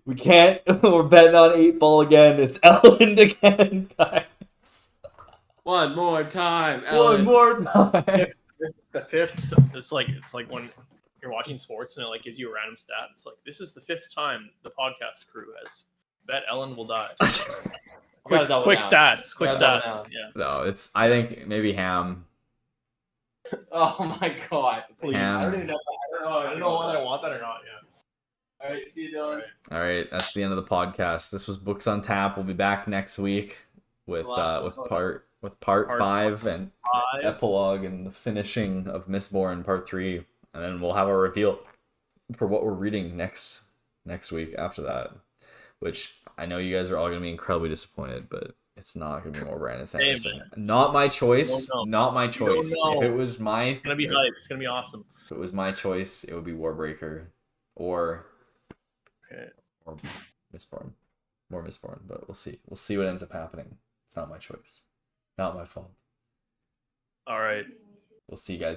We can't. We're betting on 8 Ball again. It's Ellen again, guys. one more time, One Ellen. more time. This is the 5th. It's like when you're watching sports and it like gives you a random stat. It's like this is the 5th time the podcast crew has bet Ellen will die. quick stats. Quick stats. Yeah. No, it's. I think maybe Ham. Oh my god. Please. Ham. I don't even know. I don't know whether I want that or not. Yeah. All right, see you, Dylan. All right, that's the end of the podcast. This was Books on Tap. We'll be back next week with part 5 and epilogue and the finishing of Mistborn part 3, and then we'll have a reveal for what we're reading next week after that. Which I know you guys are all gonna be incredibly disappointed, but it's not gonna be more Brandon Sanderson. Not my choice. Not my choice. If it was my, it's gonna be hype. It's gonna be awesome. If it was my choice, it would be Warbreaker or Mistborn. More Mistborn, but we'll see. We'll see what ends up happening. It's not my choice. Not my fault. All right. We'll see you guys next